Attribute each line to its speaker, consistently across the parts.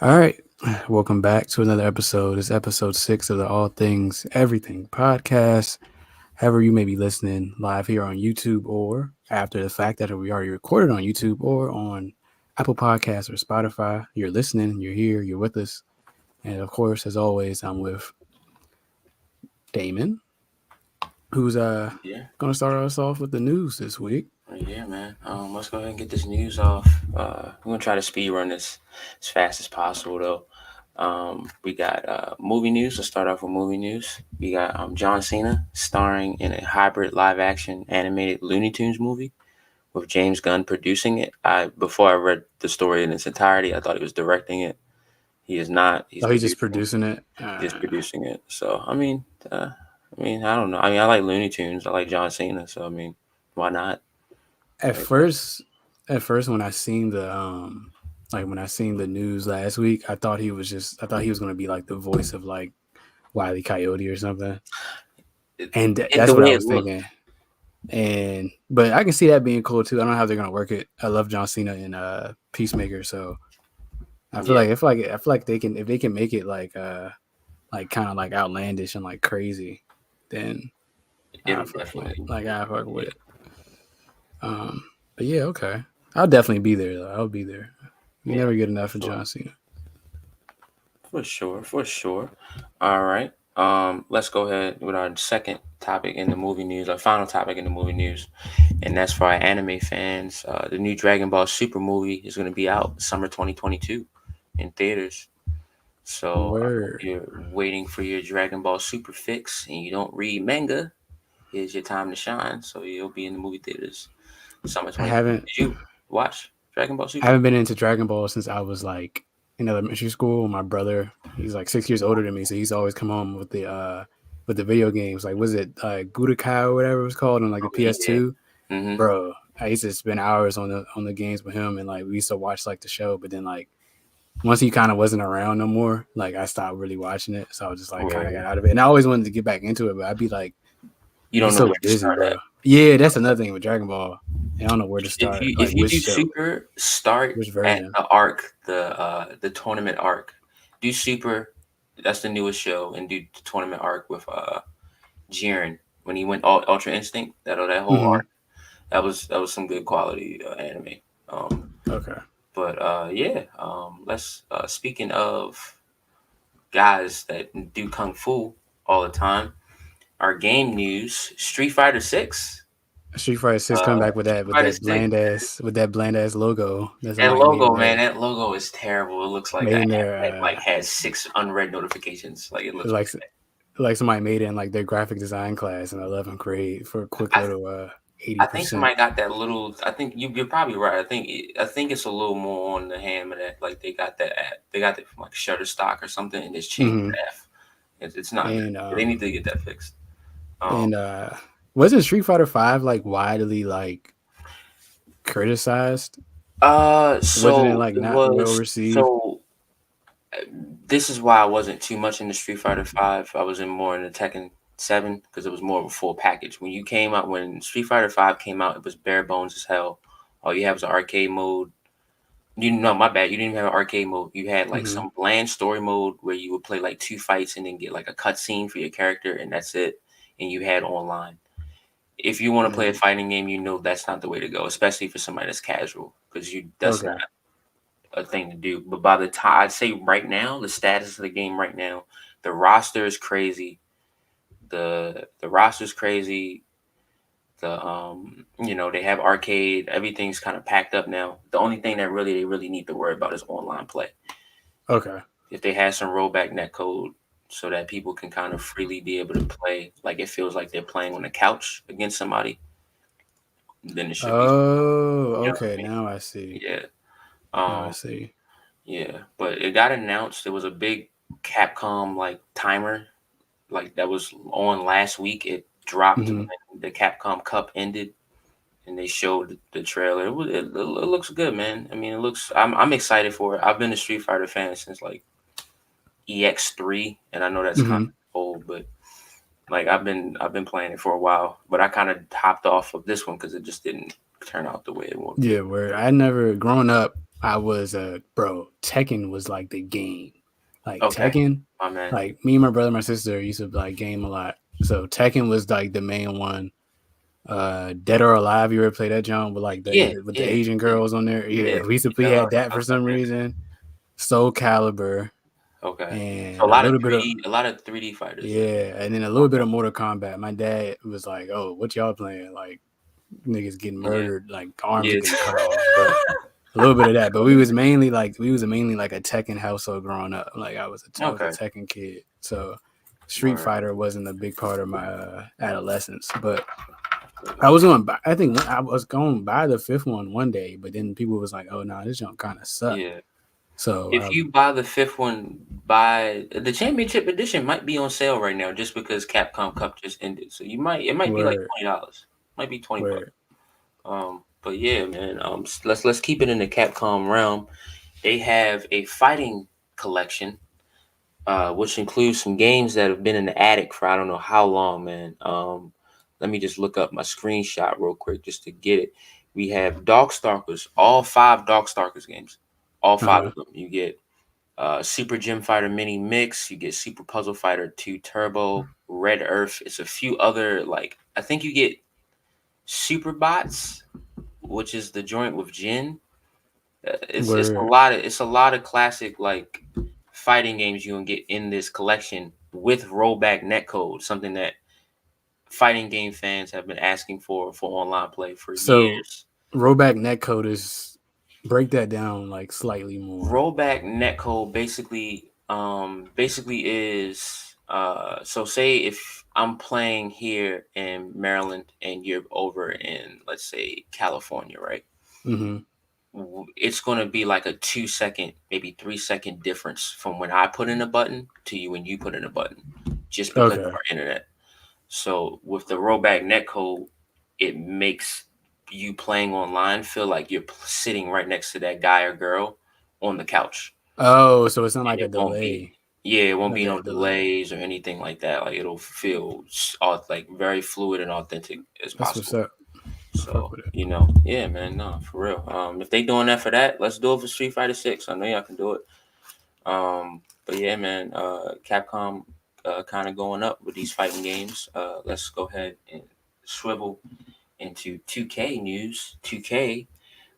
Speaker 1: All right. Welcome back to another episode. It's episode 6 of the All Things Everything podcast. However, you may be listening live here on YouTube or after the fact that we already recorded on YouTube or on Apple Podcasts or Spotify. You're listening, you're here, you're with us. And of course, as always, I'm with Damon, who's
Speaker 2: Yeah,
Speaker 1: gonna start us off with the news this week.
Speaker 2: yeah, man. Let's go ahead and get this news off. We're gonna try to speed run this as fast as possible, though. We got movie news. Let's start off with movie news. We got John Cena starring in a hybrid live-action animated Looney Tunes movie with James Gunn producing it. I Before I read the story in its entirety, I thought he was directing it. He is not. He's
Speaker 1: Oh, he's just
Speaker 2: producing.
Speaker 1: producing it.
Speaker 2: He's producing it. So I don't know. I mean, I like Looney Tunes. I like John Cena. So I mean, why not?
Speaker 1: At
Speaker 2: Like,
Speaker 1: first, at first when I seen the when I seen the news last week, I thought he was gonna be like the voice of like Wile E. Coyote or something, and
Speaker 2: the
Speaker 1: that's what
Speaker 2: way
Speaker 1: I
Speaker 2: it
Speaker 1: was
Speaker 2: looked.
Speaker 1: thinking. And but I can see that being cool too. I don't know how they're gonna work it. I love John Cena in Peacemaker, so
Speaker 2: Yeah,
Speaker 1: I feel like they can if they can make it like kind of like outlandish and like crazy, then I
Speaker 2: it'll
Speaker 1: fuck with it.
Speaker 2: definitely.
Speaker 1: Like I fuck with
Speaker 2: Yeah,
Speaker 1: it. Um, but yeah, okay. I'll definitely be there though. I'll be there. You
Speaker 2: yeah,
Speaker 1: never get
Speaker 2: for
Speaker 1: enough of
Speaker 2: sure,
Speaker 1: John Cena.
Speaker 2: for sure, for sure. All right. Let's go ahead with our second topic in the movie news. Our final topic in the movie news, and that's for our anime fans. The new Dragon Ball Super movie is going to be out summer 2022 in theaters. So if
Speaker 1: Word.
Speaker 2: you're waiting for your Dragon Ball Super fix and you don't read manga, here's your time to shine. So you'll be in the movie theaters summer
Speaker 1: I
Speaker 2: 2020.
Speaker 1: haven't
Speaker 2: Did you watch Dragon Ball
Speaker 1: I
Speaker 2: Super?
Speaker 1: haven't been into Dragon Ball since I was like in elementary school. My brother, he's like 6 years older than me, so he's always come home with the video games. Like was it Budokai or whatever it was called on like the
Speaker 2: Oh yeah.
Speaker 1: PS2?
Speaker 2: Mm-hmm.
Speaker 1: Bro, I used to spend hours on the games with him and like we used to watch like the show, but then like once he kind of wasn't around no more, like I stopped really watching it. So I was just like kind of
Speaker 2: Right.
Speaker 1: got out of it. And I always wanted to get back into it, but I'd be like,
Speaker 2: You
Speaker 1: be
Speaker 2: don't know
Speaker 1: so
Speaker 2: where to
Speaker 1: busy,
Speaker 2: start
Speaker 1: bro.
Speaker 2: at.
Speaker 1: Yeah, that's another thing with Dragon Ball. I don't know where to
Speaker 2: If
Speaker 1: start.
Speaker 2: you
Speaker 1: Like
Speaker 2: if you
Speaker 1: which
Speaker 2: do
Speaker 1: show,
Speaker 2: Super, start
Speaker 1: which
Speaker 2: at
Speaker 1: version.
Speaker 2: the arc, the tournament arc. Do Super, that's the newest show, and do the tournament arc with Jiren when he went Ultra Instinct. That whole
Speaker 1: Mm-hmm.
Speaker 2: arc. That was some good quality anime. Um,
Speaker 1: Okay.
Speaker 2: but yeah. Let's speaking of guys that do kung fu all the time. Our game news: Street Fighter 6.
Speaker 1: Street Fighter 6 coming back with
Speaker 2: Street Fighter 6.
Speaker 1: that bland ass logo that
Speaker 2: That
Speaker 1: somebody made
Speaker 2: logo,
Speaker 1: in
Speaker 2: man,
Speaker 1: their
Speaker 2: that logo is terrible. It looks like
Speaker 1: made
Speaker 2: an
Speaker 1: in
Speaker 2: app
Speaker 1: their
Speaker 2: that like has six unread notifications. Like it looks
Speaker 1: like
Speaker 2: bad.
Speaker 1: like somebody made it in like their graphic design class in 11th grade for a quick
Speaker 2: I
Speaker 1: little
Speaker 2: I think
Speaker 1: 80%.
Speaker 2: somebody got that little. I think you're probably right. I think it's a little more on the ham of that. Like they got that app. They got it from like Shutterstock or something, and it's changed
Speaker 1: Mm-hmm.
Speaker 2: F. It's not good.
Speaker 1: And
Speaker 2: They need to get that fixed. Um.
Speaker 1: and wasn't Street Fighter 5 like widely like criticized? Wasn't it
Speaker 2: So
Speaker 1: like
Speaker 2: it
Speaker 1: not well
Speaker 2: was.
Speaker 1: received?
Speaker 2: So this is why I wasn't too much into Street Fighter 5. I was in more in the Tekken 7 because it was more of a full package. When Street Fighter 5 came out, it was bare bones as hell. All you had was an arcade mode. You know, my bad. You didn't even have an arcade mode. You had like
Speaker 1: Mm-hmm.
Speaker 2: some bland story mode where you would play like two fights and then get like a cutscene for your character, and that's it. And you had online. If you want to play a
Speaker 1: Mm-hmm.
Speaker 2: fighting game, you know that's not the way to go, especially for somebody that's casual, because that's not
Speaker 1: Okay.
Speaker 2: a thing to do. But by the time I'd say right now, the status of the game right now, the roster is crazy. The roster's crazy. They have arcade. Everything's kind of packed up now. The only thing that really they really need to worry about is online play.
Speaker 1: Okay.
Speaker 2: If they had some rollback netcode so that people can kind of freely be able to play, like it feels like they're playing on the couch against somebody, then it should be.
Speaker 1: Oh,
Speaker 2: You know what
Speaker 1: okay.
Speaker 2: I mean?
Speaker 1: Now I see.
Speaker 2: Yeah.
Speaker 1: Now I
Speaker 2: Um.
Speaker 1: see.
Speaker 2: Yeah. But it got announced. There was a big Capcom like timer like that was on last week. It dropped
Speaker 1: Mm-hmm.
Speaker 2: when the Capcom Cup ended, and they showed the trailer. It looks good, man. I mean, it looks. I'm excited for it. I've been a Street Fighter fan since like EX3, and I know that's kind
Speaker 1: Mm-hmm.
Speaker 2: of old, but like I've been playing it for a while. But I kind of hopped off of this one because it just didn't turn out the way it wanted.
Speaker 1: Yeah, where I never growing up. I was bro. Tekken was like the game. Like
Speaker 2: Okay,
Speaker 1: Tekken,
Speaker 2: my man.
Speaker 1: like me, my brother, my sister used to like game a lot. So Tekken was like the main one. Dead or Alive, you ever play that jump with like
Speaker 2: Yeah,
Speaker 1: with the
Speaker 2: yeah,
Speaker 1: Asian
Speaker 2: yeah,
Speaker 1: girls on there?
Speaker 2: yeah.
Speaker 1: Yeah, we
Speaker 2: Yeah,
Speaker 1: had that for some reason. Soul Calibur
Speaker 2: okay. So
Speaker 1: and a little bit of
Speaker 2: a lot of 3D fighters then.
Speaker 1: yeah, and then a little bit
Speaker 2: Okay.
Speaker 1: of Mortal Kombat. My dad was like, "Oh, what y'all playing?" Like niggas getting
Speaker 2: Yeah.
Speaker 1: murdered, like arms are
Speaker 2: Yeah.
Speaker 1: getting cut off, but a little bit of that. But we was mainly like a Tekken household growing up. Like I was a
Speaker 2: Okay.
Speaker 1: Tekken kid, so Street
Speaker 2: Word.
Speaker 1: Fighter wasn't a big part of my adolescence. But I was going. I think I was going by the fifth one day, but then people was like, "Oh no, this junk kind of suck."
Speaker 2: Yeah.
Speaker 1: So
Speaker 2: If you buy the fifth one, buy the championship edition might be on sale right now just because Capcom Cup just ended. So it might be like
Speaker 1: word,
Speaker 2: $20. Might be 20 bucks.
Speaker 1: word.
Speaker 2: But yeah, man. Let's keep it in the Capcom realm. They have a fighting collection, which includes some games that have been in the attic for I don't know how long, man. Let me just look up my screenshot real quick just to get it. We have Darkstalkers, all five Darkstalkers games, all
Speaker 1: Uh
Speaker 2: five
Speaker 1: huh.
Speaker 2: of them. You get Super Gym Fighter Mini Mix, you get Super Puzzle Fighter 2 Turbo, Red Earth. It's a few other like I think you get Super Bots, which is the joint with Jin.
Speaker 1: Word.
Speaker 2: It's a lot of classic like fighting games you can get in this collection with rollback netcode, something that fighting game fans have been asking for online play for
Speaker 1: So
Speaker 2: years.
Speaker 1: rollback netcode is break that down like slightly more.
Speaker 2: Rollback netcode basically is so say if I'm playing here in Maryland and you're over in let's say California, right?
Speaker 1: Mm-hmm.
Speaker 2: It's going to be like a 2 second, maybe 3 second difference from when I put in a button to you when you put in a button, just because of
Speaker 1: Okay.
Speaker 2: our internet. So with the rollback netcode, it makes you playing online feel like you're sitting right next to that guy or girl on the couch,
Speaker 1: Oh, so it's not
Speaker 2: and
Speaker 1: like a
Speaker 2: it won't be.
Speaker 1: delay,
Speaker 2: Yeah, it won't
Speaker 1: like
Speaker 2: be
Speaker 1: a
Speaker 2: no
Speaker 1: delay.
Speaker 2: delays or anything like that. Like it'll feel like very fluid and authentic as
Speaker 1: That's what's
Speaker 2: possible.
Speaker 1: up. I fuck
Speaker 2: So,
Speaker 1: with it.
Speaker 2: yeah, man, no, for real. If they doing that for that, let's do it for Street Fighter 6. I know y'all can do it. But yeah, man, Capcom kind of going up with these fighting games. Let's go ahead and swivel into 2K news. 2K,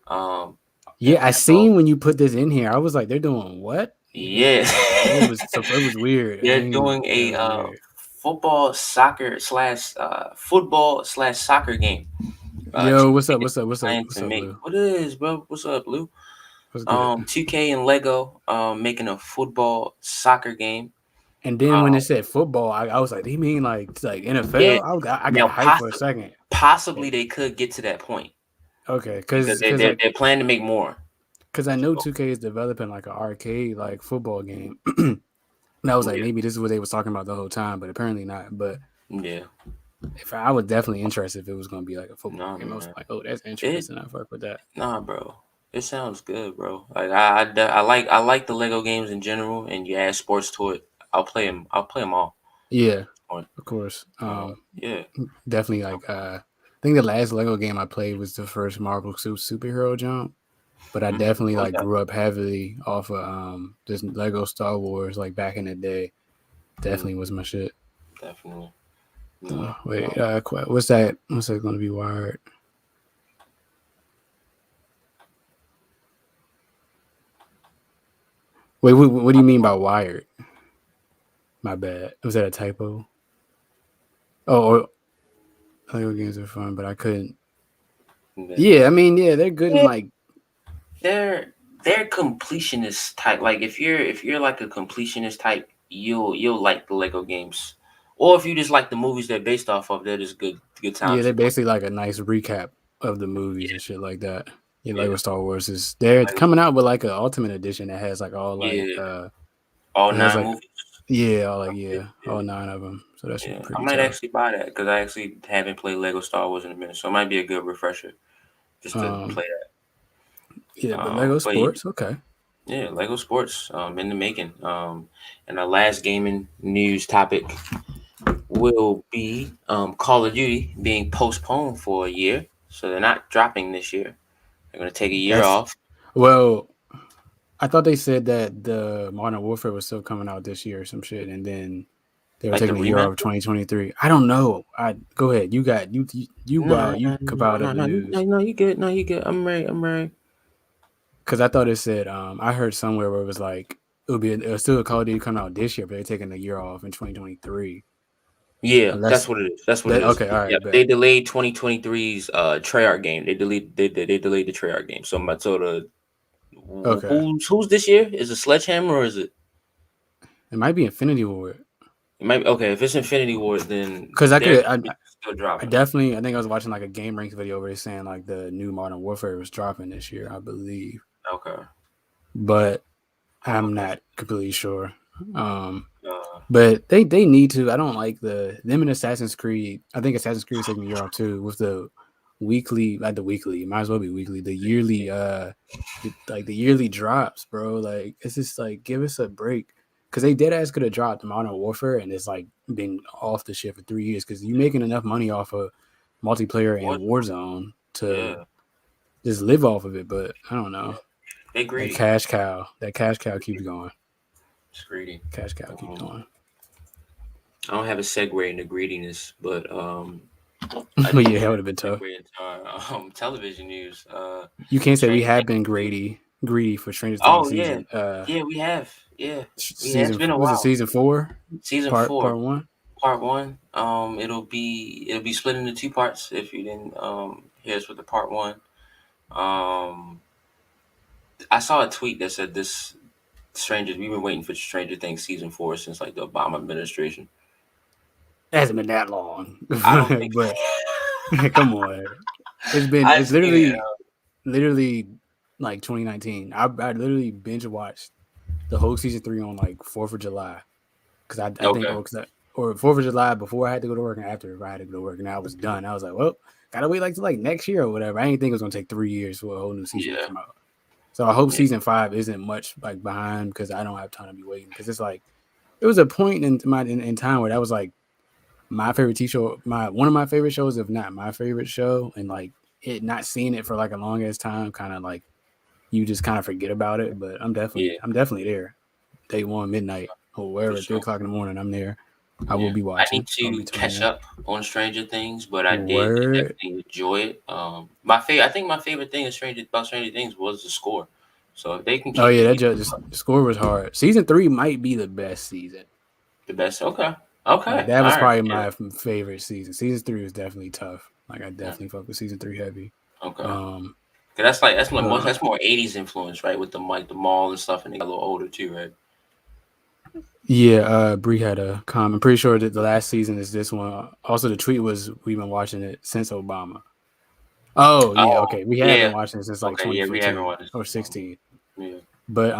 Speaker 2: um,
Speaker 1: Yeah, I
Speaker 2: well,
Speaker 1: seen when you put this in here. I was like, they're doing what?
Speaker 2: yeah,
Speaker 1: It was weird. I
Speaker 2: they're
Speaker 1: ain't.
Speaker 2: doing
Speaker 1: It
Speaker 2: a
Speaker 1: was weird.
Speaker 2: football slash soccer game. 2K
Speaker 1: Yo, what's up?
Speaker 2: is
Speaker 1: What's up? What's up?
Speaker 2: planning
Speaker 1: What's
Speaker 2: to
Speaker 1: up,
Speaker 2: make.
Speaker 1: Lou?
Speaker 2: What is, bro? What's up, Lou?
Speaker 1: What's good?
Speaker 2: 2K and Lego making a football soccer game.
Speaker 1: And then when
Speaker 2: Um,
Speaker 1: it said football, I was like, they mean like
Speaker 2: yeah,
Speaker 1: NFL? I got
Speaker 2: now
Speaker 1: hyped for a second.
Speaker 2: possibly they could get to that point
Speaker 1: Okay,
Speaker 2: because they're planning to make more.
Speaker 1: cause I know
Speaker 2: So
Speaker 1: 2K is developing like an arcade like football game. And I was like,
Speaker 2: yeah,
Speaker 1: maybe this is what they was talking about the whole time, but apparently not. But
Speaker 2: yeah,
Speaker 1: if I was definitely interested if it was gonna be like a football
Speaker 2: no
Speaker 1: game. I was
Speaker 2: man,
Speaker 1: like, oh, that's
Speaker 2: it
Speaker 1: interesting. I fuck with that.
Speaker 2: nah, bro. It sounds good, bro. Like I like the Lego games in general, and you add sports to it. I'll play them. I'll play them all.
Speaker 1: Yeah,
Speaker 2: Point.
Speaker 1: of course.
Speaker 2: Yeah.
Speaker 1: Definitely like I think the last Lego game I played was the first Marvel superhero jump. But I definitely
Speaker 2: What was
Speaker 1: like
Speaker 2: that?
Speaker 1: grew up heavily off of this Lego Star Wars like back in the day.
Speaker 2: Mm,
Speaker 1: Definitely was my shit.
Speaker 2: definitely. No.
Speaker 1: Wait, what's that? What's that going to be wired? Wait, what do you mean by wired? My bad. Was that a typo? Oh, Lego games are fun, but I couldn't.
Speaker 2: Yeah.
Speaker 1: Yeah, I mean, yeah, they're good in
Speaker 2: Yeah.
Speaker 1: like.
Speaker 2: They're they're completionist type. Like if you're like a completionist type, you'll like the Lego games. Or if you just like the movies they're based off of, they're just good
Speaker 1: Yeah,
Speaker 2: times.
Speaker 1: they're basically like a nice recap of the movies
Speaker 2: Yeah,
Speaker 1: and shit like that. Yeah,
Speaker 2: yeah,
Speaker 1: Lego Star Wars is they're
Speaker 2: like,
Speaker 1: coming out with like an Ultimate Edition that has like all like
Speaker 2: yeah. All
Speaker 1: it has
Speaker 2: nine
Speaker 1: like
Speaker 2: movies.
Speaker 1: yeah,
Speaker 2: Yeah,
Speaker 1: all
Speaker 2: yeah,
Speaker 1: nine of them. So that should
Speaker 2: yeah.
Speaker 1: be
Speaker 2: I
Speaker 1: pretty
Speaker 2: might
Speaker 1: tough.
Speaker 2: actually buy that because I actually haven't played Lego Star Wars in a minute, so it might be a good refresher just to
Speaker 1: Um,
Speaker 2: play
Speaker 1: yeah,
Speaker 2: that.
Speaker 1: but Lego
Speaker 2: But
Speaker 1: Sports, okay.
Speaker 2: yeah, Lego Sports in the making. And our last gaming news topic will be Call of Duty being postponed for a year. So they're not dropping this year. They're going to take a year
Speaker 1: That's
Speaker 2: off.
Speaker 1: Well, I thought they said that the Modern Warfare was still coming out this year or some shit, and then they were
Speaker 2: Like the
Speaker 1: taking a year off of
Speaker 2: remaster?
Speaker 1: 2023. I don't know. I go ahead. You got
Speaker 2: Nah,
Speaker 1: you compiled up the
Speaker 2: no,
Speaker 1: news
Speaker 2: no, you good. No, you good. I'm right. I'm right.
Speaker 1: because I thought it said I heard somewhere where it was like it was still a Call of Duty coming out this year, but they're taking a year off in 2023.
Speaker 2: Yeah, that's
Speaker 1: Unless
Speaker 2: what it is. That's what it
Speaker 1: that
Speaker 2: is.
Speaker 1: okay, all
Speaker 2: Yeah,
Speaker 1: right, bet.
Speaker 2: they delayed 2023's Treyarch game. They delayed the Treyarch game. So the
Speaker 1: Okay,
Speaker 2: who's this year? Is it Sledgehammer or is it?
Speaker 1: it might be Infinity Ward
Speaker 2: It might be, okay. If it's Infinity Ward, then
Speaker 1: because
Speaker 2: their
Speaker 1: I
Speaker 2: game is still
Speaker 1: I
Speaker 2: dropping.
Speaker 1: definitely I think I was watching like a Game Ranks video where they're saying like the new Modern Warfare was dropping this year, I believe,
Speaker 2: Okay.
Speaker 1: but I'm
Speaker 2: Okay.
Speaker 1: not completely sure. Um,
Speaker 2: Uh,
Speaker 1: but they need to. I don't like them in Assassin's Creed. I think Assassin's Creed is taking a year off too with the weekly, like the weekly. It might as well be weekly. The yearly, like the yearly drops, bro. Like it's just like give us a break because they dead ass could have dropped Modern Warfare and it's like been off the shit for 3 years because you making enough money off of multiplayer and
Speaker 2: what?
Speaker 1: Warzone to
Speaker 2: Yeah.
Speaker 1: just live off of it. But I don't
Speaker 2: Yeah.
Speaker 1: know.
Speaker 2: They
Speaker 1: That
Speaker 2: greedy.
Speaker 1: cash cow, that cash cow keeps going.
Speaker 2: It's greedy.
Speaker 1: Cash cow keeps
Speaker 2: Um,
Speaker 1: going.
Speaker 2: I don't have a segue into greediness, but I
Speaker 1: But
Speaker 2: do
Speaker 1: yeah,
Speaker 2: want
Speaker 1: that
Speaker 2: to
Speaker 1: would have been tough.
Speaker 2: segue into our television news.
Speaker 1: You can't say we
Speaker 2: Stranger
Speaker 1: have
Speaker 2: Things
Speaker 1: been
Speaker 2: 2.
Speaker 1: greedy for Stranger Things
Speaker 2: Oh yeah,
Speaker 1: season
Speaker 2: yeah, we have. Yeah, we have. It's
Speaker 1: season
Speaker 2: been a
Speaker 1: was it
Speaker 2: while.
Speaker 1: season 4
Speaker 2: Season
Speaker 1: part
Speaker 2: 4,
Speaker 1: 1.
Speaker 2: part 1. It'll be split into two parts. If you didn't hear us with the part 1. Um, I saw a tweet that said this Stranger. We've been waiting for Stranger Things season 4 since like the Obama administration.
Speaker 1: It hasn't been that long,
Speaker 2: I don't think.
Speaker 1: but come on,
Speaker 2: I
Speaker 1: it's
Speaker 2: seen it.
Speaker 1: literally like 2019. I literally binge watched the whole season 3 on like 4th of July because I think
Speaker 2: Okay.
Speaker 1: or 4th of July before I had to go to work and after I had to go to work and I was done. I was like, well, gotta wait like to like next year or whatever. I didn't think it was gonna take 3 years for a whole new season to
Speaker 2: Yeah.
Speaker 1: come out. So I hope
Speaker 2: Yeah.
Speaker 1: season 5 isn't much like behind because I don't have time to be waiting. Because it's like it was a point in time where that was like my favorite TV show, my one of my favorite shows, if not my favorite show, and like it not seeing it for like a long ass time, kind of like you just kind of forget about it. But
Speaker 2: Yeah.
Speaker 1: I'm definitely there. Day one, midnight, or
Speaker 2: For
Speaker 1: wherever, 3 o'clock
Speaker 2: sure.
Speaker 1: in the morning, I'm there. I will
Speaker 2: Yeah,
Speaker 1: be
Speaker 2: I need
Speaker 1: watching. I'll be
Speaker 2: to
Speaker 1: tuning
Speaker 2: catch
Speaker 1: in.
Speaker 2: up on Stranger Things, but I did
Speaker 1: Word.
Speaker 2: definitely enjoy it. I think my favorite thing about Stranger Things was the score. So if they can
Speaker 1: Oh
Speaker 2: keep
Speaker 1: yeah,
Speaker 2: it
Speaker 1: that
Speaker 2: keep
Speaker 1: just the score was hard. Season 3 might be the best season.
Speaker 2: the best, okay,
Speaker 1: Like
Speaker 2: okay,
Speaker 1: that
Speaker 2: all
Speaker 1: was
Speaker 2: right,
Speaker 1: probably
Speaker 2: yeah,
Speaker 1: my favorite season. Season 3 was definitely tough. Like I
Speaker 2: yeah,
Speaker 1: definitely fuck with season 3 heavy.
Speaker 2: okay. 'Cause
Speaker 1: Um, uh,
Speaker 2: that's more '80s influence, right? With the like the mall and stuff, and they got a little older too, right?
Speaker 1: yeah, Bree had a comment. I'm pretty sure that the last season is this one. Also, the tweet was we've been watching it since Obama. Oh yeah,
Speaker 2: Oh
Speaker 1: okay. We have been
Speaker 2: yeah,
Speaker 1: watching it since like
Speaker 2: okay, yeah, we haven't
Speaker 1: 2015
Speaker 2: watched this
Speaker 1: or
Speaker 2: in a while.
Speaker 1: 16.
Speaker 2: Yeah,
Speaker 1: But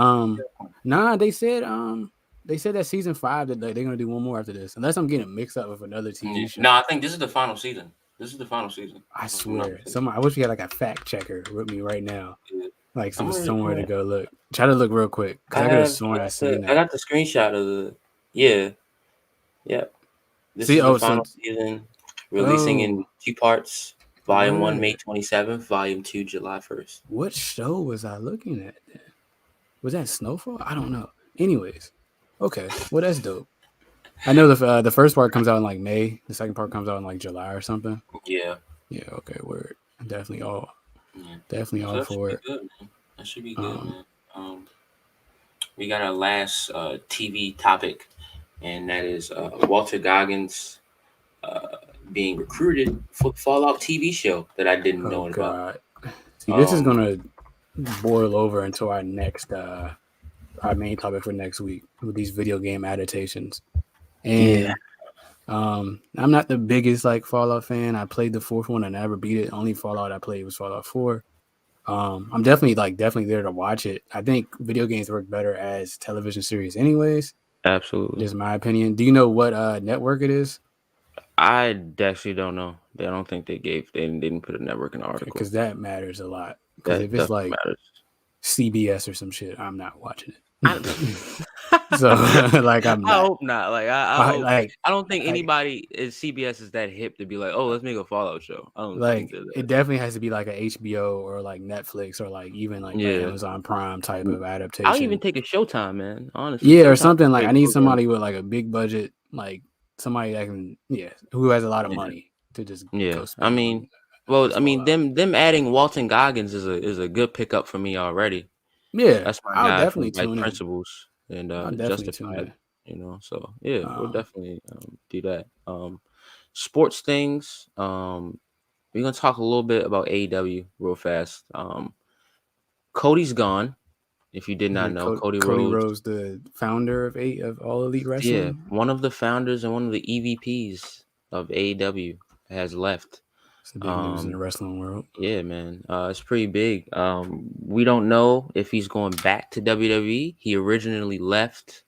Speaker 1: nah, they said that season 5 that they're gonna do one more after this, unless I'm getting mixed up with another
Speaker 2: yeah.
Speaker 1: TV
Speaker 2: No,
Speaker 1: show.
Speaker 2: I think this is the final season. This is the final season.
Speaker 1: I
Speaker 2: If I'm not
Speaker 1: swear,
Speaker 2: mistaken.
Speaker 1: some I wish we had like a fact checker with me right now,
Speaker 2: Yeah.
Speaker 1: like
Speaker 2: I'm gonna, I'm
Speaker 1: somewhere to
Speaker 2: gonna
Speaker 1: go look. Try to look real quick because I could have sworn I seen
Speaker 2: I
Speaker 1: that.
Speaker 2: got the screenshot of the yeah. Yep. This
Speaker 1: See,
Speaker 2: is the
Speaker 1: oh,
Speaker 2: final
Speaker 1: so
Speaker 2: season, releasing in
Speaker 1: oh,
Speaker 2: two parts. Volume 1 May
Speaker 1: word.
Speaker 2: 27th, Volume 2 July 1st.
Speaker 1: What show was I looking at? Then? Was that Snowfall? I don't know. Anyways, okay. Well, that's dope. I know the first part comes out in like May. The second part comes out in like July or something.
Speaker 2: Yeah.
Speaker 1: Yeah. Okay. Word.
Speaker 2: Yeah.
Speaker 1: Definitely
Speaker 2: So
Speaker 1: all
Speaker 2: that should
Speaker 1: for
Speaker 2: be
Speaker 1: it.
Speaker 2: good, man. That should be good,
Speaker 1: Um.
Speaker 2: man. We got our last TV topic, and that is Walter Goggins uh, being recruited for Fallout TV show that I didn't
Speaker 1: Oh
Speaker 2: know about.
Speaker 1: God. See, this is
Speaker 2: Um,
Speaker 1: gonna boil over into our main topic for next week with these video game adaptations.
Speaker 2: yeah.
Speaker 1: And I'm not the biggest like Fallout fan. I played the fourth one and never beat it. Only Fallout I played was Fallout 4. I'm definitely there to watch it. I think video games work better as television series, anyways.
Speaker 2: Absolutely.
Speaker 1: Just my opinion. Do you know what network it is?
Speaker 2: I actually don't know. I don't think they didn't put a network in the
Speaker 1: Okay,
Speaker 2: article.
Speaker 1: because that matters a lot. Because
Speaker 2: That
Speaker 1: if it's
Speaker 2: definitely
Speaker 1: like
Speaker 2: matters.
Speaker 1: CBS or some shit, I'm not watching
Speaker 2: I,
Speaker 1: it. So like I'm
Speaker 3: I
Speaker 1: not.
Speaker 3: hope not. Like I
Speaker 1: I
Speaker 3: hope
Speaker 1: like
Speaker 3: I don't think
Speaker 1: like
Speaker 3: anybody at CBS is that hip to be like, oh, let's make a Fallout show. I don't think
Speaker 1: like
Speaker 3: they're
Speaker 1: it
Speaker 3: that.
Speaker 1: definitely has to be like a HBO or like Netflix or like even like a
Speaker 3: Yeah.
Speaker 1: Amazon Prime type of
Speaker 3: I'll even
Speaker 1: adaptation.
Speaker 3: take a Showtime, man. Honestly,
Speaker 1: Yeah, or
Speaker 3: Showtime's
Speaker 1: something
Speaker 3: a
Speaker 1: like I
Speaker 3: great
Speaker 1: need
Speaker 3: program.
Speaker 1: somebody with like a big budget, like somebody that can who has a lot of
Speaker 3: Yeah.
Speaker 1: money to just
Speaker 3: Yeah.
Speaker 1: go
Speaker 3: I
Speaker 1: spend
Speaker 3: mean,
Speaker 1: on
Speaker 3: well,
Speaker 1: this
Speaker 3: I mean,
Speaker 1: Fallout.
Speaker 3: them adding Walton Goggins is a good pickup for me already.
Speaker 1: Yeah,
Speaker 3: That's my
Speaker 1: I'll
Speaker 3: guy
Speaker 1: definitely
Speaker 3: from like
Speaker 1: tune in.
Speaker 3: Principles and
Speaker 1: I'll definitely tune
Speaker 3: Justified,
Speaker 1: in.
Speaker 3: So yeah, we'll
Speaker 1: Um,
Speaker 3: definitely do that. Sports things. We're gonna talk a little bit about AEW real fast. Cody's gone. If you did not know, Cody
Speaker 1: Cody
Speaker 3: Rhodes,
Speaker 1: Rhodes, the founder of All Elite
Speaker 3: yeah,
Speaker 1: Wrestling,
Speaker 3: one of the founders and one of the EVPs of AEW has left.
Speaker 1: it's the big news in the
Speaker 3: Um,
Speaker 1: wrestling world.
Speaker 3: yeah, man, it's pretty big. We don't know if he's going back to WWE. He originally left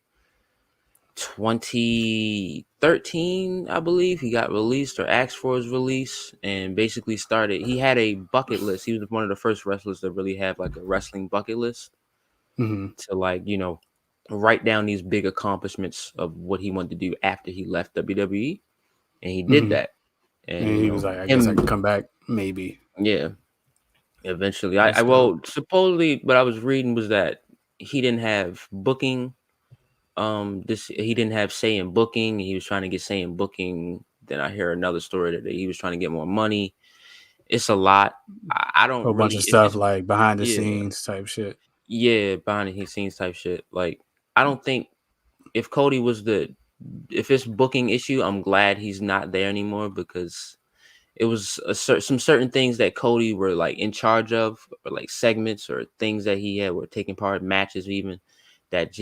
Speaker 3: 2013, I believe. He got released or asked for his release and basically started. He had a bucket list. He was one of the first wrestlers to really have like a wrestling bucket list
Speaker 1: Hmm.
Speaker 3: to like, write down these big accomplishments of what he wanted to do after he left WWE. And he did
Speaker 1: Hmm.
Speaker 3: that. And,
Speaker 1: And he was like, I guess I
Speaker 3: him,
Speaker 1: can come back, maybe.
Speaker 3: yeah, eventually.
Speaker 1: That's dope.
Speaker 3: Well, supposedly what I was reading was that he didn't have booking. He didn't have say in booking. He was trying to get say in booking. Then I hear another story that he was trying to get more money. It's a lot. I
Speaker 1: A
Speaker 3: don't
Speaker 1: whole bunch
Speaker 3: really.
Speaker 1: of stuff
Speaker 3: It's
Speaker 1: like behind the
Speaker 3: yeah,
Speaker 1: scenes type shit.
Speaker 3: yeah, behind the scenes type shit. Like I don't think if Cody was if it's booking issue, I'm glad he's not there anymore because it was some certain things that Cody were like in charge of, or like segments or things that he had were taking part in matches even that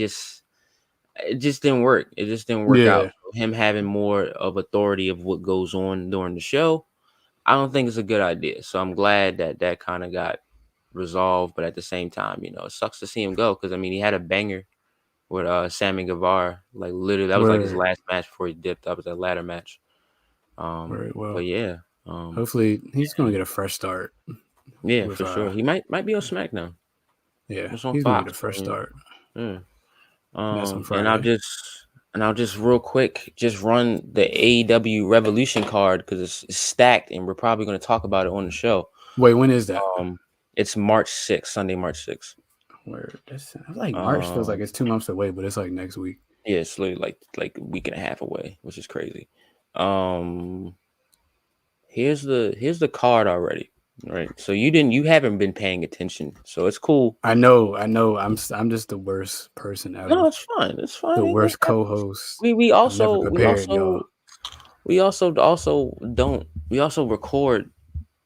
Speaker 3: it just didn't work. It just didn't work out.
Speaker 1: Yeah.
Speaker 3: So him having more of authority of what goes on during the show, I don't think it's a good idea. So I'm glad that that kind of got resolved. But at the same time, it sucks to see him go because I mean he had a banger with Sammy Guevara. Like literally, that was like his
Speaker 1: Word.
Speaker 3: last match before he dipped. That was a ladder match.
Speaker 1: Word.
Speaker 3: But
Speaker 1: Well,
Speaker 3: yeah,
Speaker 1: hopefully he's gonna get a fresh start
Speaker 3: yeah,
Speaker 1: with
Speaker 3: for sure. He might be on SmackDown.
Speaker 1: yeah,
Speaker 3: It's on
Speaker 1: he's gonna get a
Speaker 3: Fox. I
Speaker 1: fresh
Speaker 3: mean,
Speaker 1: start.
Speaker 3: yeah.
Speaker 1: That's on
Speaker 3: And
Speaker 1: Friday.
Speaker 3: I'll just real quick just run the AEW Revolution card because it's stacked, and we're probably going to talk about it on the show.
Speaker 1: Wait, when is that?
Speaker 3: It's March 6th, Sunday, March 6th.
Speaker 1: Where that's like March feels like
Speaker 3: Um,
Speaker 1: it's 2 months away, but it's like next week.
Speaker 3: yeah, it's literally like a week and a half away, which is crazy. Um, here's the card already, right? So you haven't been paying attention, so it's cool.
Speaker 1: I know, I know. I'm just the worst person
Speaker 3: No,
Speaker 1: ever.
Speaker 3: it's fine. It's fine.
Speaker 1: The
Speaker 3: It
Speaker 1: worst
Speaker 3: happens.
Speaker 1: co-host.
Speaker 3: We
Speaker 1: I'm never
Speaker 3: also we
Speaker 1: prepared, y'all.
Speaker 3: also don't we also record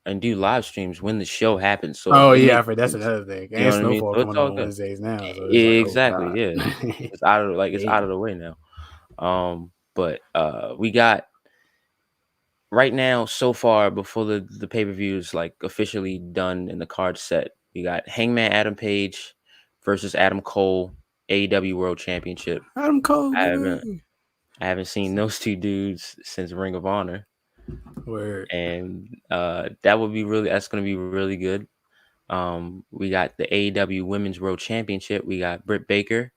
Speaker 3: and do live streams when the show happens. So
Speaker 1: Oh
Speaker 3: it
Speaker 1: yeah,
Speaker 3: makes
Speaker 1: I that's
Speaker 3: sense.
Speaker 1: another thing.
Speaker 3: You know
Speaker 1: And
Speaker 3: what I mean?
Speaker 1: Snowfall
Speaker 3: So it's
Speaker 1: coming
Speaker 3: all
Speaker 1: on
Speaker 3: good.
Speaker 1: Wednesdays now, so it's like, oh
Speaker 3: Exactly.
Speaker 1: god,
Speaker 3: Yeah. It's
Speaker 1: hate
Speaker 3: out
Speaker 1: it.
Speaker 3: of the way now. But we got right now so far before the pay-per-view is like officially done and the card set. We got Hangman Adam Page versus Adam Cole, AEW World Championship.
Speaker 1: Adam Cole,
Speaker 3: I haven't
Speaker 1: baby.
Speaker 3: I haven't seen those two dudes since Ring of Honor.
Speaker 1: Word.
Speaker 3: And that's gonna be really good. We got the AEW Women's World Championship. We got Britt Baker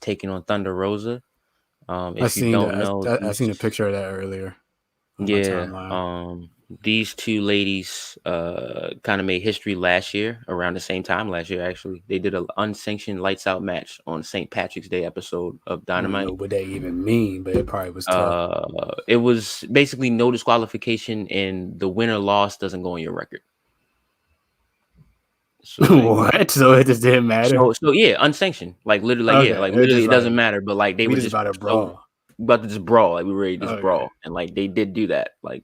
Speaker 3: taking on Thunder Rosa.
Speaker 1: I
Speaker 3: If you
Speaker 1: seen
Speaker 3: don't
Speaker 1: that.
Speaker 3: know
Speaker 1: I
Speaker 3: these,
Speaker 1: seen a picture of that earlier on my
Speaker 3: yeah,
Speaker 1: timeline.
Speaker 3: these two ladies kind of made history last year, around the same time last year. Actually, they did an unsanctioned lights out match on St. Patrick's Day episode of
Speaker 1: I don't know
Speaker 3: Dynamite.
Speaker 1: what they even mean, but it probably was tough.
Speaker 3: It was basically no disqualification, and the winner loss doesn't go on your record. So like,
Speaker 1: What? So it just didn't matter.
Speaker 3: so yeah, unsanctioned. Like literally,
Speaker 1: Okay,
Speaker 3: like
Speaker 1: it
Speaker 3: literally,
Speaker 1: just
Speaker 3: it doesn't
Speaker 1: like
Speaker 3: matter. But like they
Speaker 1: we
Speaker 3: were
Speaker 1: just
Speaker 3: just
Speaker 1: about to
Speaker 3: so
Speaker 1: brawl.
Speaker 3: about to just brawl. Like we were ready to just
Speaker 1: Okay,
Speaker 3: brawl, and like they did do that. Like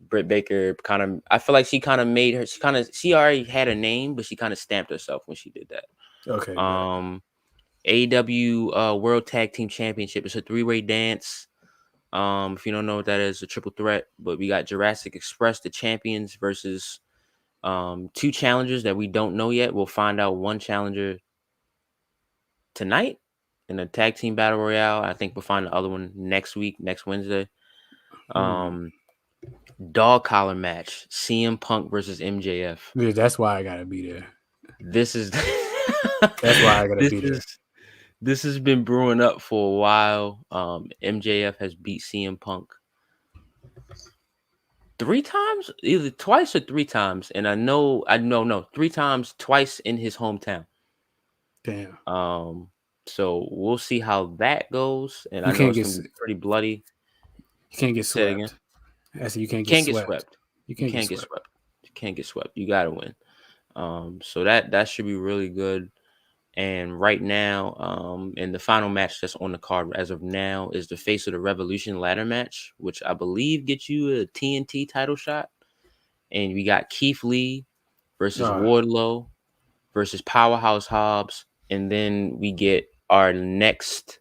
Speaker 3: Britt Baker kind of, I feel like she kind of made her. She already had a name, but she kind of stamped herself when she did that.
Speaker 1: okay, bet.
Speaker 3: AEW World Tag Team Championship. It's a three-way dance. If you don't know what that is, a triple threat. But we got Jurassic Express, the champions, versus two challengers that we don't know yet. We'll find out one challenger tonight in a tag team battle royale. I think we'll find the other one next week, next Wednesday. Um, Dog collar match: CM Punk versus MJF.
Speaker 1: Dude, that's why I gotta be there.
Speaker 3: This is
Speaker 1: That's why I gotta
Speaker 3: this
Speaker 1: be there.
Speaker 3: is This has been brewing up for a while. MJF has beat CM Punk 3 times, either twice or 3 times, and I know, no, 3 times, twice in his hometown.
Speaker 1: Damn.
Speaker 3: So we'll see how that goes, and I
Speaker 1: You
Speaker 3: know
Speaker 1: can't
Speaker 3: it's
Speaker 1: get
Speaker 3: gonna be pretty bloody.
Speaker 1: you can't get
Speaker 3: Say it again.
Speaker 1: swept. I said you can't get
Speaker 3: Can't get
Speaker 1: swept.
Speaker 3: swept.
Speaker 1: You
Speaker 3: You
Speaker 1: can't get
Speaker 3: can't get
Speaker 1: swept.
Speaker 3: swept. You can't get swept. You gotta win. So that should be really good. And right now, in the final match that's on the card as of now is the Face of the Revolution ladder match, which I believe gets you a TNT title shot. And we got Keith Lee versus
Speaker 1: Uh,
Speaker 3: Wardlow versus Powerhouse Hobbs, and then we get our next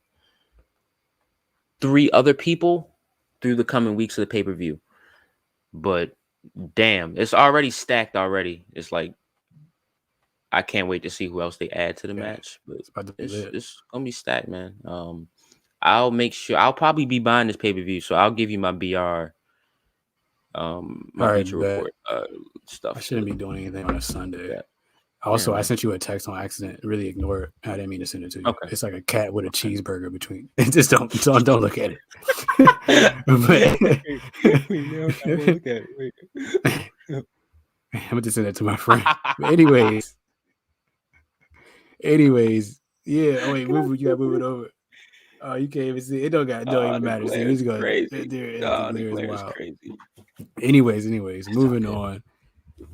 Speaker 3: 3 other people through the coming weeks of the pay-per-view. But damn, it's already stacked already. It's like I can't wait to see who else they add to the
Speaker 1: yeah,
Speaker 3: match. But
Speaker 1: it's about to be
Speaker 3: it's
Speaker 1: lit.
Speaker 3: it's gonna be stacked, man. I'll make sure I'll probably be buying this pay-per-view, so I'll give you my BR my
Speaker 1: All right,
Speaker 3: Bleacher
Speaker 1: bet.
Speaker 3: Report
Speaker 1: I
Speaker 3: stuff
Speaker 1: shouldn't
Speaker 3: to
Speaker 1: be doing anything on a Sunday.
Speaker 3: that. Yeah,
Speaker 1: Also, I
Speaker 3: man.
Speaker 1: sent you a text on accident. Really ignore it. I didn't mean to send it to you.
Speaker 3: Okay.
Speaker 1: It's like a cat with a
Speaker 3: Okay.
Speaker 1: cheeseburger between. Just don't look at it.
Speaker 3: Look at it. Wait.
Speaker 1: I'm gonna just send it to my friend. But anyways, yeah. Oh wait, move. You gotta move it over. Oh, you can't even see. It don't
Speaker 3: Oh,
Speaker 1: even
Speaker 3: the
Speaker 1: matter. See,
Speaker 3: glare
Speaker 1: we
Speaker 3: is
Speaker 1: just go.
Speaker 3: crazy.
Speaker 1: The
Speaker 3: The
Speaker 1: glare is
Speaker 3: glare is
Speaker 1: wild.
Speaker 3: crazy.
Speaker 1: Anyways,
Speaker 3: It's all
Speaker 1: moving
Speaker 3: good.
Speaker 1: on.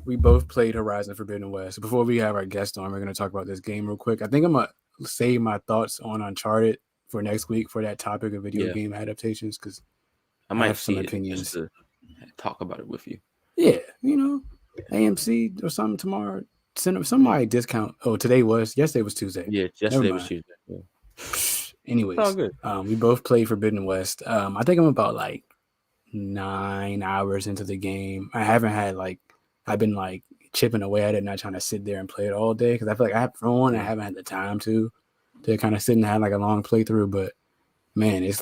Speaker 1: We both played Horizon Forbidden West. Before we have our guest on, we're gonna talk about this game real quick. I think I'm gonna save my thoughts on Uncharted for next week for that topic of video
Speaker 3: Yeah,
Speaker 1: game adaptations because
Speaker 3: I
Speaker 1: I
Speaker 3: might
Speaker 1: have some
Speaker 3: see it just
Speaker 1: opinions.
Speaker 3: to talk about it with you.
Speaker 1: Yeah, AMC or something tomorrow. Send somebody discount. Oh, yesterday was Tuesday.
Speaker 3: Yeah,
Speaker 1: Never
Speaker 3: yesterday was
Speaker 1: mind.
Speaker 3: Tuesday. Yeah. It's all
Speaker 1: Anyways,
Speaker 3: good.
Speaker 1: we both played Forbidden West. I think I'm about like 9 hours into the game. I've been like chipping away at it, not trying to sit there and play it all day because I feel like I haven't had the time to kind of sit and have like a long playthrough. But man, it's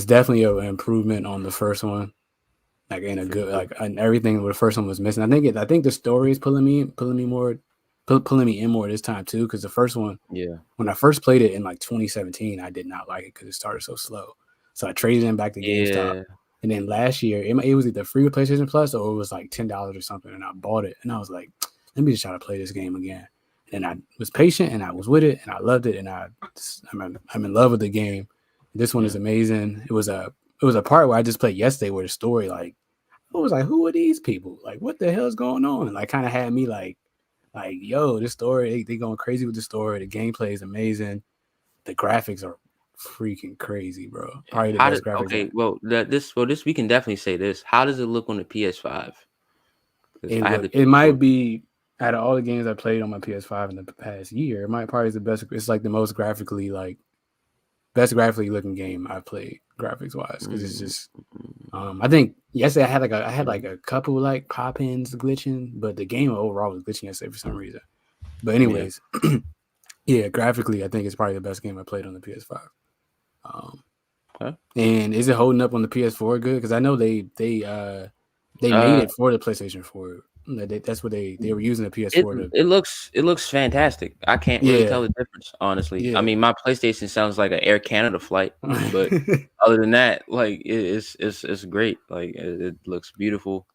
Speaker 1: definitely an improvement on the first one. Like in a
Speaker 3: For
Speaker 1: good
Speaker 3: sure.
Speaker 1: and everything the first one was missing. I think the story is pulling me in more this time too. Because the first one,
Speaker 3: Yeah.
Speaker 1: when I first played it in like 2017, I did not like it because it started so slow. So I traded in back to GameStop,
Speaker 3: Yeah.
Speaker 1: and then last year it was either free with PlayStation Plus or it was like $10 or something, and I bought it, and I was like, let me just try to play this game again. And I was patient, and I was with it, and I loved it, and I'm in love with the game. This one is
Speaker 3: Yeah.
Speaker 1: amazing. It was a part where I just played yesterday where the story I was like, who are these people? Like, what the hell's going on? Like, kind of had me like, yo, this story, they going crazy with the story. The gameplay is amazing. The graphics are freaking crazy, bro. Probably the
Speaker 3: How did
Speaker 1: best graphics.
Speaker 3: this we can definitely say this. How does it look on the PS5? Because I have the
Speaker 1: It
Speaker 3: PS4.
Speaker 1: might be out of all the games I played on my PS5 in the past year, it might probably is the best. It's like the most best graphically looking game I've played graphics wise because it's just I think yesterday I had like a couple like pop ins glitching, but the game overall was glitching yesterday for some reason. But
Speaker 3: Yeah.
Speaker 1: anyways, yeah, graphically I think it's probably the best game I played on the PS5.
Speaker 3: Okay.
Speaker 1: And is it holding up on the PS4 good? Because I know they made it for the PlayStation 4. That's what they were using the PS4 to.
Speaker 3: It looks fantastic. I can't really tell
Speaker 1: Yeah,
Speaker 3: the difference, honestly. I
Speaker 1: yeah.
Speaker 3: mean, my PlayStation sounds like an Air Canada flight, but other than that, like it's great. Like it looks beautiful.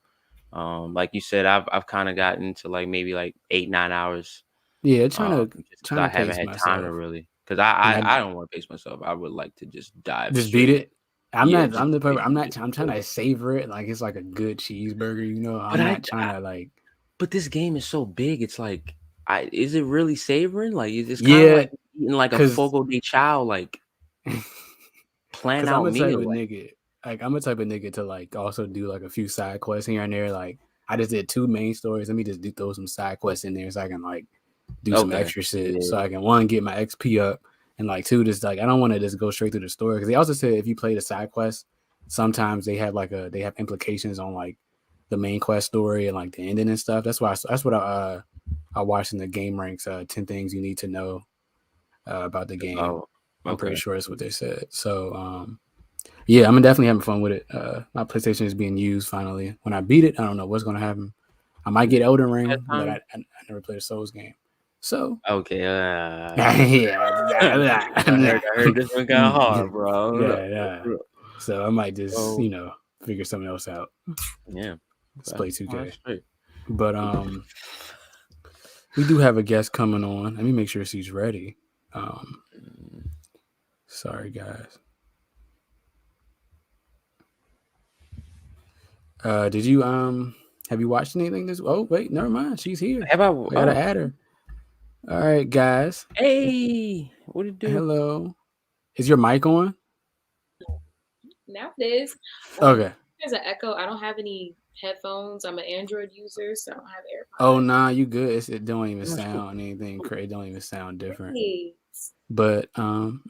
Speaker 3: Like you said, I've kind of gotten to like maybe like 8-9 hours.
Speaker 1: Yeah,
Speaker 3: Just because
Speaker 1: trying
Speaker 3: I
Speaker 1: to
Speaker 3: haven't
Speaker 1: pace
Speaker 3: had time to
Speaker 1: myself,
Speaker 3: really. Because
Speaker 1: and I
Speaker 3: I don't want to pace myself. I would like to just dive
Speaker 1: just beat
Speaker 3: straight.
Speaker 1: it. I'm
Speaker 3: Yeah,
Speaker 1: not.
Speaker 3: just
Speaker 1: I'm trying to savor it like it's like a good cheeseburger.
Speaker 3: But
Speaker 1: I'm not trying to like.
Speaker 3: but this game is so big. It's like, is it really savoring? Like, it's kind of
Speaker 1: Yeah,
Speaker 3: like eating like a
Speaker 1: cause,
Speaker 3: fogo de chao, like plan
Speaker 1: cause I'm
Speaker 3: out
Speaker 1: a type of
Speaker 3: meal. Like,
Speaker 1: nigga. Like I'm a type of nigga to like also do like a few side quests here and there. Like I just did 2 main stories. Let me just throw some side quests in there so I can like do some
Speaker 3: okay,
Speaker 1: extra shit.
Speaker 3: yeah,
Speaker 1: So I can one get my XP up and like two just like I don't want to just go straight through the story because they also said if you play the side quest, sometimes they have implications on like the main quest story and like the ending and stuff. That's what I watched in the game ranks 10 things you need to know about the game.
Speaker 3: oh,
Speaker 1: I'm pretty
Speaker 3: okay.
Speaker 1: sure that's what they said. So yeah, I'm definitely having fun with it. My PlayStation is being used finally. When I beat it, I don't know what's gonna happen. I might get Elden
Speaker 3: That
Speaker 1: Ring, but
Speaker 3: time,
Speaker 1: I never played a Souls game. So
Speaker 3: Okay.
Speaker 1: yeah,
Speaker 3: I heard this one kind of hard, bro.
Speaker 1: yeah. So I might just
Speaker 3: Oh,
Speaker 1: figure something else out.
Speaker 3: yeah.
Speaker 1: Let's
Speaker 3: Okay.
Speaker 1: play
Speaker 3: Oh, that's
Speaker 1: 2K.
Speaker 3: straight.
Speaker 1: But we do have a guest coming on. Let me make sure she's ready. Um, sorry guys. Did you have you watched anything this? Oh wait, never mind. She's here.
Speaker 3: Have I?
Speaker 1: I gotta
Speaker 3: Oh,
Speaker 1: add her. All right, guys.
Speaker 3: hey, what did you do?
Speaker 1: Hello. Is your mic on?
Speaker 4: Now it is.
Speaker 1: Okay.
Speaker 4: There's an echo. I don't have any headphones. I'm an Android user, so I don't have
Speaker 1: Oh
Speaker 4: AirPods.
Speaker 1: nah, you good. It don't even
Speaker 3: That's cool.
Speaker 1: sound anything crazy. It don't even sound different.
Speaker 4: Hey.
Speaker 1: But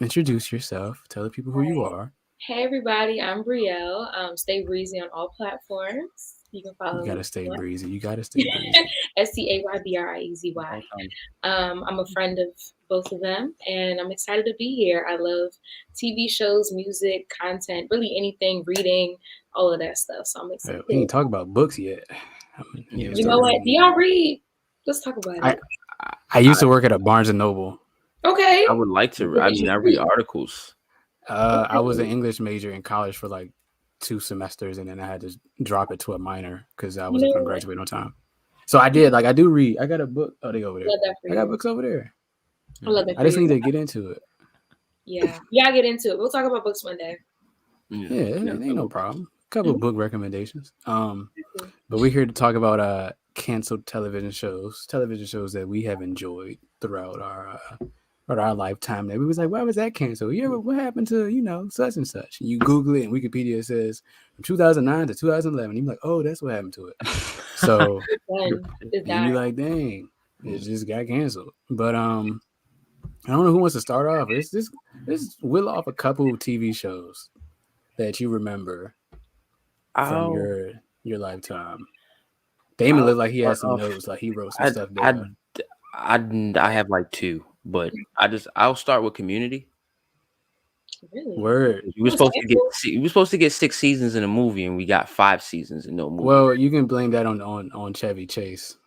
Speaker 1: introduce yourself. Tell the people who you are.
Speaker 4: Hey everybody, I'm Brielle. Stay breezy on all platforms. You can follow
Speaker 1: You
Speaker 4: me.
Speaker 1: gotta stay breezy. You gotta stay breezy.
Speaker 4: STAYBRIEZY.
Speaker 3: All time.
Speaker 4: I'm a friend of both of them, and I'm excited to be here. I love TV shows, music, content, really anything, reading, all of that stuff. So I'm excited.
Speaker 1: We ain't talk about books yet.
Speaker 3: Yeah,
Speaker 4: You know what? Do y'all read? Let's talk about it.
Speaker 1: I used to work at a Barnes and Noble.
Speaker 4: Okay.
Speaker 3: I would like to. I mean, I read articles.
Speaker 1: I was an English major in college for like 2 semesters, and then I had to drop it to a minor because I wasn't going to graduate on time. So I did. Like I do read. I got a book. Oh, they over there.
Speaker 4: Love that for
Speaker 1: I got
Speaker 4: you.
Speaker 1: books over there.
Speaker 4: I love that for
Speaker 1: I just
Speaker 4: you.
Speaker 1: need to get into it.
Speaker 4: Yeah, I'll get into it. We'll talk about books one day.
Speaker 1: Yeah, it ain't no problem. A couple of book recommendations. But we're here to talk about canceled television shows that we have enjoyed throughout our lifetime. That we was like, why was that canceled? What happened to such and such? And you Google it, and Wikipedia says from 2009 to 2011. You're like, oh, that's what happened to it. So
Speaker 4: It's
Speaker 1: and
Speaker 4: done.
Speaker 1: you're like, dang, it just got canceled. But I don't know who wants to start off. Let's whill off a couple of TV shows that you remember from your lifetime. Damon looked like he had some notes, like he wrote some stuff down.
Speaker 3: I have like 2, but I'll start with Community.
Speaker 4: Really?
Speaker 1: Word.
Speaker 3: We were supposed to get 6 seasons in a movie, and we got 5 seasons in no movie.
Speaker 1: Well, you can blame that on Chevy Chase,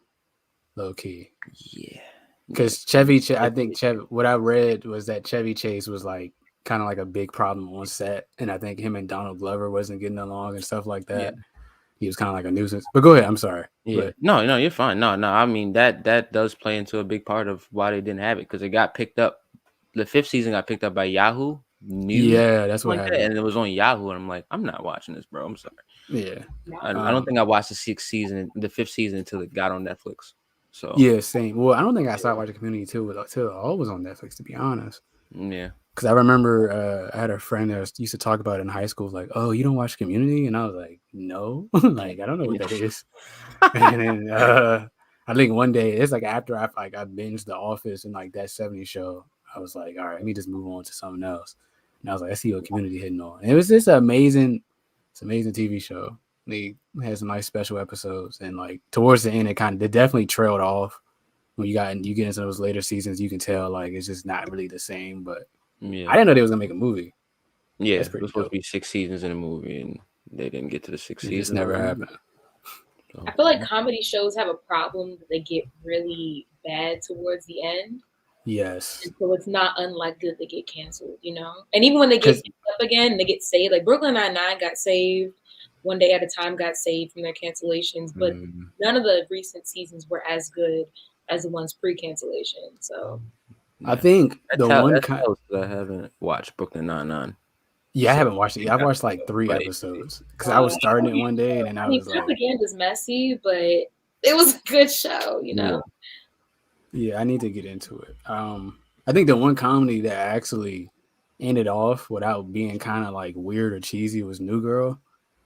Speaker 1: low key.
Speaker 3: Yeah.
Speaker 1: Because I think what I read was that Chevy Chase was like kind of like a big problem on set, and I think him and Donald Glover wasn't getting along and stuff like that.
Speaker 3: Yeah.
Speaker 1: He was kind of like a nuisance. But go ahead. I'm sorry.
Speaker 3: Yeah.
Speaker 1: But,
Speaker 3: No, you're fine. No. I mean that does play into a big part of why they didn't have it, because it got picked up. The 5th season got picked up by Yahoo News.
Speaker 1: Yeah, that's what happened.
Speaker 3: And it was on Yahoo, and I'm like, I'm not watching this, bro. I'm sorry.
Speaker 1: Yeah.
Speaker 3: I don't think I watched the 5th season until it got on Netflix. So
Speaker 1: yeah, same. Well, I don't think I started watching Community until all was on Netflix, to be honest.
Speaker 3: Yeah.
Speaker 1: Because I remember I had a friend that used to talk about it in high school, like, "Oh, you don't watch Community?" And I was like, "No, like I don't know what that is." And then I think one day it's like after I binged The Office and like that '70s show, I was like, "All right, let me just move on to something else." And I was like, "I see what Community hitting on." And it was just amazing TV show. They had some nice special episodes, and like towards the end, it definitely trailed off. When you get into those later seasons, you can tell like it's just not really the same. But
Speaker 3: yeah.
Speaker 1: I didn't know they was gonna make a movie.
Speaker 3: Yeah, it was supposed to be 6 seasons in a movie, and they didn't get to the 6th season.
Speaker 1: It just never happened.
Speaker 4: So, I feel like comedy shows have a problem that they get really bad towards the end.
Speaker 1: Yes.
Speaker 4: And so it's not unlikely that they get canceled, And even when they get picked up again, they get saved. Like Brooklyn Nine-Nine got saved. One Day at a Time got saved from their cancellations, but none of the recent seasons were as good as the ones pre-cancellation. So
Speaker 1: I think I
Speaker 3: haven't watched Brooklyn Nine-Nine.
Speaker 1: Yeah, I haven't watched it. I've watched like 3 episodes because I was starting it one day, and then I was like,
Speaker 4: "Propaganda's messy, but it was a good show,
Speaker 1: Yeah, I need to get into it. I think the one comedy that actually ended off without being kind of like weird or cheesy was New Girl.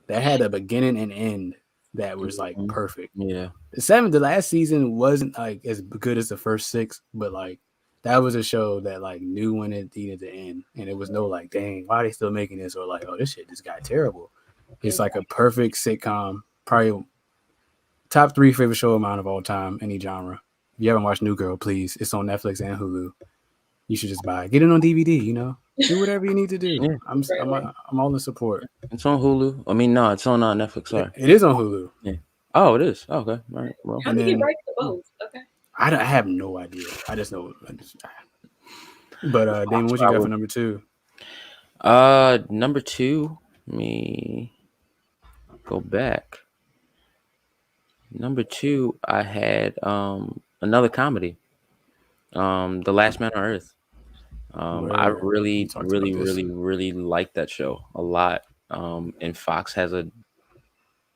Speaker 1: That had a beginning and end that was like perfect.
Speaker 3: Yeah,
Speaker 1: the last season wasn't like as good as the first 6, but like that was a show that like knew when it needed to end, and it was no like, dang, why are they still making this, or like, oh, this shit just got terrible. It's like a perfect sitcom, probably top 3 favorite show of mine of all time, any genre. If you haven't watched New Girl, please, it's on Netflix and Hulu. You should just buy it. Get it on DVD. Do whatever you need to do.
Speaker 3: Yeah.
Speaker 1: I'm all in support.
Speaker 3: It's on Hulu. I mean, no, it's on Netflix. Sorry,
Speaker 1: it is on Hulu.
Speaker 3: Yeah. Oh, it is. Oh, okay. All right. Well,
Speaker 4: how do you get right to both? Okay.
Speaker 1: I have no idea. I just know. But Damon, what you got for number 2?
Speaker 3: Number 2. Let me go back. Number 2, I had another comedy. The Last Man on Earth. I really like that show a lot. And Fox has a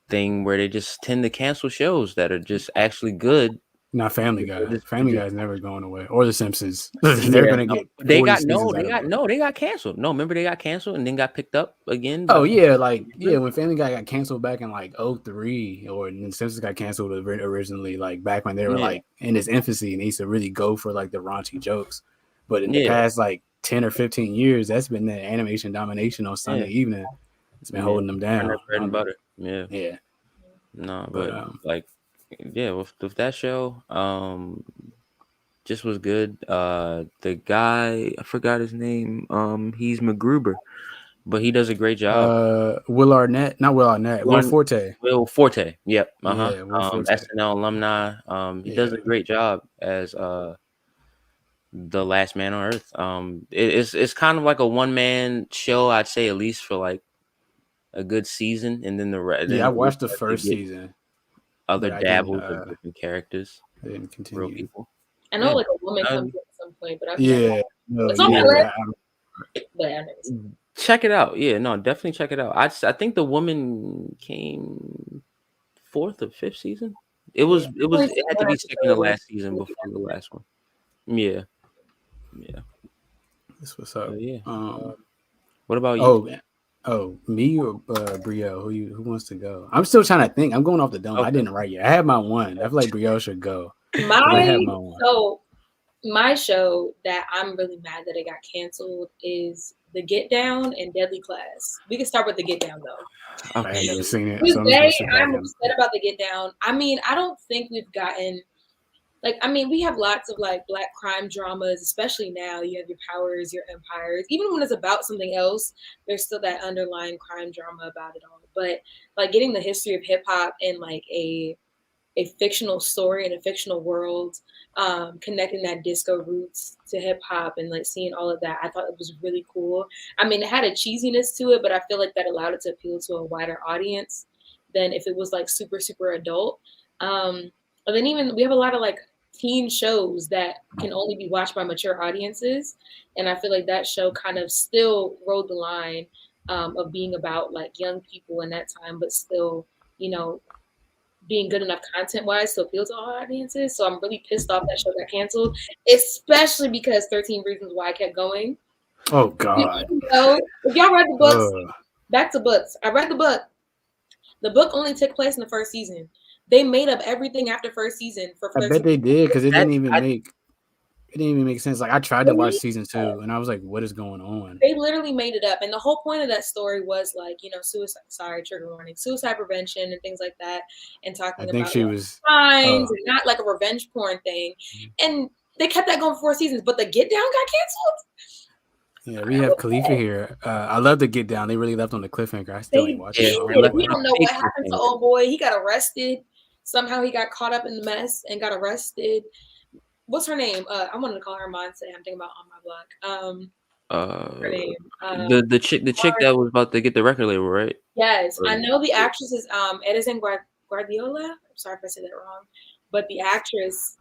Speaker 3: thing where they just tend to cancel shows that are just actually good.
Speaker 1: Not Family Guy. Family Guy is never going away, or The Simpsons. They're gonna get 40 seasons out of it.
Speaker 3: They got canceled. No, remember they got canceled and then got picked up again.
Speaker 1: Oh yeah, when Family Guy got canceled back in like 03, or The Simpsons got canceled originally, like back when they were like in its infancy and they used to really go for like the raunchy jokes. But in the past like 10 or 15 years, that's been the animation domination on Sunday evening. It's been holding them down.
Speaker 3: Bread and butter.
Speaker 1: Yeah.
Speaker 3: No, but with that show, just was good. The guy, I forgot his name. He's MacGruber, but he does a great job.
Speaker 1: Will Arnett. Will Forte.
Speaker 3: Will Forte. Yep.
Speaker 1: Yeah, Will Forte.
Speaker 3: SNL alumni. He does a great job as the Last Man on Earth. It's kind of like a one-man show, I'd say, at least for like a good season, and then the rest.
Speaker 1: I watched the first season.
Speaker 3: Other dabbles of different characters.
Speaker 1: I didn't continue.
Speaker 3: Real people.
Speaker 4: I know like a woman comes in at some point, but
Speaker 3: check it out. Yeah, no, definitely check it out. I think the woman came 4th or 5th season. It had to be second to last season before the last one. Yeah.
Speaker 1: That's what's up.
Speaker 3: What about you?
Speaker 1: Oh, me or Brielle? Who wants to go? I'm still trying to think. I'm going off the dome. Okay. I didn't write yet. I have my one. I feel like Brielle should go.
Speaker 4: My show that I'm really mad that it got canceled is The Get Down and Deadly Class. We can start with The Get Down though.
Speaker 1: Okay. I ain't never seen it.
Speaker 4: I'm upset about The Get Down. I mean, I don't think we've gotten. We have lots of like Black crime dramas, especially now. You have your Powers, your Empires. Even when it's about something else, there's still that underlying crime drama about it all. But like getting the history of hip hop and like a fictional story in a fictional world, connecting that disco roots to hip hop and like seeing all of that, I thought it was really cool. I mean, it had a cheesiness to it, but I feel like that allowed it to appeal to a wider audience than if it was like super, super adult. And then even we have a lot of like teen shows that can only be watched by mature audiences. And I feel like that show kind of still rode the line of being about like young people in that time, but still, being good enough content-wise to appeal to all audiences. So I'm really pissed off that show got canceled, especially because 13 Reasons Why kept going.
Speaker 1: Oh, God.
Speaker 4: If y'all read the books, back to books. I read the book. The book only took place in the first season. They made up everything after first season for 13.
Speaker 1: I bet they did because it didn't even make sense. Like I tried to watch season 2 and I was like, what is going on?
Speaker 4: They literally made it up. And the whole point of that story was like, trigger warning, suicide prevention and things like that. And talking about
Speaker 1: she was
Speaker 4: crimes and not like a revenge porn thing. And they kept that going for 4 seasons, but The Get Down got canceled.
Speaker 1: Yeah, we have Khalifa here. I love The Get Down. They really left on the cliffhanger. I still ain't watching
Speaker 4: it. We don't know what happened to old boy. He got arrested. Somehow he got caught up in the mess and got arrested. What's her name? I wanted to call her Monse. I'm thinking about On My Block. Her name.
Speaker 3: The chick that was about to get the record label, right?
Speaker 4: Yes, I know the actress is Edison Guardiola. I'm sorry if I said that wrong, but the actress,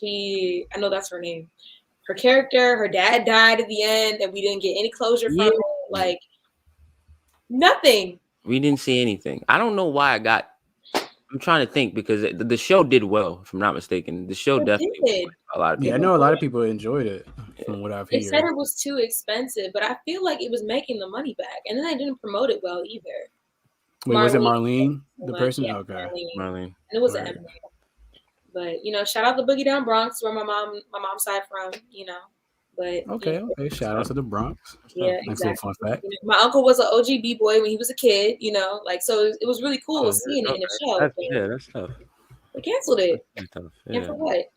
Speaker 4: I know that's her name. Her character, her dad died at the end, and we didn't get any closure from it. Like nothing.
Speaker 3: We didn't see anything. I don't know why I'm trying to think because the show did well, if I'm not mistaken. The show definitely did. A lot of people.
Speaker 1: Yeah, I know a lot of people enjoyed it from what I've heard.
Speaker 4: They said it was too expensive, but I feel like it was making the money back. And then they didn't promote it well either.
Speaker 1: Wait, was it Marlene? The person?
Speaker 4: Yeah,
Speaker 1: okay.
Speaker 3: Marlene.
Speaker 4: And it was an Emily. But shout out the Boogie Down Bronx, where my mom's side from, But
Speaker 1: okay. Shout out to the Bronx.
Speaker 4: Yeah,
Speaker 1: that's a fun fact.
Speaker 4: My uncle was an OG B-boy when he was a kid, so it was really cool seeing it in the show.
Speaker 3: That's tough.
Speaker 4: They canceled it.
Speaker 3: That's tough.
Speaker 4: And for what?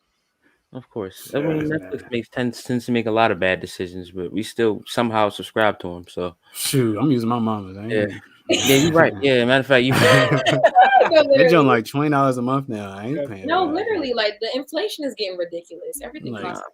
Speaker 3: Of course. Netflix tends to make a lot of bad decisions, but we still somehow subscribe to them. So
Speaker 1: shoot, I'm using my mama's.
Speaker 3: Yeah, you're right. Yeah, matter of fact, you.
Speaker 4: No,
Speaker 1: They're
Speaker 4: literally.
Speaker 1: like $20 a month now. I ain't paying.
Speaker 4: No,
Speaker 1: for that.
Speaker 4: literally, like the inflation is getting ridiculous. Everything
Speaker 1: Like,
Speaker 4: costs.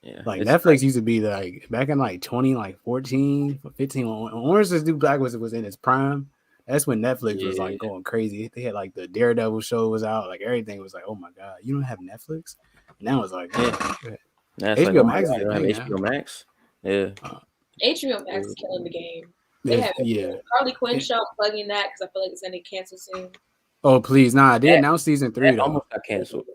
Speaker 3: Yeah,
Speaker 1: like
Speaker 3: it's
Speaker 1: Netflix used to be like back in like 2014, 15. When Orange is the New Black was in its prime. That's when Netflix was like
Speaker 3: Yeah.
Speaker 1: going crazy. They had like the Daredevil show was out. Like everything was like, oh my god, you don't have Netflix? And now it's like,
Speaker 3: Yeah.
Speaker 1: yeah.
Speaker 3: That's like,
Speaker 1: HBO
Speaker 3: oh my
Speaker 1: Max
Speaker 3: god,
Speaker 1: is
Speaker 3: you
Speaker 1: a
Speaker 3: don't have
Speaker 1: thing now.
Speaker 3: HBO Max. Yeah.
Speaker 4: HBO Max is killing the game. They have
Speaker 1: Yeah.
Speaker 4: Harley Quinn show. I'm plugging that because I feel like it's gonna get canceled soon.
Speaker 1: Oh please, nah. I did announce season 3
Speaker 3: That
Speaker 1: though.
Speaker 3: almost got canceled.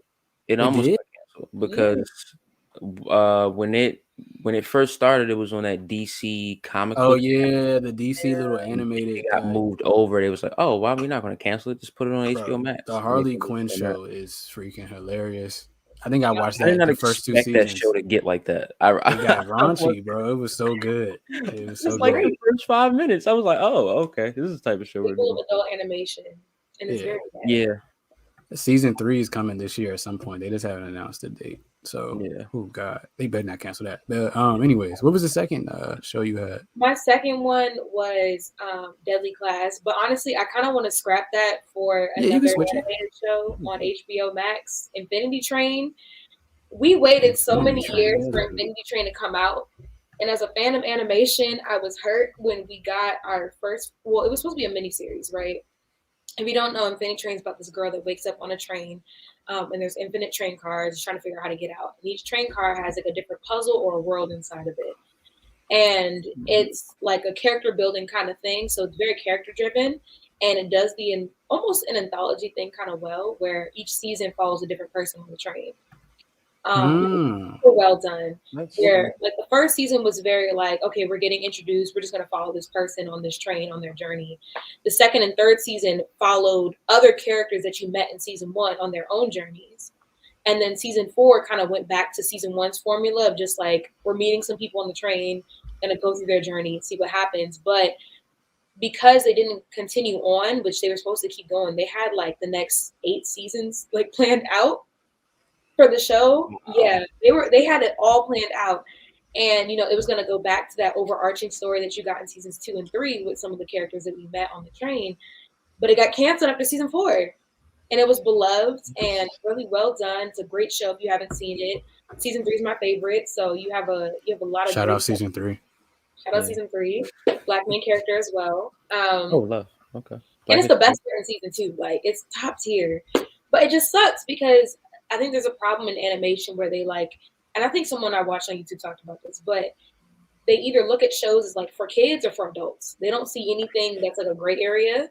Speaker 3: It
Speaker 1: It
Speaker 3: almost
Speaker 1: did.
Speaker 3: got canceled because when it first started, it was on that DC comic
Speaker 1: Oh
Speaker 3: book.
Speaker 1: yeah, the DC little animated.
Speaker 3: It got moved over. They was like, oh, why are we not going to cancel it? Just put it on HBO Max.
Speaker 1: The
Speaker 3: And they
Speaker 1: Harley
Speaker 3: put it
Speaker 1: Quinn
Speaker 3: on there.
Speaker 1: show is freaking hilarious. I think I watched
Speaker 3: I did
Speaker 1: that
Speaker 3: not
Speaker 1: the first 2
Speaker 3: expect that
Speaker 1: seasons.
Speaker 3: show to get like that.
Speaker 1: It got raunchy, bro. It was so good. It was so
Speaker 3: Just like
Speaker 1: good.
Speaker 3: the first 5 minutes, I was like, oh, okay, this is the type of show we're
Speaker 4: People
Speaker 3: doing.
Speaker 4: of adult animation, and it's
Speaker 1: Yeah.
Speaker 4: very bad.
Speaker 3: Yeah,
Speaker 1: Season 3 is coming this year at some point. They just haven't announced the date. So,
Speaker 3: yeah.
Speaker 1: oh god, they better not cancel that. But anyways, what was the second show you had?
Speaker 4: My second one was Deadly Class, but honestly, I kind of want to scrap that for
Speaker 1: Yeah, you can
Speaker 4: another
Speaker 1: switch it.
Speaker 4: animated show on HBO Max, Infinity Train. We waited so many years for Infinity Train to come out. And as a fan of animation, I was hurt when we got our first. Well, it was supposed to be a miniseries, right? If you don't know, Infinity Train's about this girl that wakes up on a train, and there's infinite train cars, trying to figure out how to get out. And each train car has like a different puzzle or a world inside of it, and it's like a character building kind of thing. So it's very character driven, and it does the almost an anthology thing kind of well, where each season follows a different person on the train. Well done. Where like the first season was very like, okay, we're getting introduced. We're just going to follow this person on this train on their journey. The second and third season followed other characters that you met in season 1 on their own journeys. And then season 4 kind of went back to season 1's formula of just like, we're meeting some people on the train, going to go through their journey and see what happens. But because they didn't continue on, which they were supposed to keep going, they had like the next 8 seasons like planned out for the show. Wow. Yeah, they had it all planned out. And it was going to go back to that overarching story that you got in seasons 2 and 3 with some of the characters that we met on the train. But it got canceled after season 4. And it was beloved and really well done. It's a great show if you haven't seen it. Season 3 is my favorite. So you have a lot of
Speaker 1: shout out season 3.
Speaker 4: Shout out season 3. Black main character as well.
Speaker 3: Love. Okay.
Speaker 4: And it's the best part in season 2. Like it's top tier. But it just sucks because I think there's a problem in animation where they like, and I think someone I watched on YouTube talked about this, but they either look at shows as like for kids or for adults. They don't see anything that's like a gray area,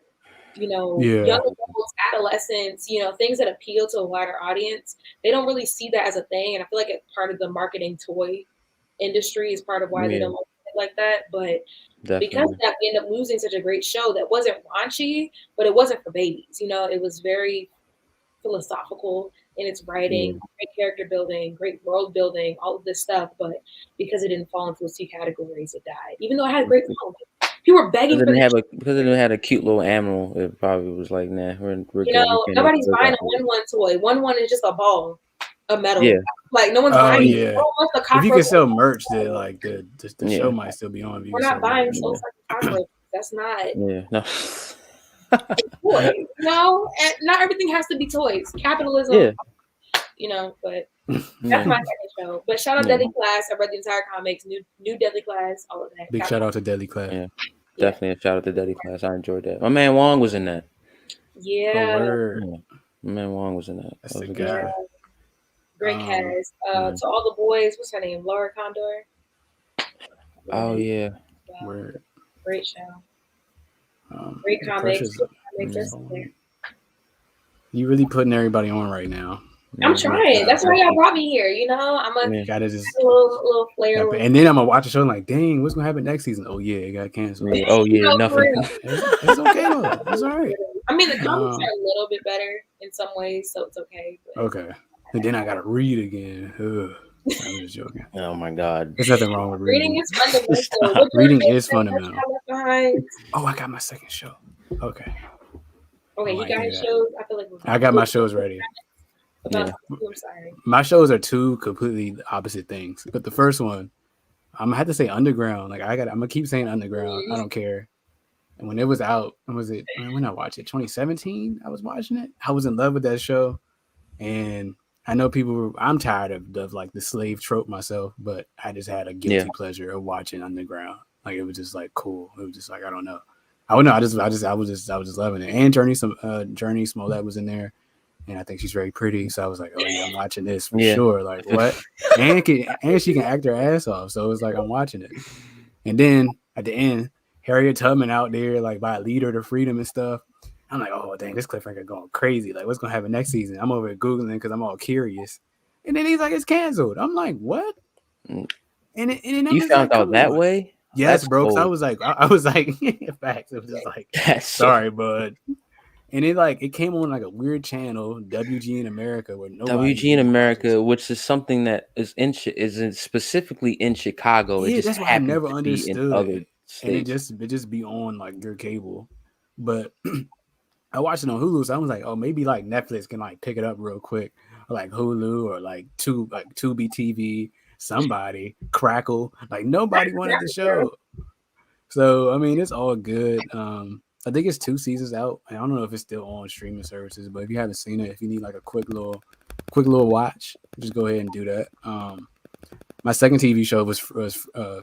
Speaker 4: young adults, adolescents, things that appeal to a wider audience. They don't really see that as a thing. And I feel like it's part of the marketing toy industry is part of why they don't look at it like that. But because of that, we end up losing such a great show that wasn't raunchy, but it wasn't for babies. It was very philosophical in its writing, great character building, great world building, all of this stuff. But because it didn't fall into those 2 categories, it died. Even though I had a great film. People were begging for
Speaker 3: because it had a cute little animal. It probably was like, nah, we're
Speaker 4: good. Nobody's buying a 1-1 toy. 1-1 is just a ball of metal. Yeah. Like no one's buying.
Speaker 1: Yeah. No one wants the if you can sell merch, then like the show might still be on.
Speaker 4: We're not buying Soul Sucking cockroaches. That's not.
Speaker 3: Yeah. No.
Speaker 4: Toys. And not everything has to be toys. Capitalism. But that's my second show. But shout out Deadly Class. I read the entire comics. New Deadly Class. All of that.
Speaker 1: Big shout out to Deadly Class.
Speaker 3: Yeah, definitely a shout out to Deadly Class. I enjoyed that. My man Wong was in that.
Speaker 4: Yeah.
Speaker 3: My man Wong was in that.
Speaker 1: That's the guy.
Speaker 4: Great cast. To all the boys. What's her name? Laura Condor.
Speaker 3: Oh yeah.
Speaker 4: Great show. Great comics.
Speaker 1: You really putting everybody on right now.
Speaker 4: I'm trying. That's why y'all brought me here. I'm a
Speaker 1: gotta just
Speaker 4: a little flair.
Speaker 1: And then I'm gonna watch the show and like, dang, what's gonna happen next season? Oh yeah, it got canceled.
Speaker 3: Oh yeah, nothing.
Speaker 1: It's okay though. It's all right.
Speaker 4: I mean, the comics are a little bit better in some ways, so it's okay. But.
Speaker 1: Okay. And then I gotta read again. Ugh. I'm just joking.
Speaker 3: Oh my god.
Speaker 1: There's nothing wrong with reading.
Speaker 4: Reading is fundamental.
Speaker 1: Reading is fundamental. Oh, I got my second show. Okay.
Speaker 4: Okay, you got your shows. I feel like
Speaker 1: I got my shows ready.
Speaker 4: I'm sorry.
Speaker 1: My shows are 2 completely opposite things. But the first one, I'm gonna have to say underground. Like I'm gonna keep saying underground. I don't care. And when it was out, when I watched it? 2017. I was watching it. I was in love with that show, and I know I'm tired of like the slave trope myself, but I just had a
Speaker 3: Yeah.
Speaker 1: guilty pleasure of watching Underground. Like it was just like cool. It was just like I don't know. I don't know. I was just loving it. And Journey Smollett was in there, and I think she's very pretty. So I was like, oh yeah, I'm watching this for
Speaker 3: Yeah.
Speaker 1: sure. Like what? And she can act her ass off. So it's like I'm watching it. And then at the end, Harriet Tubman out there like by a leader to freedom and stuff. I'm like, oh dang, this cliffhanger going crazy. Like, what's gonna happen next season? I'm over here googling because I'm all curious. And then he's like, it's canceled. I'm like, what?
Speaker 3: Mm.
Speaker 1: And I'm
Speaker 3: You
Speaker 1: just
Speaker 3: found
Speaker 1: like,
Speaker 3: out
Speaker 1: come
Speaker 3: that
Speaker 1: on.
Speaker 3: way?
Speaker 1: Yes,
Speaker 3: That's
Speaker 1: bro. Because
Speaker 3: cold.
Speaker 1: I was like, facts. It was just like,
Speaker 3: That's so
Speaker 1: sorry, bud. And it came on like a weird channel, WG in America, where nobody
Speaker 3: WG in
Speaker 1: usually watches.
Speaker 3: America, which is something that is specifically in Chicago. It
Speaker 1: Yeah,
Speaker 3: just
Speaker 1: that's why I
Speaker 3: happens
Speaker 1: never
Speaker 3: to be in
Speaker 1: understood.
Speaker 3: other
Speaker 1: And
Speaker 3: states.
Speaker 1: it just be on like your cable. But I watched it on Hulu, so I was like, oh, maybe like Netflix can like pick it up real quick, or like Hulu, or like Tubi TV, somebody Crackle. Like nobody wanted the show, so I mean it's all good. I think it's 2 seasons out. I don't know if it's still on streaming services, but if you haven't seen it, if you need like a quick little watch, just go ahead and do that. My second TV show was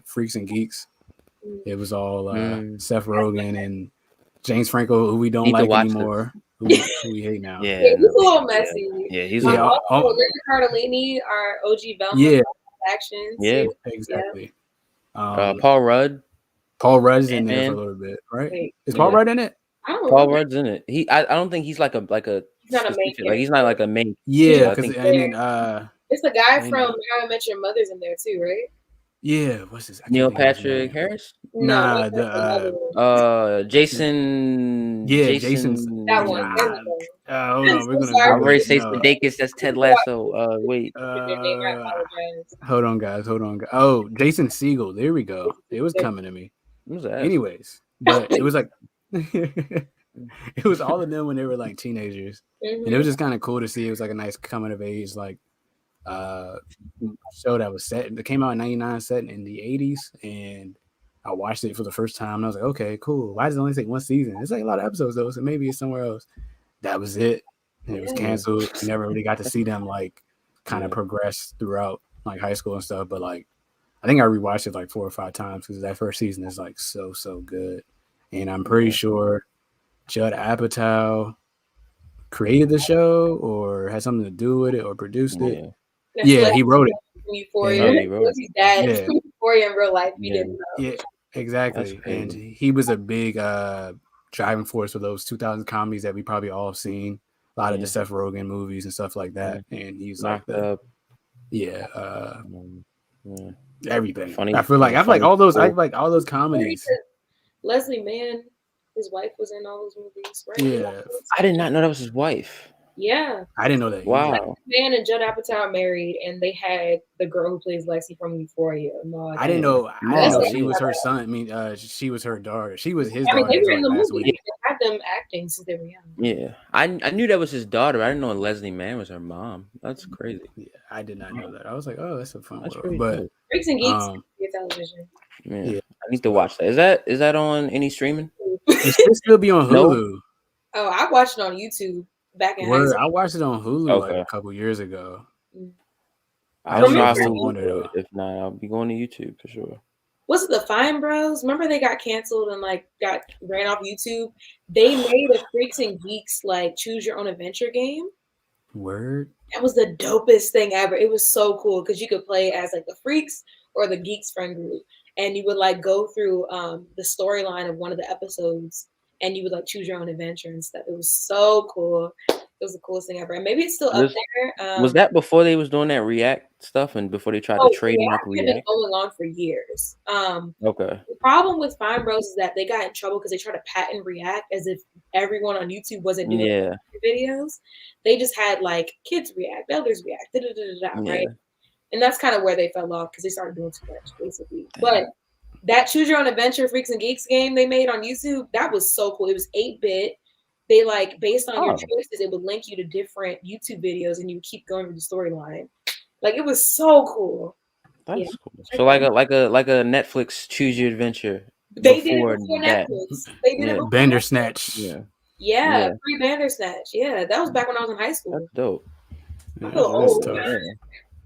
Speaker 1: Freaks and Geeks. It was all Seth Rogen and James Franco, who we don't
Speaker 3: Need to
Speaker 1: like
Speaker 3: watch
Speaker 1: anymore, who we hate now.
Speaker 3: Yeah,
Speaker 4: He's a little
Speaker 3: yeah,
Speaker 4: messy.
Speaker 3: yeah, he's
Speaker 1: Yeah,
Speaker 4: Also, Linda Cardellini, our OG Velma
Speaker 1: yeah,
Speaker 4: action.
Speaker 3: yeah.
Speaker 1: exactly.
Speaker 3: Paul Rudd,
Speaker 1: Paul Rudd's in there for a
Speaker 3: Ant-Man.
Speaker 1: little bit, right?
Speaker 4: Wait,
Speaker 1: Is Paul
Speaker 3: Yeah,
Speaker 1: Rudd in it?
Speaker 4: I don't
Speaker 3: Paul
Speaker 4: remember.
Speaker 3: Rudd's in it. I don't think he's like a
Speaker 4: He's not a main
Speaker 3: specific, like he's not like a main.
Speaker 1: Yeah,
Speaker 3: I
Speaker 1: because
Speaker 3: think
Speaker 1: and then
Speaker 4: It's the guy
Speaker 1: and
Speaker 4: from How I Met Your Mother's in there too, right?
Speaker 1: yeah, what's his? I can't
Speaker 3: Neil
Speaker 1: think of his
Speaker 3: Patrick
Speaker 1: name.
Speaker 3: Harris.
Speaker 4: No,
Speaker 1: Nah,
Speaker 4: that's another one.
Speaker 3: Jason.
Speaker 1: yeah, Jason's.
Speaker 4: That one. There we
Speaker 1: Ah,
Speaker 4: go.
Speaker 1: hold
Speaker 4: I'm
Speaker 1: on, we're
Speaker 4: so
Speaker 1: gonna
Speaker 4: sorry.
Speaker 3: I
Speaker 1: Google
Speaker 3: already
Speaker 1: this.
Speaker 3: say
Speaker 1: No,
Speaker 3: Sudeikis. That's Ted Lasso. Wait,
Speaker 4: Their name, I apologize.
Speaker 1: hold on, guys. Oh, Jason Segel. There we go. It was coming to me.
Speaker 3: who's that?
Speaker 1: Anyways, but it was like it was all of them when they were like teenagers, and it was just kind of cool to see. It was like a nice coming of age like show that was set. It came out in '99, set in the '80s, and I watched it for the first time. And I was like, okay, cool. Why does it only take one season? It's like a lot of episodes though, so maybe it's somewhere else. That was it. And it was canceled. We never really got to see them like kind of progress throughout like high school and stuff. But like, I think I rewatched it like 4 or 5 times because that first season is like so good. And I'm pretty sure Judd Apatow created the show or had something to do with it or produced it. Yeah, he wrote it.
Speaker 4: Euphoria.
Speaker 3: Oh, he wrote it.
Speaker 4: His dad.
Speaker 1: Yeah.
Speaker 4: Euphoria in real life. We
Speaker 3: Yeah.
Speaker 4: didn't know.
Speaker 1: Yeah, exactly. And he was a big driving force for those 2000 comedies that we probably all have seen. A lot of the Seth Rogen movies and stuff like that. And he's
Speaker 3: Knocked
Speaker 1: like
Speaker 3: Up.
Speaker 1: everything.
Speaker 3: Funny.
Speaker 1: I feel like all those comedies.
Speaker 4: Leslie Mann, his wife was in all those movies, right?
Speaker 1: Yeah.
Speaker 3: I did not know that was his wife.
Speaker 4: Yeah.
Speaker 1: I didn't know that.
Speaker 3: Wow.
Speaker 1: Either.
Speaker 4: Mann and Judd Apatow are married, and they had the girl who plays Lexi from Euphoria.
Speaker 1: I didn't know she was her son. I mean, she was her daughter. She was his daughter.
Speaker 4: They were in the
Speaker 1: last
Speaker 4: movie.
Speaker 1: week.
Speaker 4: They had them acting since they were young.
Speaker 3: Yeah, I knew that was his daughter. I didn't know Leslie Mann was her mom. That's crazy.
Speaker 1: Yeah, I did not know that. I was like, oh, that's a fun
Speaker 3: That's
Speaker 1: world. But
Speaker 4: Freaks and Geeks television.
Speaker 3: Yeah, I need to watch that. Is that on any streaming?
Speaker 1: It should still be on Hulu.
Speaker 4: Oh, I watched it on YouTube back in high school.
Speaker 1: I watched it on Hulu like a couple years ago.
Speaker 3: I'll try Hulu. If not, I'll be going to YouTube for sure.
Speaker 4: Was it the Fine Bros? Remember they got canceled and like got ran off YouTube? They made a Freaks and Geeks like choose your own adventure game.
Speaker 1: Word.
Speaker 4: That was the dopest thing ever. It was so cool because you could play as like the Freaks or the Geeks friend group, and you would like go through the storyline of one of the episodes, and you would like choose your own adventure and stuff. It was so cool. It was the coolest thing ever. And maybe it's still up there.
Speaker 3: Was that before they was doing that React stuff and before they tried to trademark React?
Speaker 4: It's been going on for years.
Speaker 3: Okay.
Speaker 4: The problem with Fine Bros is that they got in trouble because they tried to patent React as if everyone on YouTube wasn't doing videos. They just had like kids react, elders react, right? And that's kind of where they fell off because they started doing too much, basically. But that Choose Your Own Adventure Freaks and Geeks game they made on YouTube, that was so cool. It was 8-bit. They like based on your choices, it would link you to different YouTube videos, and you would keep going with the storyline. Like it was so cool.
Speaker 3: That's cool. So like a Netflix Choose Your Adventure.
Speaker 4: They did it
Speaker 3: before
Speaker 4: before
Speaker 3: that.
Speaker 4: Netflix. They did it before
Speaker 1: Bandersnatch.
Speaker 3: Yeah.
Speaker 4: Yeah, free Bandersnatch. Yeah, that was back when I was in high
Speaker 3: That's
Speaker 4: school.
Speaker 3: dope.
Speaker 4: I
Speaker 1: Yeah,
Speaker 4: feel
Speaker 1: that's
Speaker 4: old.
Speaker 1: tough.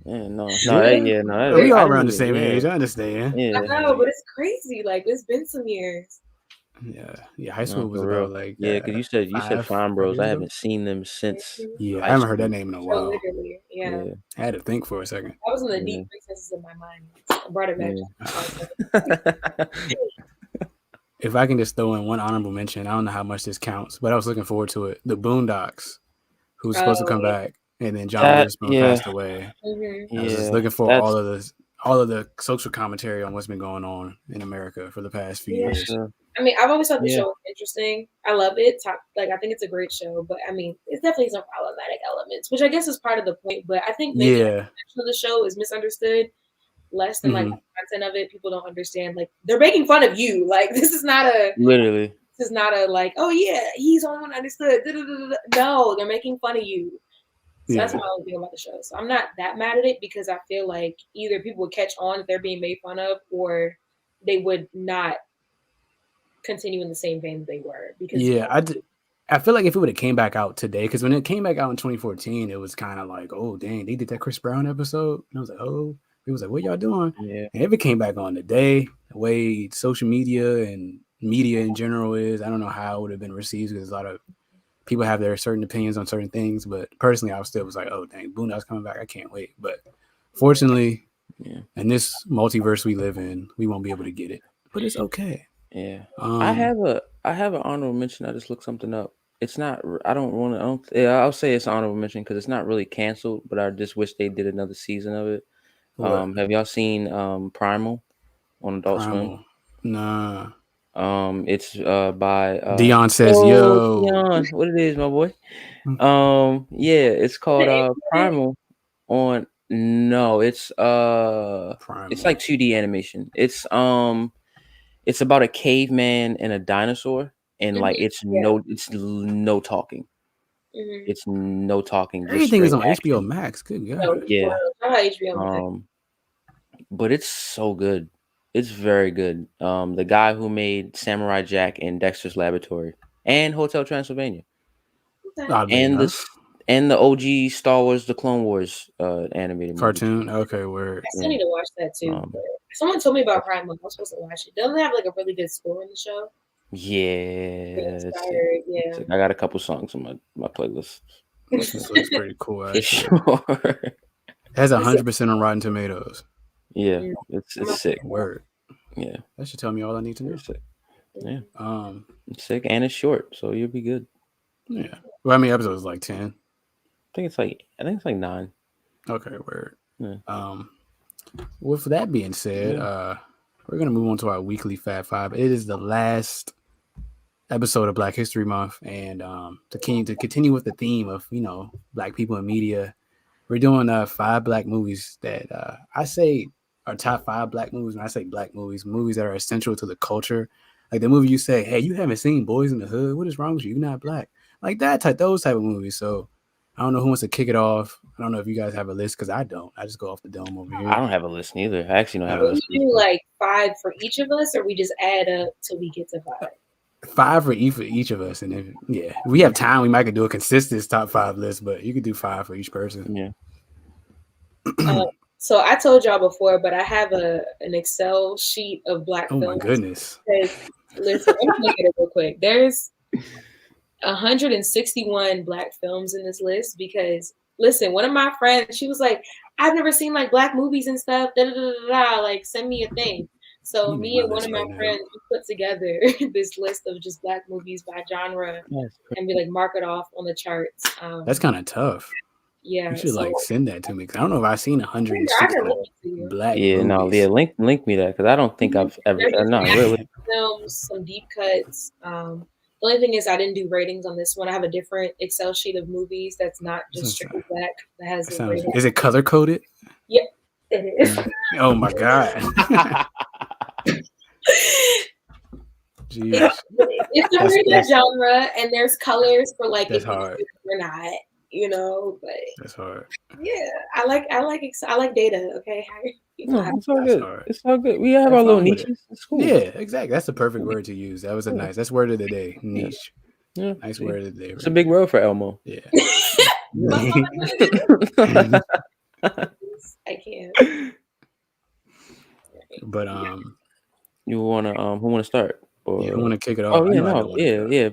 Speaker 3: Yeah, no,
Speaker 1: We
Speaker 3: I
Speaker 1: all
Speaker 3: didn't
Speaker 1: around the
Speaker 3: even,
Speaker 1: same age. I understand.
Speaker 3: yeah,
Speaker 4: I know, but it's crazy. Like, it's been some years.
Speaker 1: Yeah. High
Speaker 3: no,
Speaker 1: school was
Speaker 3: for
Speaker 1: about
Speaker 3: real.
Speaker 1: like
Speaker 3: Yeah, because you said Fine
Speaker 1: 4
Speaker 3: Bros.
Speaker 1: years
Speaker 3: I
Speaker 1: ago.
Speaker 3: haven't seen them since
Speaker 1: Yeah, I
Speaker 3: high
Speaker 1: haven't heard that
Speaker 3: school.
Speaker 1: name in a
Speaker 4: So
Speaker 1: while.
Speaker 4: literally, yeah.
Speaker 3: Yeah,
Speaker 1: I had to think for a second.
Speaker 4: That was in the
Speaker 3: Yeah.
Speaker 4: deep recesses of my mind. I brought it back.
Speaker 1: If I can just throw in one honorable mention, I don't know how much this counts, but I was looking forward to it. The Boondocks, who was supposed to come back, and then John Witherspoon passed away. I was just looking for all of the social commentary on what's been going on in America for the past few years.
Speaker 4: I mean, I've always thought the show was interesting. I love it. Like, I think it's a great show, but I mean, it's definitely some problematic elements, which I guess is part of the point. But I think maybe the connection of the show is misunderstood less than like the content of it. People don't understand. Like, they're making fun of you. Like, this is not a like, oh yeah, he's the only one understood. No, they're making fun of you. So that's my only thing about the show. So I'm not that mad at it because I feel like either people would catch on that they're being made fun of, or they would not continue in the same vein that they were. Because
Speaker 1: I feel like if it would have came back out today, because when it came back out in 2014, it was kind of like, oh dang, they did that Chris Brown episode, and I was like, oh, it was like, what y'all doing?
Speaker 3: Yeah.
Speaker 1: And if it came back on today, the way social media and media in general is, I don't know how it would have been received because a lot of people have their certain opinions on certain things. But personally, I still was like, oh dang, Boondocks coming back, I can't wait. But fortunately, in this multiverse we live in, we won't be able to get it. But it's okay.
Speaker 3: Yeah. I have an honorable mention. I just looked something up. It's not. I'll say it's an honorable mention because it's not really canceled, but I just wish they did another season of it. Have y'all seen Primal on Adult Swim?
Speaker 1: Nah.
Speaker 3: It's by
Speaker 1: Dion says, yo.
Speaker 3: Dion, what it is, my boy? Yeah, it's called Primal on. No, it's
Speaker 1: Primal.
Speaker 3: it's like 2D animation. It's about a caveman and a dinosaur, and like it's no talking. It's no talking.
Speaker 1: Everything is on HBO Max. Good God.
Speaker 3: Yeah. But it's so good. It's very good. The guy who made Samurai Jack and Dexter's Laboratory and Hotel Transylvania, and the OG Star Wars: The Clone Wars animated
Speaker 1: cartoon.
Speaker 3: movie.
Speaker 1: Okay, word.
Speaker 4: I still need to watch that too. Someone told me about Prime. I was supposed to watch it. Doesn't it have like a really good score in the show?
Speaker 3: Yeah, I got a couple songs on my playlist.
Speaker 1: This looks pretty cool.
Speaker 3: For sure.
Speaker 1: It has 100% on Rotten Tomatoes.
Speaker 3: Yeah, it's sick.
Speaker 1: Word.
Speaker 3: Yeah,
Speaker 1: that should tell me all I need to know.
Speaker 3: Sick. Yeah, it's sick and it's short, so you'll be good.
Speaker 1: Yeah. Well, how many episodes? Like 10.
Speaker 3: I think it's like 9.
Speaker 1: Okay, word.
Speaker 3: Yeah.
Speaker 1: With that being said, we're gonna move on to our weekly Fab Five. It is the last episode of Black History Month, and to continue with the theme of Black people in media, we're doing 5 Black movies that I say are top 5 Black movies. When I say Black movies that are essential to the culture, like the movie you say, hey, you haven't seen Boys in the Hood? What is wrong with you? You're not Black. Like those type of movies. So I don't know who wants to kick it off. I don't know if you guys have a list because I don't. I just go off the dome over here.
Speaker 3: I don't have a list neither. I actually don't have a list.
Speaker 4: We do like 5 for each of us, or we just add up till we get to 5.
Speaker 1: 5 for each of us, and if we have time, we might could do a consistent top 5 list. But you could do 5 for each person.
Speaker 3: Yeah.
Speaker 4: So I told y'all before, but I have an Excel sheet of Black films.
Speaker 1: Oh my goodness!
Speaker 4: Listen, I'm gonna look at it real quick. There's 161 Black films in this list because, listen, one of my friends, she was like, I've never seen like Black movies and stuff. Like, send me a thing. So me and one of my friends, we put together this list of just Black movies by genre, and we like mark it off on the charts.
Speaker 1: That's kind of tough.
Speaker 4: Yeah,
Speaker 1: you should like send that to me because I don't know if I've seen 160 Black
Speaker 3: movies.
Speaker 1: No,
Speaker 3: link me that because I don't think I've ever. No, really.
Speaker 4: Films, some deep cuts. The only thing is I didn't do ratings on this one. I have a different Excel sheet of movies that's not just strictly Black. That has a rating.
Speaker 1: Is it color coded?
Speaker 4: Yep, it is.
Speaker 1: Oh my God.
Speaker 4: Jeez. It's a rated genre, and there's colors for like
Speaker 1: that's
Speaker 4: if
Speaker 1: hard.
Speaker 4: We're not, but
Speaker 1: that's hard.
Speaker 4: Yeah, I like data. Okay, people.
Speaker 3: No, it's all
Speaker 1: That's
Speaker 3: good.
Speaker 1: hard.
Speaker 3: It's all good. We have
Speaker 1: Have
Speaker 3: our little
Speaker 1: fun with it.
Speaker 3: niches. It's cool.
Speaker 1: Yeah, exactly. That's the perfect word to use. That was a nice. That's word of the day. Niche.
Speaker 3: Yeah,
Speaker 1: Nice
Speaker 3: see?
Speaker 1: word of the day.
Speaker 3: It's a big word for Elmo.
Speaker 1: Yeah.
Speaker 4: I can't.
Speaker 1: But
Speaker 3: You wanna who wanna start? Or
Speaker 1: yeah, I want to kick it off.
Speaker 3: oh
Speaker 1: I
Speaker 3: yeah,
Speaker 1: know I
Speaker 3: no,
Speaker 1: don't want to go.
Speaker 3: yeah.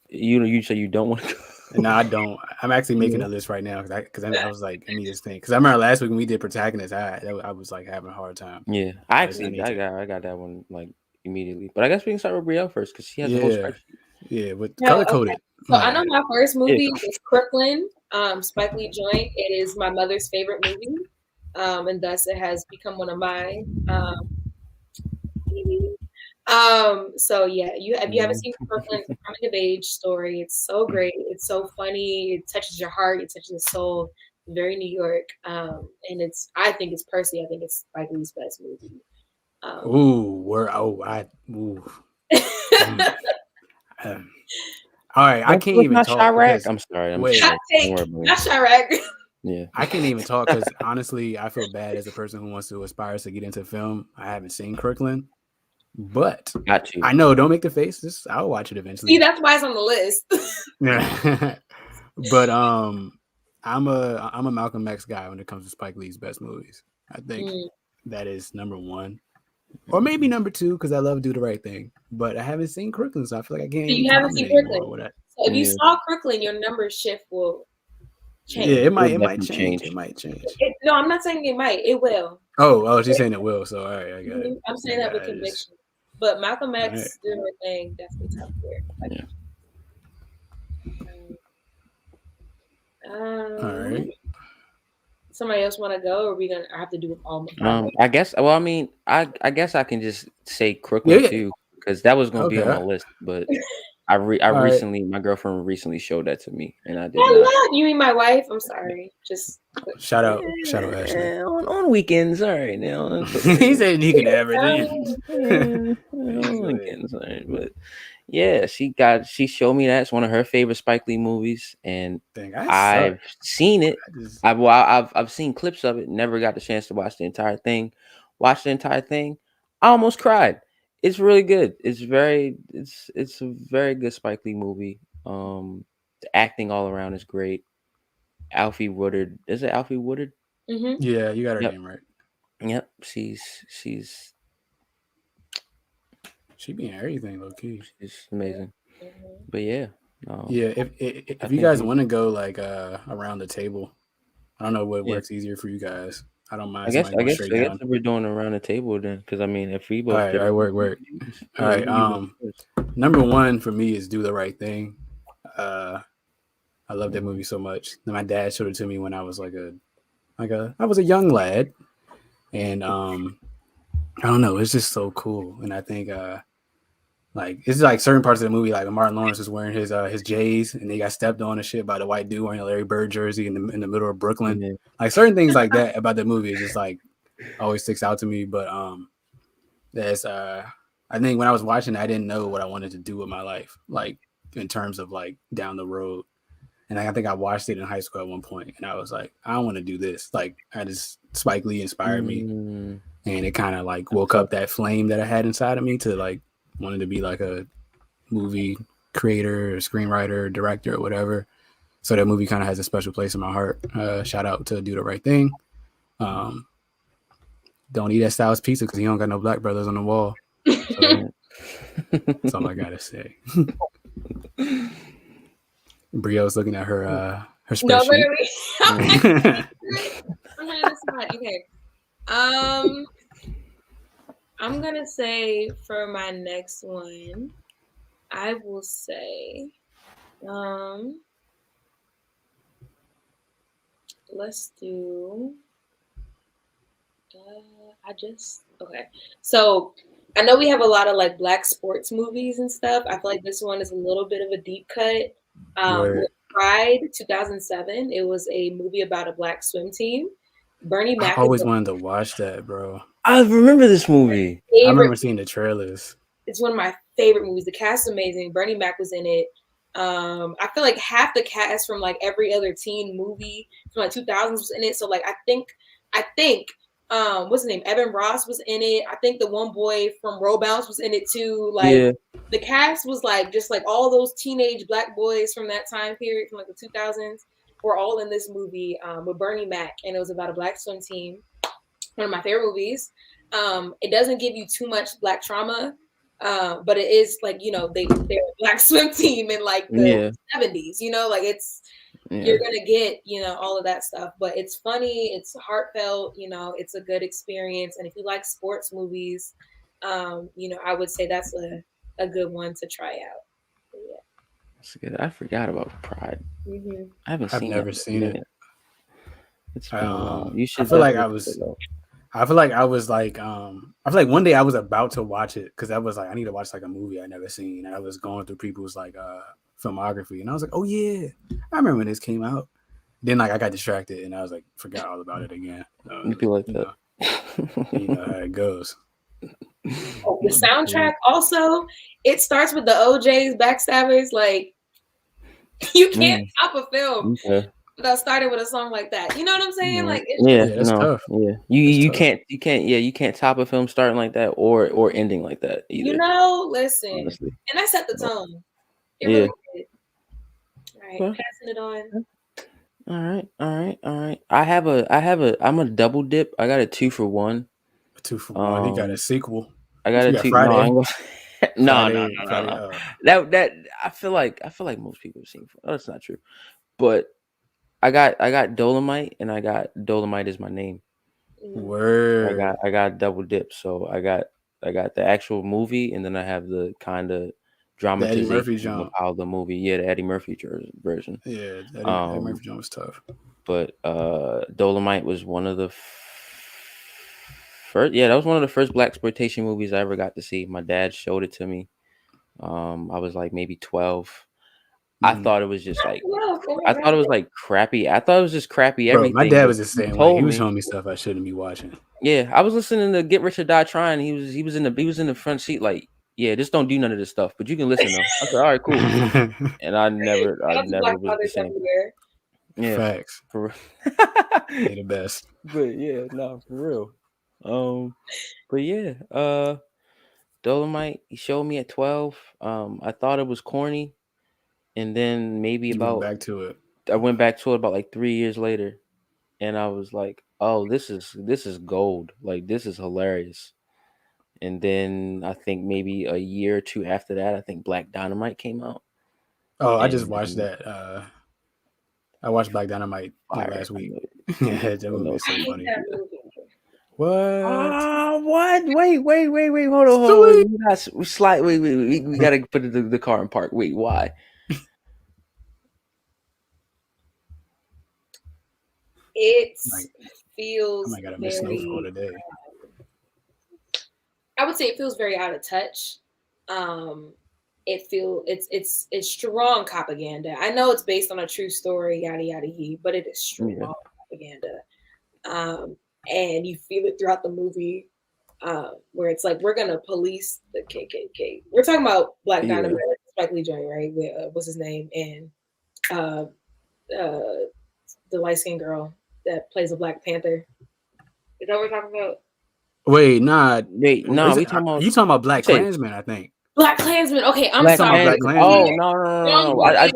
Speaker 3: You say you don't want to go.
Speaker 1: No, I don't. I'm actually making a list right now because I was like, I need this thing. Because I remember last week when we did protagonists, I was like having a hard time.
Speaker 3: Yeah, I got that one like immediately. But I guess we can start with Brielle first because she has the whole
Speaker 1: Yeah,
Speaker 3: spreadsheet.
Speaker 1: yeah, with
Speaker 4: No,
Speaker 1: color
Speaker 4: okay.
Speaker 1: coded.
Speaker 4: So I know my first movie
Speaker 3: Yeah.
Speaker 4: was Crooklyn, Spike Lee joint. It is my mother's favorite movie, and thus it has become one of mine. So yeah, if you haven't seen Crooklyn, it's a coming of age story. It's so great. It's so funny. It touches your heart. It touches your soul. Very New York. And I think it's Spike Lee's best movie.
Speaker 1: Ooh. All right, I can't even talk
Speaker 3: Chirac.
Speaker 1: because
Speaker 3: I'm sorry.
Speaker 1: wait.
Speaker 4: Hot take, not Chirac.
Speaker 3: Yeah,
Speaker 1: I can't even talk because honestly, I feel bad as a person who wants to aspire to get into film. I haven't seen Crooklyn, but
Speaker 3: got you.
Speaker 1: I know. Don't make the faces. I'll watch it eventually.
Speaker 4: See, that's why it's on the list.
Speaker 1: But I'm a Malcolm X guy when it comes to Spike Lee's best movies. I think that is number one, or maybe number two because I love Do the Right Thing. But I haven't seen Crooklyn, so I feel like I can't.
Speaker 4: You haven't seen Crooklyn.
Speaker 1: With that.
Speaker 4: So if you saw Crooklyn, your number shift will change.
Speaker 1: Yeah, it might change. It might change.
Speaker 4: No, I'm not saying it might. It will.
Speaker 1: Oh, she's saying it will. So all right, I got it.
Speaker 4: I'm saying that with conviction. But Malcolm X doing her thing, definitely top tier.
Speaker 1: All right.
Speaker 4: Somebody else want to go, or are we gonna? I have to do all.
Speaker 3: I guess. Well, I mean, I guess I can just say Crooklyn too because that was going to be on my list, but. Recently, my girlfriend recently showed that to me, and I did.
Speaker 4: You mean my wife? I'm sorry. Just
Speaker 1: shout out Ashley.
Speaker 3: On weekends, all right. Now
Speaker 1: he said he can average
Speaker 3: it. On weekends, all right. But yeah, she showed me that it's one of her favorite Spike Lee movies, and I've seen it. I've seen clips of it. Never got the chance to watch the entire thing. Watched the entire thing. I almost cried. It's really good. It's a very good Spike Lee movie. The acting all around is great. Alfie Woodard. Is it Alfie Woodard?
Speaker 4: Mm-hmm.
Speaker 1: Yeah, you got her name right.
Speaker 3: Yep. She
Speaker 1: be in everything low key.
Speaker 3: She's amazing. But yeah.
Speaker 1: Yeah, if you guys want to go like around the table, I don't know what works easier for you guys. I don't mind.
Speaker 3: I guess we're doing around the table then, because I mean, if we both
Speaker 1: all right, work. All right, number one for me is Do the Right Thing. I love that movie so much. My dad showed it to me when I was I was a young lad, and I don't know, it's just so cool. And I think it's like certain parts of the movie, like Martin Lawrence is wearing his J's, and they got stepped on and shit by the white dude wearing a Larry Bird jersey in the middle of Brooklyn. Yeah. Like certain things like that about the movie is just like always sticks out to me. But there's I think when I was watching it, I didn't know what I wanted to do with my life, like in terms of like down the road. And I think I watched it in high school at one point, and I was like, I want to do this. Like Spike Lee inspired me, and it kind of like woke up that flame that I had inside of me to like wanted to be like a movie creator or screenwriter or director or whatever. So that movie kind of has a special place in my heart. Shout out to Do the Right Thing. Don't eat that Styles pizza because you don't got no black brothers on the wall. So, that's all I gotta say. Brielle's looking at her spreadsheet.
Speaker 4: No, literally. Okay. I'm gonna say for my next one, I will say, let's do. Okay. So I know we have a lot of like black sports movies and stuff. I feel like this one is a little bit of a deep cut. Pride 2007. It was a movie about a black swim team. Bernie Mac.
Speaker 1: I always wanted to watch that, bro.
Speaker 3: I remember this movie.
Speaker 1: I remember seeing the trailers.
Speaker 4: It's one of my favorite movies. The cast is amazing. Bernie Mac was in it. I feel like half the cast from like every other teen movie from like 2000s was in it. So like I think What's his name? Evan Ross was in it. I think the one boy from Roll Bounce was in it too. Like the cast was like just like all those teenage black boys from that time period, from like the 2000s, were all in this movie with Bernie Mac, and it was about a black swim team. One of my favorite movies. It doesn't give you too much black trauma, but it is like, you know, they're a black swim team in like the 70s, you know, like you're gonna get, you know, all of that stuff, but it's funny, it's heartfelt, you know, it's a good experience. And if you like sports movies, you know, I would say that's a good one to try out. But yeah.
Speaker 3: That's good. I forgot about Pride.
Speaker 4: Mm-hmm.
Speaker 3: I've
Speaker 1: never seen it.
Speaker 3: It's been a while. You should.
Speaker 1: I feel like I was like, I feel like one day I was about to watch it because I was like, I need to watch like a movie I never seen, and I was going through people's like filmography, and I was like, oh yeah, I remember when this came out. Then like I got distracted, and I was like, forgot all about it again.
Speaker 3: You feel like that?
Speaker 1: You know how it goes.
Speaker 4: Oh, the soundtrack also, it starts with the OJ's Backstabbers. Like you can't top a film.
Speaker 3: Okay.
Speaker 4: Without starting with a song like that, you know what I'm saying? Like,
Speaker 1: it's tough.
Speaker 3: Yeah, you can't top a film starting like that or ending like that either.
Speaker 4: You know, listen, honestly. And that set the tone. It really did. All right, passing it on.
Speaker 3: All right. I'm a double dip. I got a 2-for-1.
Speaker 1: A 2-for-1. You got a sequel.
Speaker 3: I got a 2.
Speaker 1: Friday.
Speaker 3: No. That I feel like most people have seen. Oh, that's not true, but. I got Dolomite, and I got Dolomite is my name.
Speaker 1: Word.
Speaker 3: I got double dip. So I got the actual movie, and then I have the kind of dramatization of how the movie. Yeah, the Eddie Murphy version.
Speaker 1: Yeah, the Eddie Murphy John was tough.
Speaker 3: But Dolomite was one of the first. Yeah, that was one of the first blaxploitation movies I ever got to see. My dad showed it to me. I was like maybe 12. I thought it was just like I thought it was like crappy. I thought it was just crappy everything.
Speaker 1: My dad was the same way. He was showing me stuff I shouldn't be watching.
Speaker 3: Yeah, I was listening to Get Rich or Die Trying. He was in the front seat like, yeah, just don't do none of this stuff, but you can listen though. I said, all right, cool. And I never was the same.
Speaker 1: Yeah, facts.
Speaker 3: For
Speaker 1: They're the best.
Speaker 3: But yeah, no, for real. But yeah, Dolomite. He showed me at 12. I thought it was corny. And then maybe I went back to it about like 3 years later, and I was like, "Oh, this is gold! Like this is hilarious." And then I think maybe a year or two after that, I think Black Dynamite came out.
Speaker 1: Oh, I just watched that. I watched Black Dynamite last week. Yeah, that movie is so funny. What?
Speaker 3: What? Wait! Hold on! We gotta put the car in park. Wait, why?
Speaker 4: It feels.
Speaker 1: I gotta miss Snowfall today.
Speaker 4: I would say it feels very out of touch. It's strong propaganda. I know it's based on a true story, yada yada yada, but it is strong propaganda. And you feel it throughout the movie, where it's like we're gonna police the KKK. We're talking about Black Dynamite, Spike Lee joint, right? With, what's his name? And the light skinned girl that plays a Black Panther. Is that what we're talking about?
Speaker 1: Wait, nah.
Speaker 3: We talking about
Speaker 1: you talking about Black Klansman, I think.
Speaker 4: Black Klansman. Okay, I'm
Speaker 1: Black
Speaker 4: sorry.
Speaker 1: Black Klansman.
Speaker 3: Oh, no.
Speaker 1: I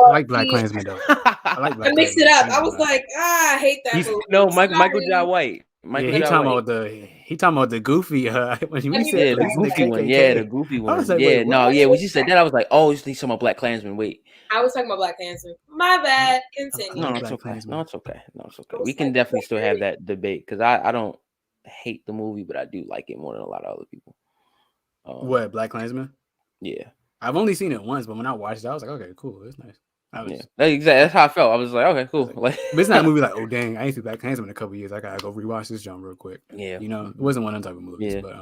Speaker 1: like Black Klansman though.
Speaker 4: I mixed it up. I was like, I hate that movie.
Speaker 3: No, Michael Jai White.
Speaker 1: He talking about the goofy. When you said
Speaker 3: the goofy one, the goofy one. Like, when you said that, I was like, oh, he's talking about Black Klansman. Wait,
Speaker 4: I was talking about Black Klansman. My bad. Continue.
Speaker 3: No, it's okay. No, it's okay. We can definitely still have that debate because I don't hate the movie, but I do like it more than a lot of other people.
Speaker 1: What, Black Klansman?
Speaker 3: Yeah,
Speaker 1: I've only seen it once, but when I watched it, I was like, okay, cool, it's nice.
Speaker 3: Exactly. That's how I felt. I was like, okay, cool.
Speaker 1: But it's not a movie like, oh dang, I ain't seen Black Klansman in a couple years. I gotta go rewatch this jump real quick. Yeah, you know, it wasn't one of them type of movies. Yeah. But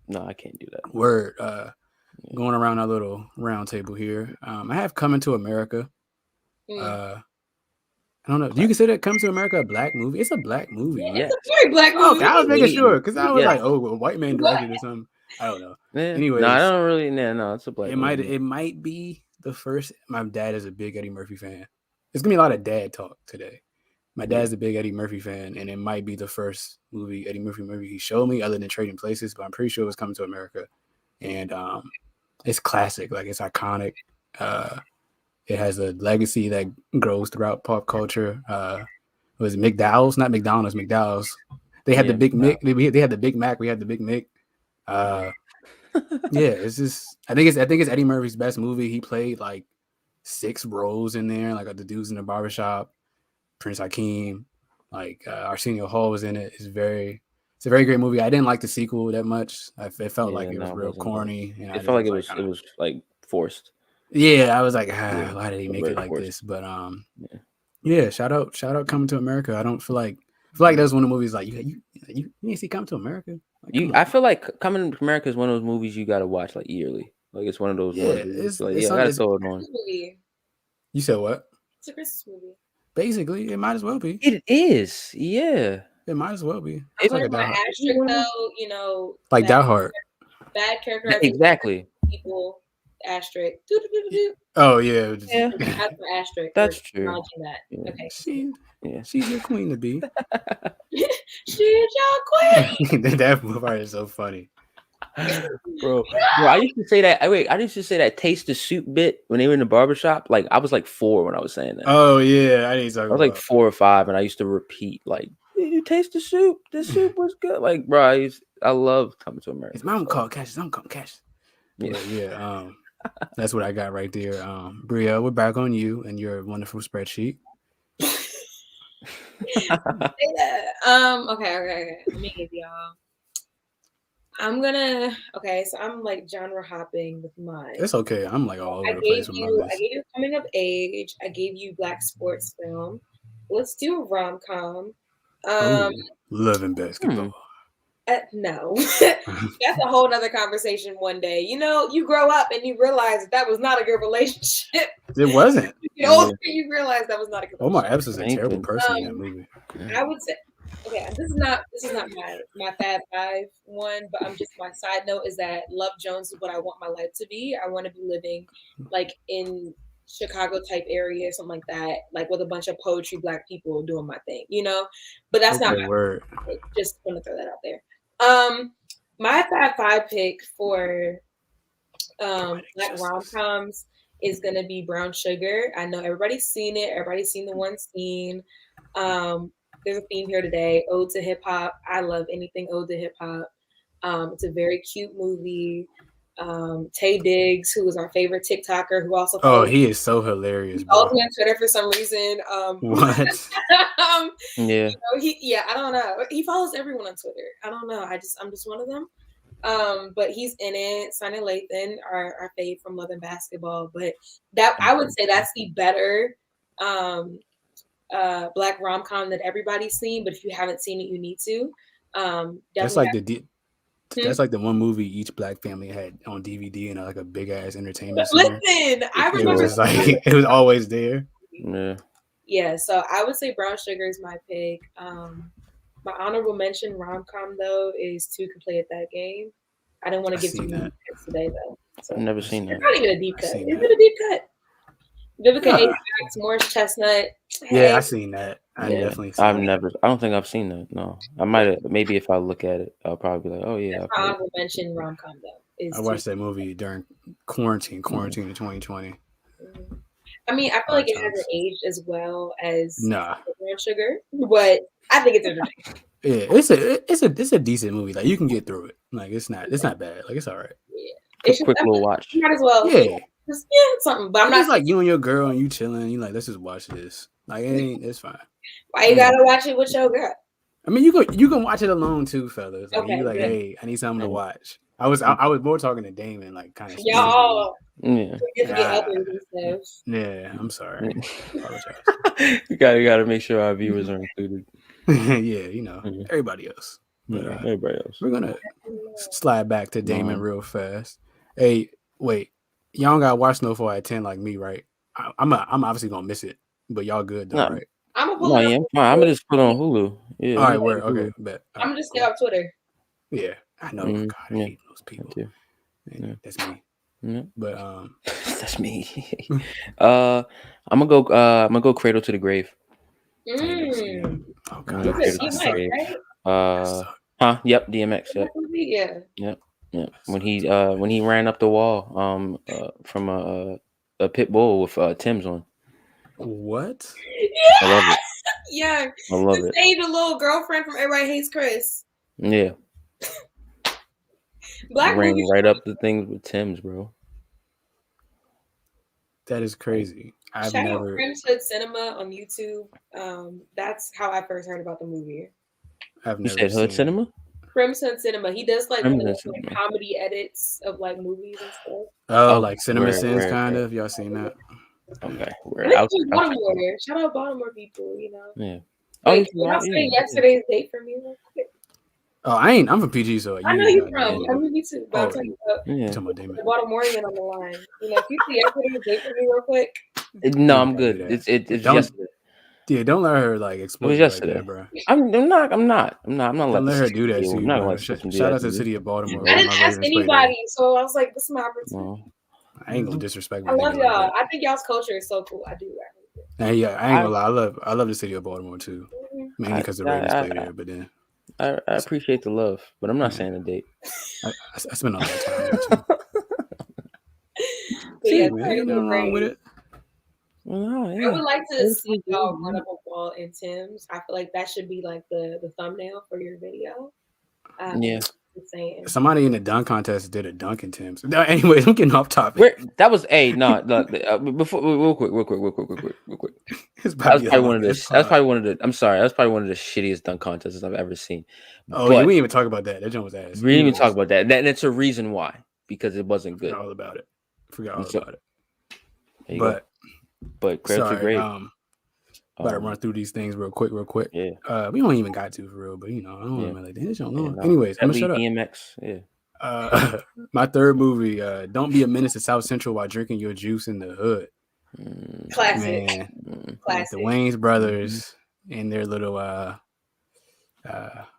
Speaker 3: no, I can't do that.
Speaker 1: Word. Going around our little round table here. I have Coming to America. I don't know. Do you consider Coming to America a black movie? It's a black movie.
Speaker 4: Yeah, it's a very black movie.
Speaker 1: Okay, I was making sure because I was like, oh, a white man directed or something. I don't know.
Speaker 3: Yeah.
Speaker 1: Anyways,
Speaker 3: no, I don't really. No, it's a black.
Speaker 1: It might be the first. My dad is a big Eddie Murphy fan. There's gonna be a lot of dad talk today. My dad's a big Eddie Murphy fan, and it might be the first Eddie Murphy movie he showed me, other than Trading Places. But I'm pretty sure it was Coming to America, and it's classic. Like it's iconic. It has a legacy that grows throughout pop culture. It was McDowell's, not McDonald's, McDowell's. They had the Big Mick. They had the Big Mac. We had the Big Mick. Yeah, it's just. I think it's Eddie Murphy's best movie. He played like 6 roles in there, like the dudes in the barbershop, Prince Hakeem, like Arsenio Hall was in it. It's a very great movie. I didn't like the sequel that much. It felt like it was real corny.
Speaker 3: And it felt like it was like forced.
Speaker 1: Yeah, I was like, why did he make it like this? But yeah, shout out Coming to America. I feel like that's one of the movies like you didn't see Coming to America. Like,
Speaker 3: I feel like Coming to America is one of those movies you got to watch like yearly. Like it's one of those ones. I gotta throw it on.
Speaker 1: You said what?
Speaker 4: It's a Christmas movie.
Speaker 1: Basically, it might as well be.
Speaker 3: It is, yeah.
Speaker 1: It might as well be.
Speaker 4: It's like my asterisk though,
Speaker 1: like Die Hard.
Speaker 4: Bad character.
Speaker 3: Exactly.
Speaker 4: People asterisk.
Speaker 1: Oh yeah.
Speaker 4: That's my asterisk.
Speaker 3: That's true.
Speaker 4: That. Yeah. Okay.
Speaker 1: She's your queen to be.
Speaker 4: She's your queen.
Speaker 1: That part is so funny.
Speaker 3: Bro, I used to say that. I used to say that taste the soup bit when they were in the barbershop. Like I was like 4 when I was saying that.
Speaker 1: Oh yeah, I was
Speaker 3: like 4 or 5, and I used to repeat like, "Did you taste the soup? The soup was good." Like, bro, I love Coming to America.
Speaker 1: His mom called Cash. His mom called Cash. Yeah. That's what I got right there. Brielle, we're back on you and your wonderful spreadsheet.
Speaker 4: Okay. Let me give y'all. So I'm like genre hopping with mine.
Speaker 1: It's okay. I'm like all over the place with my list.
Speaker 4: I gave you coming of age. I gave you black sports film. Let's do a rom-com.
Speaker 1: Loving basketball.
Speaker 4: No. That's a whole nother conversation one day. You grow up and you realize that was not a good relationship.
Speaker 1: It wasn't.
Speaker 4: You realize that was not a good relationship.
Speaker 1: Omar Epps is a terrible person in that movie.
Speaker 4: I would say, okay, this is not my Fab 5 one, but I'm just, my side note is that Love Jones is what I want my life to be. I want to be living like in Chicago type area, something like that, like with a bunch of poetry black people doing my thing, but that's not my
Speaker 1: word.
Speaker 4: Just want to throw that out there. My Fab 5 pick for black rom-coms is gonna be Brown Sugar. I know everybody's seen it. Everybody's seen the one scene. There's a theme here today. Ode to hip hop. I love anything ode to hip hop. It's a very cute movie. Tay Diggs, who was our favorite TikToker, who also
Speaker 1: he is so hilarious.
Speaker 4: He follows me on Twitter for some reason.
Speaker 1: What?
Speaker 3: Yeah.
Speaker 4: I don't know. He follows everyone on Twitter. I don't know. I'm just one of them. But he's in it. Sonny Lathan, our fave from Love and Basketball. But that I would say that's the better black rom-com that everybody's seen. But if you haven't seen it, you need to.
Speaker 1: That's like that's like the one movie each black family had on DVD and like a big ass entertainment center.
Speaker 4: Listen, I remember
Speaker 1: it was always there.
Speaker 4: Yeah, so I would say Brown Sugar is my pick. My honorable mention rom-com though is Two Can Play at That Game. I don't want to give too many picks today though. So
Speaker 3: I've never seen that.
Speaker 4: It's not even a deep cut. Is it a deep cut? Vivica A. Fox, Morris Chestnut. Hey.
Speaker 1: Yeah, I seen that. I definitely seen
Speaker 3: I don't think I've seen that. No. I might have. Maybe if I look at it, I'll probably be like, oh yeah.
Speaker 4: That's my honorable mention rom-com though.
Speaker 1: I watched that movie during quarantine of 2020.
Speaker 4: I mean, I feel like it hasn't aged as well as
Speaker 1: Brown
Speaker 4: Sugar, but I think it's entertaining.
Speaker 1: Yeah, it's a decent movie. Like you can get through it. Like it's not bad. Like it's all right.
Speaker 4: Yeah,
Speaker 3: it's quick little watch.
Speaker 4: Might as well.
Speaker 1: Yeah.
Speaker 4: Something. But I'm not
Speaker 1: like you and your girl and you chilling. You like, let's just watch this. Like it's fine.
Speaker 4: Why you gotta watch it with your girl?
Speaker 1: I mean, you can watch it alone too, fellas. Like you like, hey, I need something to watch. I was more talking to Damon, like kind of.
Speaker 4: Y'all.
Speaker 3: Yeah.
Speaker 1: Yeah, I'm sorry. Apologize.
Speaker 3: you gotta make sure our viewers are included.
Speaker 1: Yeah, everybody else. But,
Speaker 3: everybody else.
Speaker 1: We're gonna slide back to Damon real fast. Hey, wait, y'all don't gotta watch Snowfall at 10 like me, right? I'm obviously gonna miss it, but y'all good though, right?
Speaker 4: I'm gonna
Speaker 3: just put on Hulu. Yeah.
Speaker 1: All right, word. Okay, bet.
Speaker 4: I'm gonna just get off Twitter.
Speaker 1: Yeah, I know. God, I hate those people. That's me.
Speaker 3: Yeah.
Speaker 1: But
Speaker 3: that's me. I'm gonna go Cradle to the Grave.
Speaker 1: I ain't never seen that. Oh god,
Speaker 4: You might,
Speaker 3: right? Yep, DMX. Yep.
Speaker 4: Yeah.
Speaker 3: Yep. Yep. When he ran up the wall, from a pit bull with Tim's on.
Speaker 1: What?
Speaker 3: I love it.
Speaker 4: Yeah.
Speaker 3: I love it.
Speaker 4: Saved a little girlfriend from Everybody Hates Chris.
Speaker 3: Yeah.
Speaker 4: Black
Speaker 3: ran
Speaker 4: movies
Speaker 3: right up the things with Tim's, bro.
Speaker 1: That is crazy. I've
Speaker 4: Shout
Speaker 1: never.
Speaker 4: out Crimson Cinema on YouTube. That's how I first heard about the movie.
Speaker 1: I've
Speaker 3: You
Speaker 1: never
Speaker 3: said Hood
Speaker 1: seen.
Speaker 3: Cinema?
Speaker 4: Crimson Cinema. He does like
Speaker 3: Crimson
Speaker 4: like comedy edits of like movies and stuff.
Speaker 1: Oh, like Cinema
Speaker 3: where-
Speaker 1: Sins,
Speaker 3: where-
Speaker 1: kind
Speaker 3: where-
Speaker 1: of. Y'all seen that?
Speaker 3: Okay.
Speaker 4: I think it's Baltimore. Shout out Baltimore people, you know.
Speaker 3: Yeah.
Speaker 4: Wait, can I say yesterday's date for me real quick?
Speaker 1: Oh, I'm from PG, so
Speaker 4: I know you're from. I mean, me too. But I'm talking about
Speaker 1: you're talking about Damon.
Speaker 4: the Baltimorean on the line. You know, if you see yesterday's date for me real quick.
Speaker 3: No, I'm good. It's yesterday.
Speaker 1: Yeah, don't let her like explode like that, bro.
Speaker 3: I'm not.
Speaker 1: Don't let her do that to you, bro. Shout out to the city of Baltimore.
Speaker 4: I didn't ask anybody, so I was like, "This is my opportunity."
Speaker 1: I ain't gonna disrespect.
Speaker 4: I love y'all. I think y'all's culture is so cool. I do.
Speaker 1: And yeah, I ain't gonna lie. I love the city of Baltimore too, mainly because the Ravens play there. But then
Speaker 3: I appreciate the love, but I'm not saying a date.
Speaker 1: I spent a lot of time there too.
Speaker 4: Yeah,
Speaker 1: man, ain't nothing wrong with it.
Speaker 3: Well,
Speaker 4: I would like to see y'all run up a wall in Tim's. I feel like that should be like the thumbnail for your video.
Speaker 3: Yeah.
Speaker 1: Somebody in the dunk contest did a dunk in Tim's. Anyways, I'm getting off topic.
Speaker 3: That was before real quick. That's probably one of the. I'm sorry. That's probably one of the shittiest dunk contests I've ever seen.
Speaker 1: Oh, yeah, we didn't even talk about that. That joint was ass.
Speaker 3: We didn't even talk about that. And it's a reason why, because it wasn't good.
Speaker 1: Forgot all about it.
Speaker 3: But credit to great.
Speaker 1: About to run through these things real quick.
Speaker 3: Yeah.
Speaker 1: We don't even got to for real, but you know, I don't want to like this. Anyways, I'm gonna shut up.
Speaker 3: DMX,
Speaker 1: yeah. My third movie, don't be a menace to South Central while drinking your juice in the hood.
Speaker 4: Classic.
Speaker 1: Man. Classic. The Wayans brothers and their little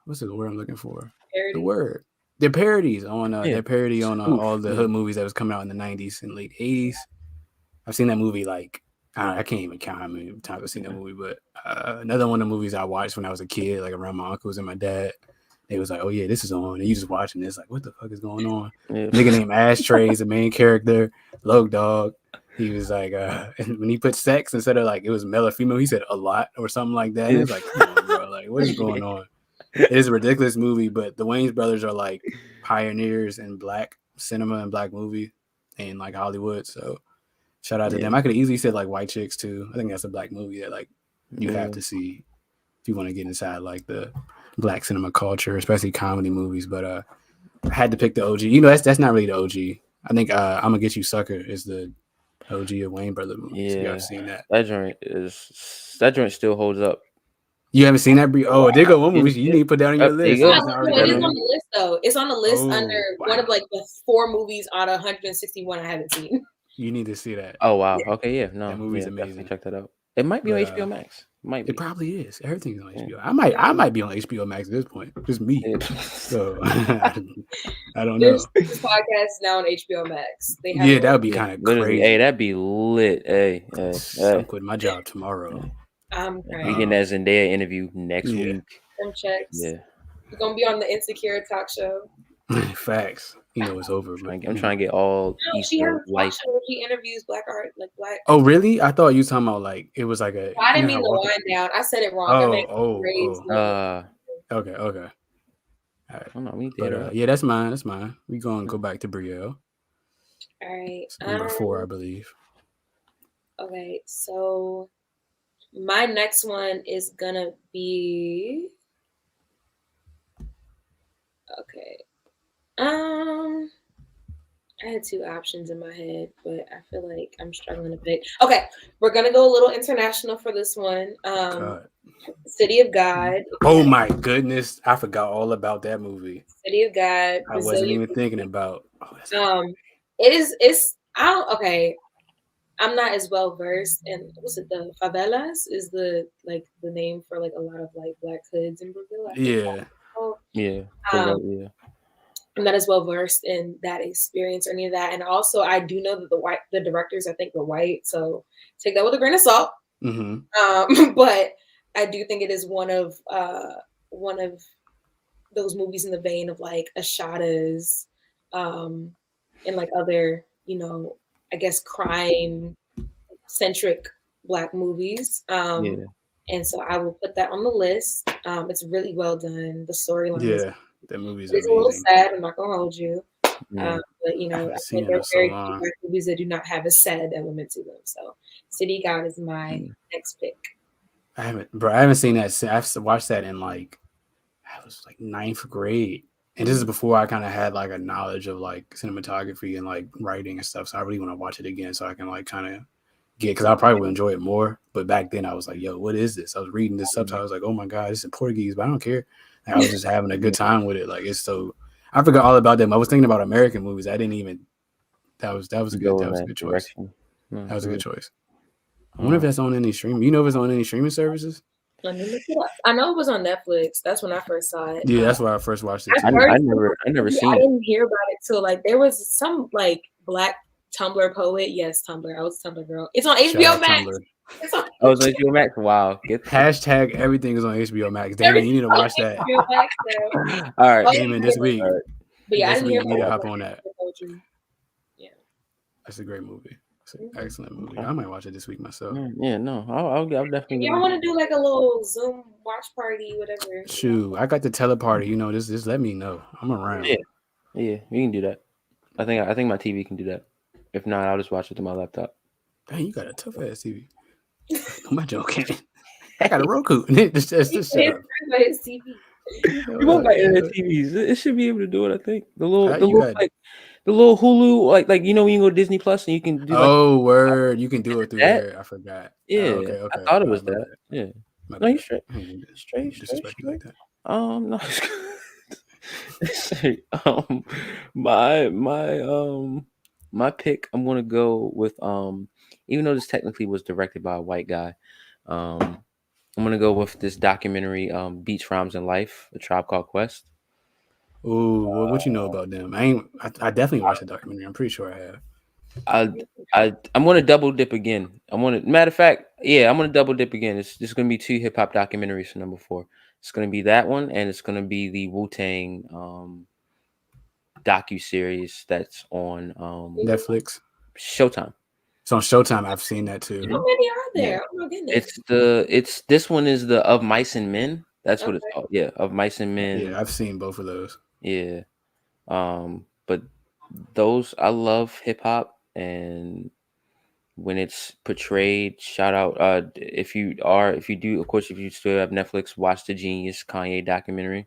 Speaker 1: what's the word I'm looking for?
Speaker 4: Parody.
Speaker 1: The word. Their parodies on their parody on all the hood movies that was coming out in the 90s and late 80s. I've seen that movie like I can't even count how many times I've seen that movie, but another one of the movies I watched when I was a kid, like around my uncles and my dad, they was like, "Oh yeah, this is on," and you just watching this, like, "What the fuck is going on?"
Speaker 3: Yeah.
Speaker 1: Nigga named Ashtray is the main character, Low Dog. He was like, and when he put sex instead of like it was male or female, he said a lot or something like that. And it's like, come on, bro, like what is going on? It is a ridiculous movie, but the Wayans brothers are like pioneers in black cinema and black movie and like Hollywood, so. Shout out to them. I could have easily said like White Chicks too. I think that's a black movie that like you have to see if you want to get inside like the black cinema culture, especially comedy movies. But I had to pick the OG. You know, that's not really the OG. I think I'm Gonna Get You Sucker is the OG of Wayne Brother movies. Yeah, I've seen that.
Speaker 3: That joint still holds up.
Speaker 1: You haven't seen that, Brie? Oh, there go one movie you need to put down on your list.
Speaker 4: It is on the list though. It's on the list under one of like the 4 movies out of 161 I haven't seen.
Speaker 1: You need to see that.
Speaker 3: Oh wow. Okay, yeah. No,
Speaker 1: that movie's amazing.
Speaker 3: Check that out. It might be on HBO Max.
Speaker 1: It probably is. Everything's on HBO. I might be on HBO Max at this point. Just me. So I don't know.
Speaker 4: This podcast is now on HBO Max.
Speaker 1: That would be kind of crazy.
Speaker 3: Hey, that'd be lit. Hey.
Speaker 1: I'm quitting my job tomorrow.
Speaker 4: I'm crying.
Speaker 3: We getting that Zendaya interview next week.
Speaker 4: Some checks.
Speaker 3: Yeah.
Speaker 4: We're gonna be on the Insecure talk show.
Speaker 1: Facts. You know it's over.
Speaker 3: I'm trying to get all
Speaker 4: she has a talk show where she interviews black art, like black.
Speaker 1: Oh really? I thought you were talking about like it was like a.
Speaker 4: I didn't mean the wind down. I said it wrong.
Speaker 1: Okay. All right. Yeah, that's mine. We gonna go back to Brielle.
Speaker 4: All right.
Speaker 1: Number 4, I believe.
Speaker 4: Okay, so my next one is gonna be. Okay. I had 2 options in my head, but I feel like I'm struggling to pick. Okay, we're gonna go a little international for this one. City of God.
Speaker 1: Oh my goodness, I forgot all about that movie.
Speaker 4: City of God.
Speaker 1: I wasn't even thinking about.
Speaker 4: It's okay. I'm not as well versed, and what's it? The favelas is the name for like a lot of like black hoods in Brazil.
Speaker 3: Yeah.
Speaker 4: I'm not as well versed in that experience or any of that. And also I do know that the directors I think were white, so take that with a grain of salt.
Speaker 1: Mm-hmm.
Speaker 4: But I do think it is one of those movies in the vein of like Ashada's, and like other, I guess crime centric Black movies. And so I will put that on the list. It's really well done. The storyline is
Speaker 1: that movie's
Speaker 4: a little
Speaker 1: amazing.
Speaker 4: sad. I'm not gonna hold you,
Speaker 3: Mm.
Speaker 4: but
Speaker 1: I haven't
Speaker 4: I
Speaker 1: seen
Speaker 4: think
Speaker 1: it
Speaker 4: there
Speaker 1: in
Speaker 4: are
Speaker 1: so
Speaker 4: very few
Speaker 1: long.
Speaker 4: Black movies that do not have a sad element to them. So City God is my next pick.
Speaker 1: I haven't seen that. I've watched that in like, I was like 9th grade. And this is before I kind of had like a knowledge of like cinematography and like writing and stuff. So I really want to watch it again so I can like kind of get, because I probably would enjoy it more. But back then I was like, yo, what is this? I was reading this subtitle. I was like, oh my God, this is Portuguese, but I don't care. Like, I was just having a good time with it. Like, it's so, I forgot all about them. I was thinking about American movies. I didn't even, that was a good choice. That was a good choice. I wonder if that's on any streaming. You know if it's on any streaming services?
Speaker 4: Let me look it up. I know it was on Netflix. That's when I first saw it.
Speaker 1: Yeah, that's where I first watched it too.
Speaker 3: I never seen it.
Speaker 4: I didn't hear about it till like there was some like Black Tumblr poet. Yes, Tumblr. I was a Tumblr girl. It's on HBO Max.
Speaker 3: It's on HBO Max. Wow.
Speaker 1: Hashtag everything is on HBO Max. Damon, you need to watch that.
Speaker 3: All right,
Speaker 1: Damon, this week.
Speaker 4: But yeah,
Speaker 1: this
Speaker 4: I didn't
Speaker 1: week
Speaker 4: hear
Speaker 1: you need to
Speaker 4: about
Speaker 1: hop on that.
Speaker 4: Yeah,
Speaker 1: that's a great movie. It's an excellent movie. I might watch it this week myself.
Speaker 3: Yeah, no, I'll definitely.
Speaker 4: Y'all want to do like a little Zoom watch party, whatever?
Speaker 1: Shoot, I got the teleparty. Just let me know. I'm around.
Speaker 3: Yeah, we can do that. I think my TV can do that. If not, I'll just watch it to my laptop.
Speaker 1: Dang, you got a tough ass TV. I'm not joking. I got a Roku. Just shut up.
Speaker 4: His TV.
Speaker 3: We both got internet TVs. It should be able to do it. I think the little Hulu, like when you go to Disney Plus and you can do
Speaker 1: word, you can do it through there. I forgot.
Speaker 3: Yeah,
Speaker 1: okay.
Speaker 3: I thought it was that. Yeah, no, you straight.
Speaker 1: Like that.
Speaker 3: No. My pick. I'm gonna go with even though this technically was directed by a white guy, I'm gonna go with this documentary, Beats, Rhymes, and Life, A Tribe Called Quest.
Speaker 1: Ooh, what you know about them? I definitely watched the documentary. I'm pretty sure I
Speaker 3: have. I'm gonna double dip again. Matter of fact, I'm gonna double dip again. It's gonna be 2 hip hop documentaries for number 4. It's gonna be that one, and it's gonna be the Wu-Tang docu-series that's on
Speaker 1: Netflix,
Speaker 3: Showtime.
Speaker 1: It's on Showtime. I've seen that too.
Speaker 4: How many are there? Yeah. Oh my
Speaker 3: goodness! This one is the Of Mice and Men. That's what it's called. Yeah, Of Mice and Men.
Speaker 1: Yeah, I've seen both of those.
Speaker 3: Yeah, but those, I love hip hop, and when it's portrayed, shout out if you do, of course, if you still have Netflix, watch the Genius Kanye documentary.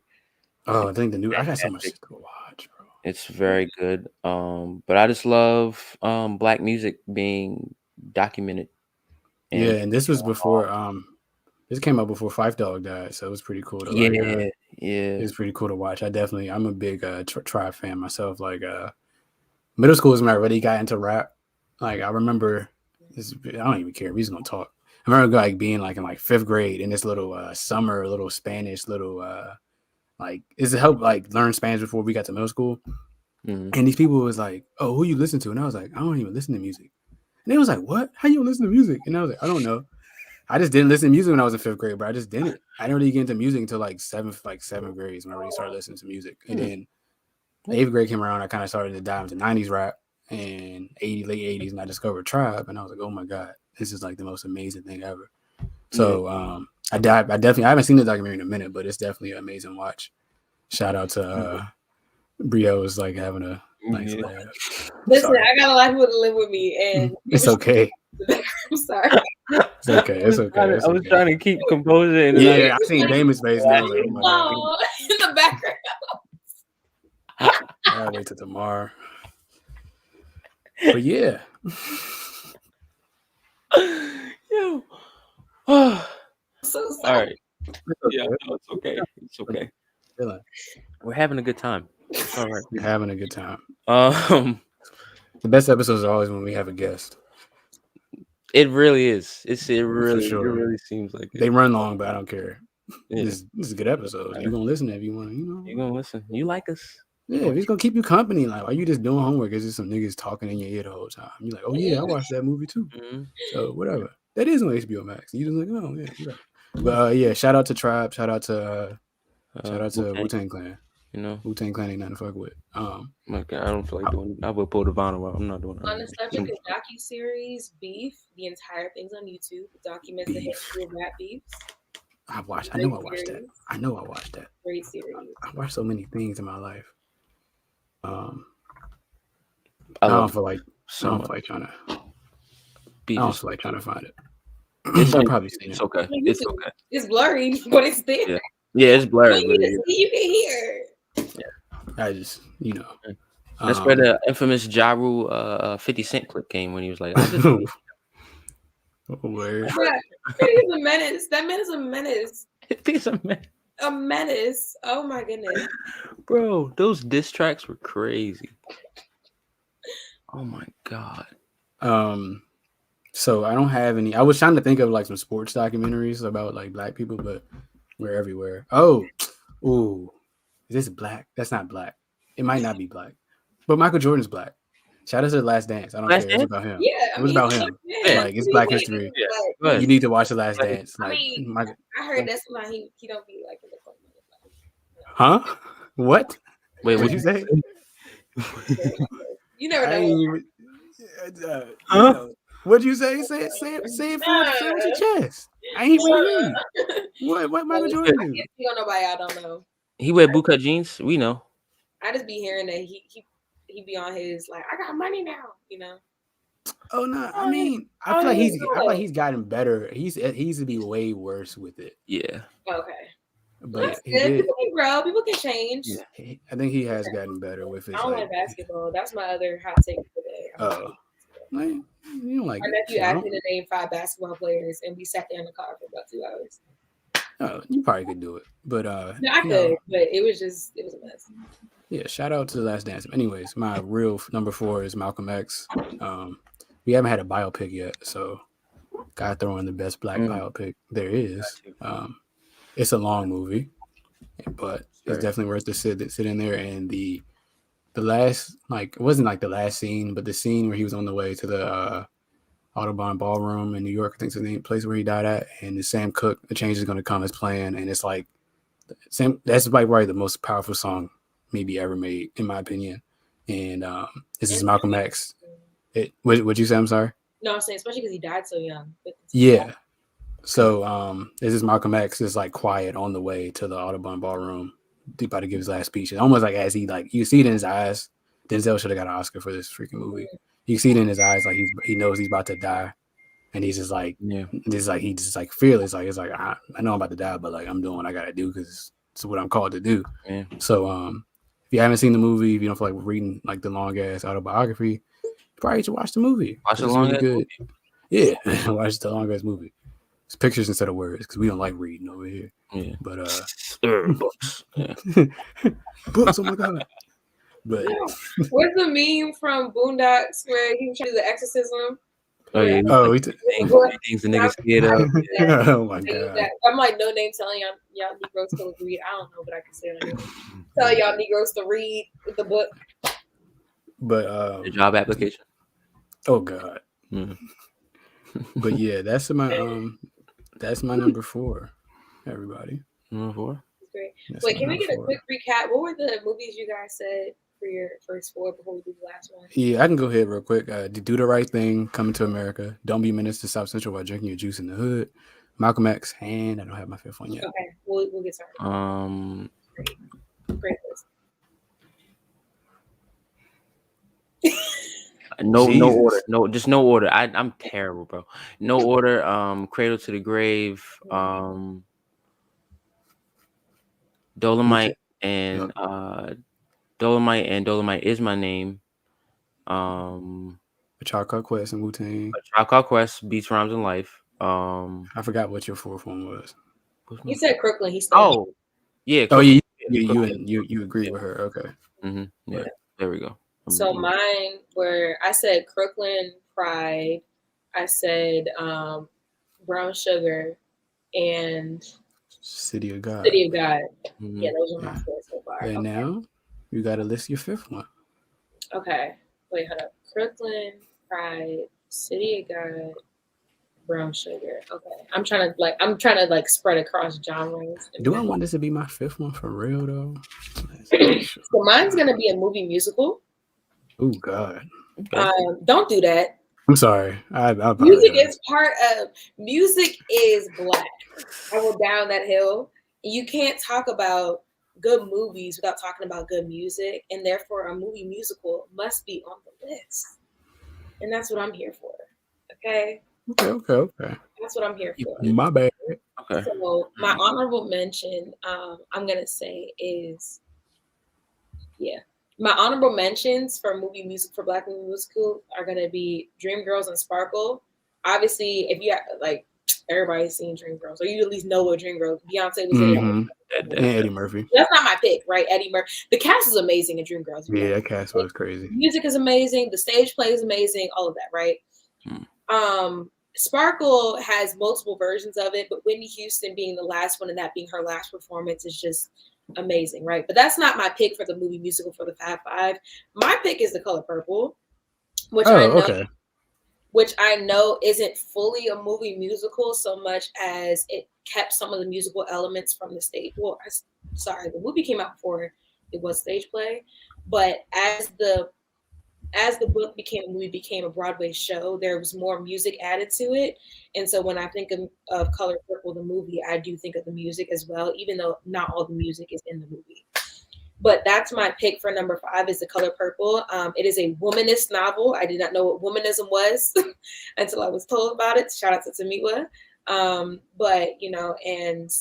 Speaker 1: Oh, I think I got so much to watch, bro.
Speaker 3: It's very good. But I just love Black music being documented.
Speaker 1: And this was before this came out before Phife Dawg died, so it was pretty cool to it was pretty cool to watch. I'm a big Tribe fan myself. Like middle school is when I really got into rap. Like I remember I don't even care. We're just gonna talk. I remember like being like in like 5th grade in this little summer, little Spanish, like it's to help like learn Spanish before we got to middle school.
Speaker 3: Mm-hmm.
Speaker 1: And these people was like, "Oh, who you listen to?" And I was like, "I don't even listen to music." And they was like, "What? How you don't listen to music?" And I was like, "I don't know. I just didn't listen to music when I was in 5th grade, but I just didn't. I didn't really get into music until like 7th grade when I really started listening to music. And then 8th grade came around, I kind of started to dive into 90s rap and late 80s, and I discovered Tribe, and I was like, oh my God, this is like the most amazing thing ever. So I haven't seen the documentary in a minute, but it's definitely an amazing watch. Shout out to Brielle is like having a nice laugh.
Speaker 4: Listen, I got a lot of people to live with me, and
Speaker 1: it's okay.
Speaker 4: I'm sorry.
Speaker 1: It's okay. It's okay.
Speaker 3: I was trying to keep composure. And
Speaker 1: I seen Damon's face. And I was like, oh my
Speaker 4: God. In the background.
Speaker 1: I'll wait till tomorrow. But yeah.
Speaker 3: Yo.
Speaker 4: So sorry.
Speaker 3: All right. Yeah, no, it's okay. It's okay. We're having a good time. It's all right.
Speaker 1: We're having a good time. The best episodes are always when we have a guest.
Speaker 3: It really is. It really seems like it.
Speaker 1: They run long, but I don't care. Yeah. This is a good episode. You're gonna listen if you want to.
Speaker 3: You're gonna listen. You like us.
Speaker 1: Yeah, if it's gonna keep you company, like, are you just doing homework? Is just some niggas talking in your ear the whole time? You're like, oh yeah, I watched that movie too. Mm-hmm. So whatever. That is on HBO Max. You just like, oh yeah. But yeah, shout out to Tribe. Shout out to
Speaker 3: Wu-Tang,
Speaker 1: Wu-Tang Clan.
Speaker 3: you know.
Speaker 1: Wu-Tang Clan ain't nothing to fuck with.
Speaker 3: My God, I don't feel like doing. I would pull the vinyl out. I'm not doing
Speaker 4: On
Speaker 3: that.
Speaker 4: the subject of docuseries, Beef, the entire thing's on YouTube. It documents the
Speaker 1: Beef.
Speaker 4: history of rap beefs.
Speaker 1: I watched
Speaker 4: Great
Speaker 1: that.
Speaker 4: series.
Speaker 1: I know I watched that.
Speaker 4: Great series.
Speaker 1: I watched so many things in my life.
Speaker 3: I
Speaker 1: I
Speaker 3: love
Speaker 1: don't feel like
Speaker 3: so much.
Speaker 1: trying to.
Speaker 3: Beef
Speaker 1: I don't
Speaker 3: is
Speaker 1: feel like trying to find it.
Speaker 3: It's
Speaker 1: I've probably seen
Speaker 3: it's
Speaker 1: it.
Speaker 3: okay.
Speaker 4: On
Speaker 3: It's
Speaker 4: YouTube.
Speaker 3: okay.
Speaker 4: It's blurry, but it's there.
Speaker 3: Yeah. Yeah, it's blurry,
Speaker 4: You
Speaker 3: but
Speaker 4: can see, you can hear.
Speaker 1: I just
Speaker 3: that's where the infamous Ja Rule 50 Cent clip came when he was like, I just
Speaker 1: Word.
Speaker 4: He's a menace. That man is a menace.
Speaker 3: He's a man.
Speaker 4: A menace. Oh my goodness.
Speaker 3: Bro, those diss tracks were crazy. Oh my God.
Speaker 1: So I don't have any. I was trying to think of like some sports documentaries about like black people, but we're everywhere. Oh, ooh, is this black? That's not black. It might not be black, but Michael Jordan's black. Shout out to The Last Dance. I don't
Speaker 3: Last
Speaker 1: care. It's
Speaker 3: Dance?
Speaker 1: about him.
Speaker 4: Yeah,
Speaker 1: It was about him.
Speaker 4: Yeah,
Speaker 1: Like, it's Black history.
Speaker 3: Yeah.
Speaker 4: Like,
Speaker 3: Go ahead.
Speaker 1: You need to watch The Last
Speaker 3: Like,
Speaker 1: Dance.
Speaker 4: I
Speaker 1: Like,
Speaker 4: mean,
Speaker 1: Michael,
Speaker 4: I heard that's why he don't be like in the club.
Speaker 1: huh? What?
Speaker 3: Wait,
Speaker 1: What'd you say?
Speaker 4: You never
Speaker 1: I
Speaker 4: know.
Speaker 1: ain't even.
Speaker 3: Huh?
Speaker 1: You know, what'd you say? Say it with your chest. I ain't even hear you. What Michael Jordan do?
Speaker 4: You don't know nobody I don't know.
Speaker 3: He wear bootcut jeans? We know.
Speaker 4: I just be hearing that he be on his like I got money now, you know.
Speaker 1: Oh no! I mean, I feel like he's gotten better. He used to be way worse with it.
Speaker 3: Yeah.
Speaker 4: Okay.
Speaker 1: But
Speaker 4: That's
Speaker 1: he
Speaker 4: good.
Speaker 1: did.
Speaker 4: People can grow. People can change.
Speaker 3: Yeah.
Speaker 1: I think he has gotten better with his.
Speaker 4: I don't
Speaker 1: Like,
Speaker 4: like basketball. That's my other hot take for today.
Speaker 1: oh, like, you don't like
Speaker 4: My
Speaker 1: it.
Speaker 4: nephew
Speaker 1: So I
Speaker 4: asked
Speaker 1: don't-
Speaker 4: me to name 5 basketball players, and we sat there in the car for about 2 hours.
Speaker 1: Oh, you probably could do it, but
Speaker 4: No, I
Speaker 1: you know,
Speaker 4: could, but it was a mess.
Speaker 1: yeah. Shout out to The Last Dance. Anyways, my real number 4 is Malcolm X. We haven't had a biopic yet, so gotta throw in the best black biopic there is. It's a long movie, but it's definitely worth to sit in there. And the last, like, it wasn't like the last scene, but the scene where he was on the way to the Audubon Ballroom in New York, I think it's the place where he died at, and the Sam Cooke, The Change Is Gonna Come is playing, and it's like that's like probably the most powerful song maybe ever made, in my opinion. And this is Malcolm X. What'd you say? I'm sorry.
Speaker 4: No, I'm saying especially because he died so young.
Speaker 1: Yeah. So this is Malcolm X is like quiet on the way to the Audubon Ballroom. He's about to give his last speech. It's almost like as he like you see it in his eyes. Denzel should have got an Oscar for this freaking movie. You see it in his eyes, like he knows he's about to die, and he's just like, he's just like fearless. Like it's like I know I'm about to die, but like I'm doing what I gotta do because it's what I'm called to do.
Speaker 3: Yeah.
Speaker 1: So if you haven't seen the movie, if you don't feel like reading like the long ass autobiography, you probably should watch the movie.
Speaker 3: Watch the
Speaker 1: It's
Speaker 3: long
Speaker 1: really
Speaker 3: ass
Speaker 1: good. Yeah, watch the long ass movie. It's pictures instead of words because we don't like reading over here.
Speaker 3: Yeah.
Speaker 1: But
Speaker 3: books. Yeah.
Speaker 1: books. Oh my god. But
Speaker 4: what's the meme from Boondocks where he was trying to do the exorcism?
Speaker 3: Oh yeah. Things the niggas scared of.
Speaker 1: Oh my god.
Speaker 4: I'm like no name telling y'all Negroes to read. I don't know, but I can say it. Tell y'all Negroes to read the book.
Speaker 1: But
Speaker 3: the job application.
Speaker 1: Oh god. But yeah, that's my number 4. Everybody.
Speaker 3: Number 4.
Speaker 4: Great. Wait, can we get a quick recap? What were the movies you guys said for your first 4 before we do the last one?
Speaker 1: Yeah, I can go ahead real quick. Do the Right Thing, Coming to America, Don't Be Menace to South Central while drinking your juice in the hood, Malcolm X, and I don't have my 5th one yet.
Speaker 4: Okay, we'll get started. Great list.
Speaker 3: No order. Just no order. I'm terrible, bro. No order. Cradle to the Grave. Dolomite and Dolomite is My Name.
Speaker 1: A Tribe Called Quest and Wu-Tang.
Speaker 3: A Tribe Called Quest, Beats, Rhymes, and Life.
Speaker 1: I forgot what your 4th one was.
Speaker 4: He said Crooklyn. He
Speaker 3: oh yeah.
Speaker 1: Oh yeah. You agree with her? Okay.
Speaker 3: Mm-hmm. Yeah. There we go.
Speaker 4: So mine were I said Crooklyn, Pride. I said Brown Sugar, and
Speaker 1: City of God.
Speaker 4: City of God.
Speaker 3: Mm-hmm.
Speaker 4: Yeah, those are my 4 so far.
Speaker 1: And now you got to list your 5th one.
Speaker 4: Okay. Wait, hold up. Crooklyn, Pride, City of God, Brown sugar. Okay, I'm trying to like spread across genres.
Speaker 1: Do I want this to be my fifth one for real though?
Speaker 4: So mine's gonna be a movie musical.
Speaker 1: Oh God.
Speaker 3: Okay.
Speaker 4: Don't do that.
Speaker 1: I'm sorry. I apologize.
Speaker 4: Music is part of music is black. I will down that hill. You can't talk about good movies without talking about good music, and therefore a movie musical must be on the list. And that's what I'm here for. Okay?
Speaker 1: Okay.
Speaker 4: That's what I'm here for.
Speaker 1: My bad.
Speaker 3: Okay.
Speaker 4: So my honorable mention, I'm gonna say is my honorable mentions for movie music for Black movie musical are gonna be Dreamgirls and Sparkle. Obviously, if you like everybody's seen Dreamgirls, or you at least know what Dreamgirls. Beyonce was in it.
Speaker 1: And Eddie Murphy.
Speaker 4: That's not my pick, right? Eddie Murphy. The cast is amazing in Dreamgirls.
Speaker 1: Yeah, that cast was crazy.
Speaker 4: Music is amazing. The stage play is amazing. All of that, right? Sparkle has multiple versions of it, but Whitney Houston being the last one and that being her last performance is just amazing, right? But that's not my pick for the movie musical for the Fab Five. My pick is The Color Purple, which I know isn't fully a movie musical so much as it kept some of the musical elements from the stage. Well, the movie came out before it was stage play, but as the book became a movie, became a Broadway show, there was more music added to it. And so when I think of Color Purple, the movie, I do think of the music as well, even though not all the music is in the movie. But that's my pick for number 5 is The Color Purple. It is a womanist novel. I did not know what womanism was until I was told about it. Shout out to Tamiwa. But, and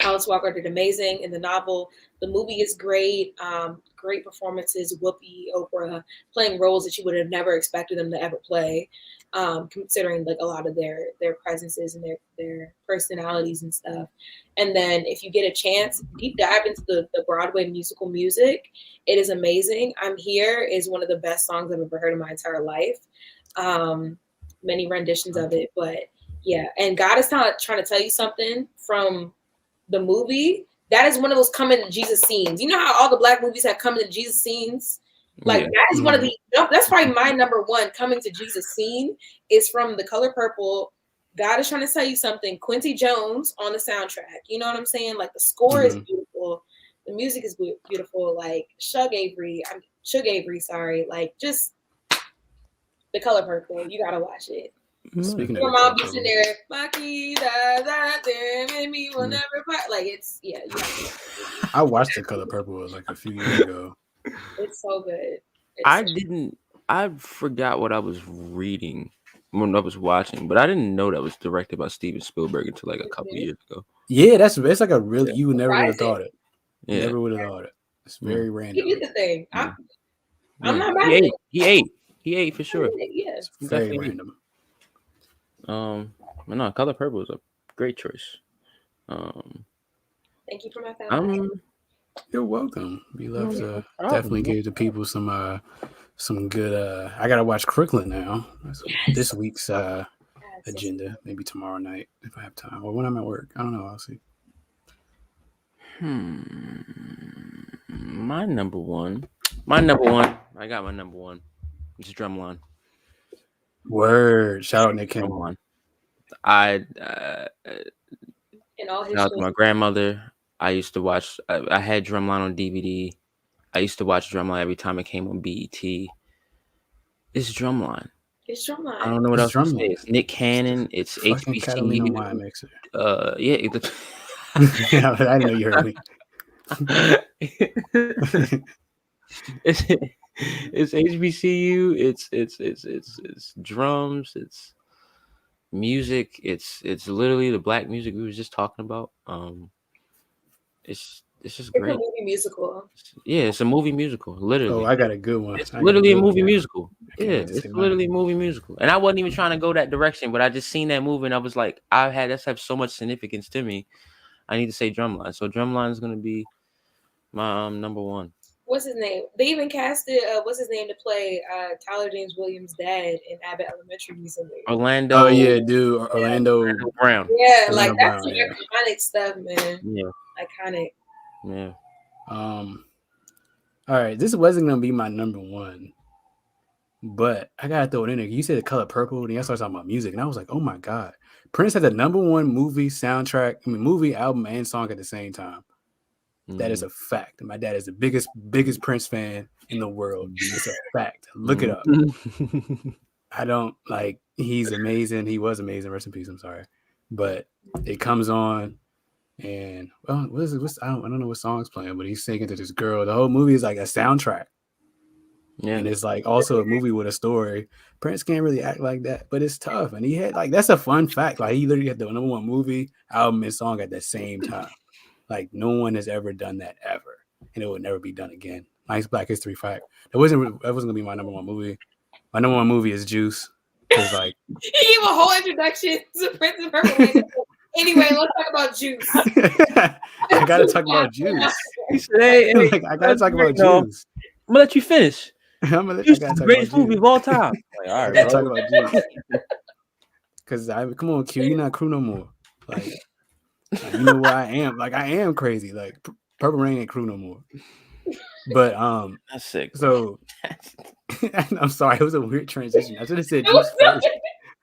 Speaker 4: Alice Walker did amazing in the novel. The movie is great. Great performances. Whoopi, Oprah playing roles that you would have never expected them to ever play, considering like a lot of their presences and their personalities and stuff. And then if you get a chance, deep dive into the Broadway musical music. It is amazing. I'm Here is one of the best songs I've ever heard in my entire life. Many renditions of it, but yeah. And God is trying to tell you something from the movie. That is one of those coming to Jesus scenes. You know how all the Black movies have coming to Jesus scenes? Like that is one of the, that's probably my number one coming to Jesus scene is from The Color Purple. God is trying to tell you something. Quincy Jones on the soundtrack. You know what I'm saying? Like the score is beautiful. The music is beautiful. Like Shug Avery, sorry. Like just The Color Purple. You gotta watch it.
Speaker 1: Speaking
Speaker 4: Your mom be sitting there, made me will never part. Like it's
Speaker 1: I watched The Color Purple like a few years ago.
Speaker 4: It's so good.
Speaker 3: I forgot what I was reading when I was watching, but I didn't know that was directed by Steven Spielberg until like a couple years ago.
Speaker 1: Yeah, it's like a really you never would have thought it.
Speaker 3: Yeah.
Speaker 1: Never would have thought it. It's very random.
Speaker 4: He did the thing. I'm not
Speaker 3: mad at it. He ate for sure.
Speaker 4: Yeah,
Speaker 1: it's very random.
Speaker 3: But no, Color Purple is a great choice.
Speaker 4: Thank you for my family.
Speaker 1: You're welcome. We love to definitely give the people some good. I gotta watch Crooklyn now. That's this week's agenda. Maybe tomorrow night if I have time, or when I'm at work. I don't know. I'll see.
Speaker 3: My number one. I got my number one. It's Drumline.
Speaker 1: Word. Shout out Nick Cannon.
Speaker 3: Shout
Speaker 4: out
Speaker 3: to my grandmother. I used to watch. I had Drumline on DVD. I used to watch Drumline every time it came on BET. It's Drumline.
Speaker 4: I
Speaker 3: don't know what else to say. It's Nick Cannon. It's HBCU.
Speaker 1: Yeah, I know you heard me.
Speaker 3: It's HBCU. It's drums. It's music. It's literally the Black music we were just talking about. It's just great.
Speaker 4: It's a movie musical.
Speaker 3: Yeah, it's a movie musical. Literally.
Speaker 1: Oh, I got a good one.
Speaker 3: It's literally a movie musical. Yeah, it's literally a movie musical. And I wasn't even trying to go that direction, but I just seen that movie and I was like, that's have so much significance to me. I need to say Drumline. So Drumline is gonna be my number one.
Speaker 4: What's his name? They even casted what's his name to play Tyler James Williams' dad in Abbott Elementary recently.
Speaker 3: Orlando.
Speaker 1: Oh yeah, dude. Orlando
Speaker 3: Brown.
Speaker 4: Yeah,
Speaker 1: Orlando
Speaker 4: like that's
Speaker 1: Brown,
Speaker 4: iconic stuff, man.
Speaker 3: Yeah.
Speaker 4: Iconic.
Speaker 3: Yeah.
Speaker 1: All right. This wasn't gonna be my number one, But I gotta throw it in there. You said The Color Purple, and then I started talking about music, and I was like, oh my god, Prince had the #1 movie soundtrack, movie, album, and song at the same time. That is a fact. My dad is the biggest Prince fan in the world. It's a fact. Look it up. I don't like. He's amazing. He was amazing. Rest in peace. I'm sorry, but it comes on, and well, what is it? I don't know what song's playing, but he's singing to this girl. The whole movie is like a soundtrack. Yeah. And it's like also a movie with a story. Prince can't really act like that, but it's tough. And he had like that's a fun fact. Like he literally had the #1 movie, album, and song at the same time. Like no one has ever done that ever, and it will never be done again. Nice Black History fact. That wasn't gonna be my #1 movie. My #1 movie is Juice. Cause like
Speaker 4: he gave a whole introduction to Prince and Purple Rain. Anyway, let's talk about Juice.
Speaker 1: I gotta talk about Juice. Like, I gotta talk about Juice.
Speaker 3: I'm gonna let you finish.
Speaker 1: Juice is the
Speaker 3: greatest movie of all time.
Speaker 1: Like, all right, I gotta talk about Juice. Cause come on, Q, you're not crew no more. Like you know where I am. Like I am crazy. Like Purple Rain ain't crew no more. But
Speaker 3: that's sick.
Speaker 1: So I'm sorry, it was a weird transition. I should have said Juice first.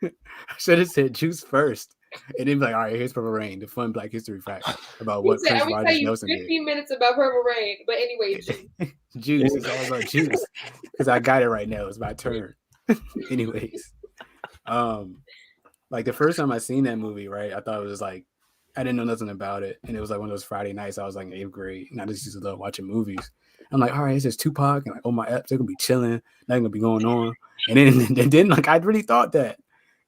Speaker 1: I should have said Juice first, and then be like, all right, here's Purple Rain, the fun Black History fact about what Prince Rogers Nelson did.
Speaker 4: 15 minutes about Purple Rain, but anyway,
Speaker 1: Juice. It's all about Juice because I got it right now. It's my turn. Anyways, like the first time I seen that movie, right? I thought it was like I didn't know nothing about it, and it was like one of those Friday nights. I was like in 8th grade, and I just used to love watching movies. I'm like, all right, it's just Tupac, and like, oh my apps, they're gonna be chilling, nothing gonna be going on. And then like I really thought that,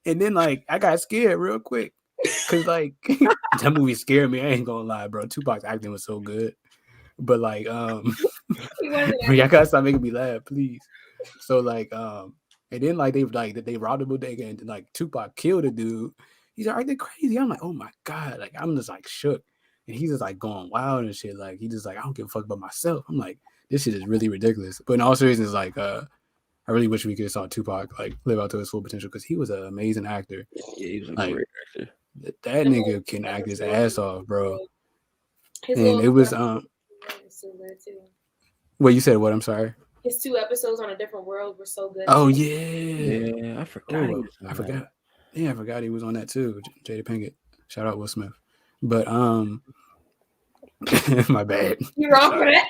Speaker 1: and then like I got scared real quick because like that movie scared me. I ain't gonna lie, bro. Tupac's acting was so good, but like y'all gotta stop making me laugh, please. So like and then like they robbed the bodega and like Tupac killed a dude. He's like, acting crazy. I'm like, oh my god, like I'm just like shook. And he's just like going wild and shit. Like he just like I don't give a fuck about myself. I'm like this shit is really ridiculous. But in all seriousness, like I really wish we could have saw Tupac like live out to his full potential because he was an amazing actor.
Speaker 3: Yeah, he was a
Speaker 1: like,
Speaker 3: great actor.
Speaker 1: That nigga can act his ass off, bro. And it was Well, you said what? I'm sorry.
Speaker 4: His 2 episodes on A Different World were so good.
Speaker 1: Oh yeah,
Speaker 3: I forgot.
Speaker 1: I forgot. Yeah, I forgot he was on that too. Jada Pinkett. Shout out Will Smith. But my bad.
Speaker 4: You're wrong for that.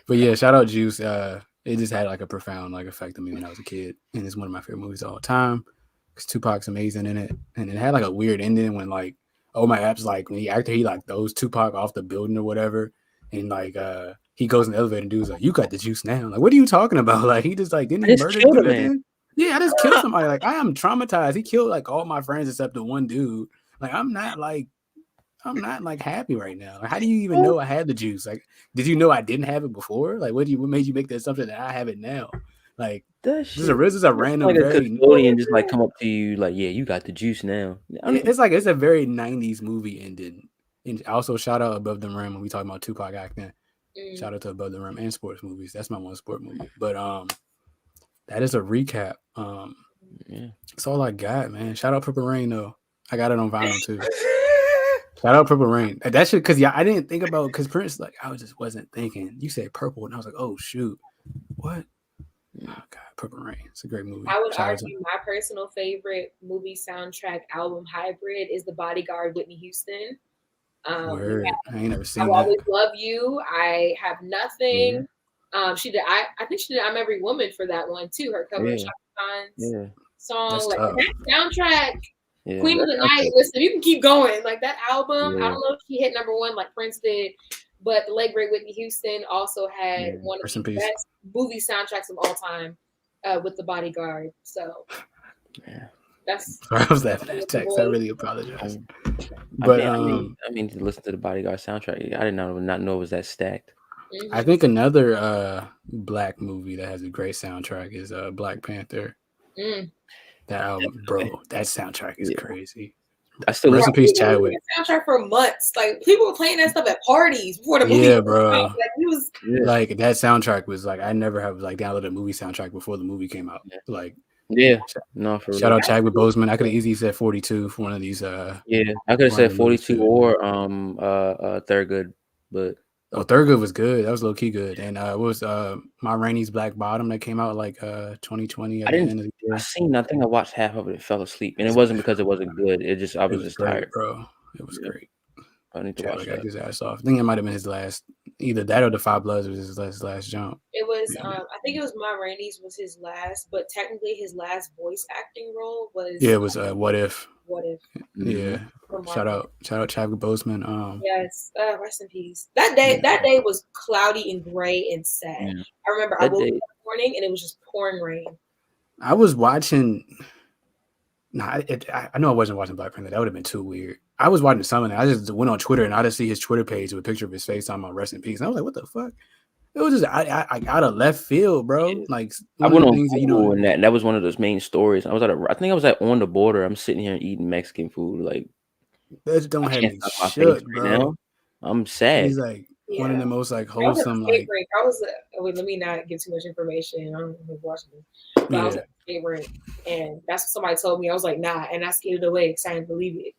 Speaker 1: But yeah, shout out Juice. It just had like a profound like effect on me when I was a kid, and it's one of my favorite movies of all time. Because Tupac's amazing in it, and it had like a weird ending when like my apps like when he like throws Tupac off the building or whatever, and like he goes in the elevator and dude's like, "You got the juice now." Like, what are you talking about? Like he just like didn't he murder the man? Yeah, I just killed somebody. Like I am traumatized. He killed like all my friends except the one dude. Like I'm not happy right now. Like, how do you even know I had the juice? Like, did you know I didn't have it before? Like, what made you make the assumption that I have it now? Like, this is a random,
Speaker 3: like a custodian just like come up to you like, yeah, you got the juice now.
Speaker 1: It's like it's a very 90s movie ending. And also shout out Above the Rim when we talk about Tupac acting. Shout out to Above the Rim and sports movies. That's my one sport movie. But that is a recap. Yeah, that's all I got, man. Shout out Purple Rain though. I got it on vinyl too. Shout out Purple Rain. That shit, because I didn't think about because Prince, like I just wasn't thinking. You said purple, and I was like, oh shoot, what? Oh god, Purple Rain. It's a great movie.
Speaker 4: I would argue my personal favorite movie soundtrack album hybrid is The Bodyguard, Whitney Houston.
Speaker 1: Word. I ain't never seen that.
Speaker 4: I Always Love You. I Have Nothing. She did. I think she did I'm Every Woman for that one too. Her cover of Shaka Khan's song.
Speaker 1: That's
Speaker 4: like
Speaker 1: tough.
Speaker 4: that soundtrack. Yeah, Queen of the Night. Listen, you can keep going. Like that album, I don't know if she hit #1 like Prince did, but the late great Whitney Houston also had one of the best movie soundtracks of all time with The Bodyguard. So that's.
Speaker 1: Sorry, I was laughing at the text. I really apologize. But
Speaker 3: I mean to listen to the Bodyguard soundtrack. I did not know it was that stacked.
Speaker 1: I think another black movie that has a great soundtrack is Black Panther. That album, bro, that soundtrack is crazy. I still rest in peace, Chadwick.
Speaker 4: Soundtrack for months, like people were playing that stuff at parties before the movie.
Speaker 1: Yeah, bro.
Speaker 4: Like,
Speaker 1: like that soundtrack was like I never have like downloaded a movie soundtrack before the movie came out. Like,
Speaker 3: no, for
Speaker 1: shout out Chadwick Boseman. I could have easily said 42 for one of these.
Speaker 3: I could have said 42 or Thurgood, but
Speaker 1: Oh, Thurgood was good. That was low key good. And what was My Rainey's Black Bottom that came out like 2020
Speaker 3: I
Speaker 1: at the
Speaker 3: didn't.
Speaker 1: end of the
Speaker 3: I
Speaker 1: year.
Speaker 3: seen. I think I watched half of it and fell asleep, and it
Speaker 1: It's
Speaker 3: wasn't because it wasn't good. I
Speaker 1: It
Speaker 3: was
Speaker 1: was
Speaker 3: just
Speaker 1: great,
Speaker 3: tired.
Speaker 1: bro. It was
Speaker 3: Yeah.
Speaker 1: great.
Speaker 3: I need to watch
Speaker 1: Chadwick
Speaker 3: that.
Speaker 1: got his ass off. I think it might have been his last. Either that or the Five Bloods was his last jump.
Speaker 4: It was,
Speaker 1: Yeah,
Speaker 4: I think it was Ma Rainey's was his last, but technically his last voice acting role was
Speaker 1: yeah, it was What If.
Speaker 4: What If.
Speaker 1: Yeah,
Speaker 4: From
Speaker 1: shout out Chadwick Boseman.
Speaker 4: Yes, rest in peace. That day was cloudy and gray and sad.
Speaker 3: Yeah.
Speaker 4: I remember I
Speaker 3: That
Speaker 4: woke up
Speaker 3: day.
Speaker 4: in the morning and it was just pouring rain.
Speaker 1: I was watching. Nah, I know I wasn't watching Black Panther. That would have been too weird. I was watching something. I just went on Twitter and I just see his Twitter page with a picture of his face talking about rest in peace. And I was like, what the fuck? It was just I out of left field, bro. Like
Speaker 3: I
Speaker 1: one
Speaker 3: went
Speaker 1: of the
Speaker 3: on
Speaker 1: things that
Speaker 3: Google and that was one of those main stories. I think I was like on the border. I'm sitting here eating Mexican food. Like
Speaker 1: that don't
Speaker 3: I
Speaker 1: have
Speaker 3: can't
Speaker 1: me
Speaker 3: stop my face
Speaker 1: shook,
Speaker 3: right
Speaker 1: bro.
Speaker 3: now. I'm sad.
Speaker 1: He's like one of the most like
Speaker 4: I was at
Speaker 1: wholesome,
Speaker 4: the skate
Speaker 1: like
Speaker 4: rink. Let me not give too much information. I don't know who's watching this, but I was at the skate rink, and that's what somebody told me. I was like, nah, and I skated away because I didn't believe it.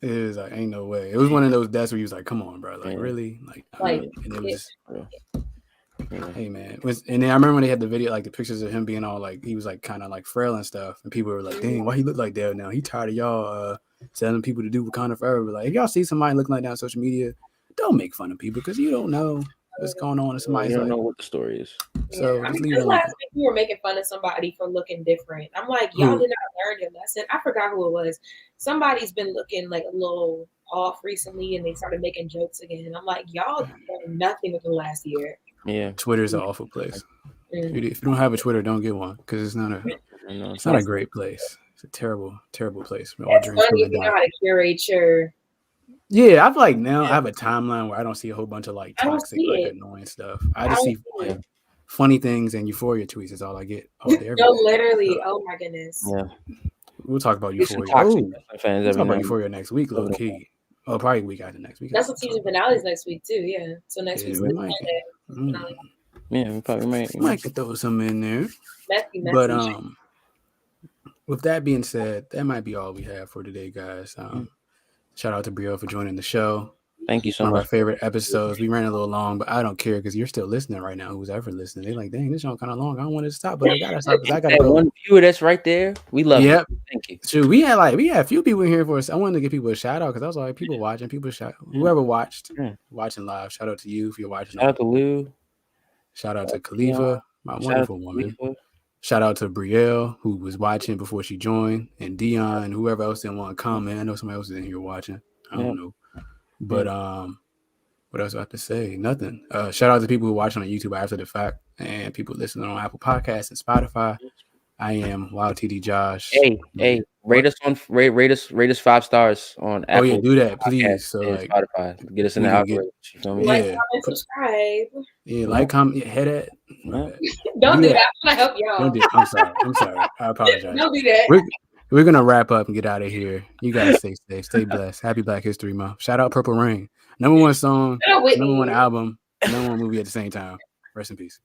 Speaker 1: it is like ain't no way. It was one of those deaths where he was like, come on, bro, like
Speaker 3: Yeah.
Speaker 1: really, and it was just. Hey man, and then I remember when they had the video, like the pictures of him being all like he was like kind of like frail and stuff, and people were like, "Dang, why he look like that now? He tired of y'all telling people to do Wakanda forever." But like, if y'all see somebody looking like that on social media, don't make fun of people because you don't know what's going on in somebody's
Speaker 3: You don't
Speaker 1: life.
Speaker 3: know what the story is.
Speaker 1: So just leave it
Speaker 4: This
Speaker 1: alone.
Speaker 4: last week we were making fun of somebody for looking different. I'm like, y'all did not learn your lesson. I forgot who it was. Somebody's been looking like a little off recently, and they started making jokes again. And I'm like, y'all done nothing within the last year.
Speaker 3: Yeah,
Speaker 1: Twitter's an awful place. If you don't have a Twitter, don't get one because it's not a great place. It's a terrible, terrible place.
Speaker 4: It's funny if you know how to curate your.
Speaker 1: Yeah, I've like now I have a timeline where I don't see a whole bunch of like toxic, like annoying stuff. I just see like funny things and Euphoria tweets is all I get all day.
Speaker 4: No, literally. Oh my goodness.
Speaker 3: Yeah.
Speaker 1: We'll talk about Euphoria.
Speaker 3: We'll
Speaker 1: talk about Euphoria next week, low key. Oh, probably week after next week.
Speaker 4: That's the season finale is next week too. Yeah. So next week's
Speaker 1: we might.
Speaker 3: Yeah, we probably
Speaker 1: might could throw some in there.
Speaker 4: Messy.
Speaker 1: But with that being said, that might be all we have for today, guys. Shout out to Brielle for joining the show.
Speaker 3: Thank you so
Speaker 1: much.
Speaker 3: much.
Speaker 1: One of our favorite episodes. We ran a little long, but I don't care because you're still listening right now. Who's ever listening? They're like, dang, this show kind of long. I don't want it to stop, but I gotta stop because I gotta go.
Speaker 3: One viewer that's right there. We love you. Thank you.
Speaker 1: True. We had a few people in here for us. I wanted to give people a shout out because I was like, people watching, whoever watched, watching live. Shout out to you if you're watching.
Speaker 3: Shout out to Lou.
Speaker 1: Shout out to Khalifa, my wonderful woman. Shout out to Brielle, who was watching before she joined, and Dion, and whoever else didn't want to comment. I know somebody else is in here watching. I don't know. But what else do I have to say? Nothing. Shout out to people who watch on YouTube after the fact and people listening on Apple Podcasts and Spotify. I am Wild TD Josh.
Speaker 3: Hey, rate us 5 stars on Apple.
Speaker 1: Oh yeah, do that, please. So
Speaker 3: like Spotify. Get us in the algorithm. You feel me?
Speaker 4: Like, comment, subscribe.
Speaker 1: Yeah, like, comment, hit it.
Speaker 4: Don't do that. I'm gonna help y'all.
Speaker 1: Don't do it. I'm sorry. I apologize.
Speaker 4: Don't do that.
Speaker 1: We're gonna wrap up and get out of here. You guys stay safe, stay blessed. Happy Black History Month. Shout out Purple Rain. Number 1 song, number 1 album, number 1 movie at the same time. Rest in peace.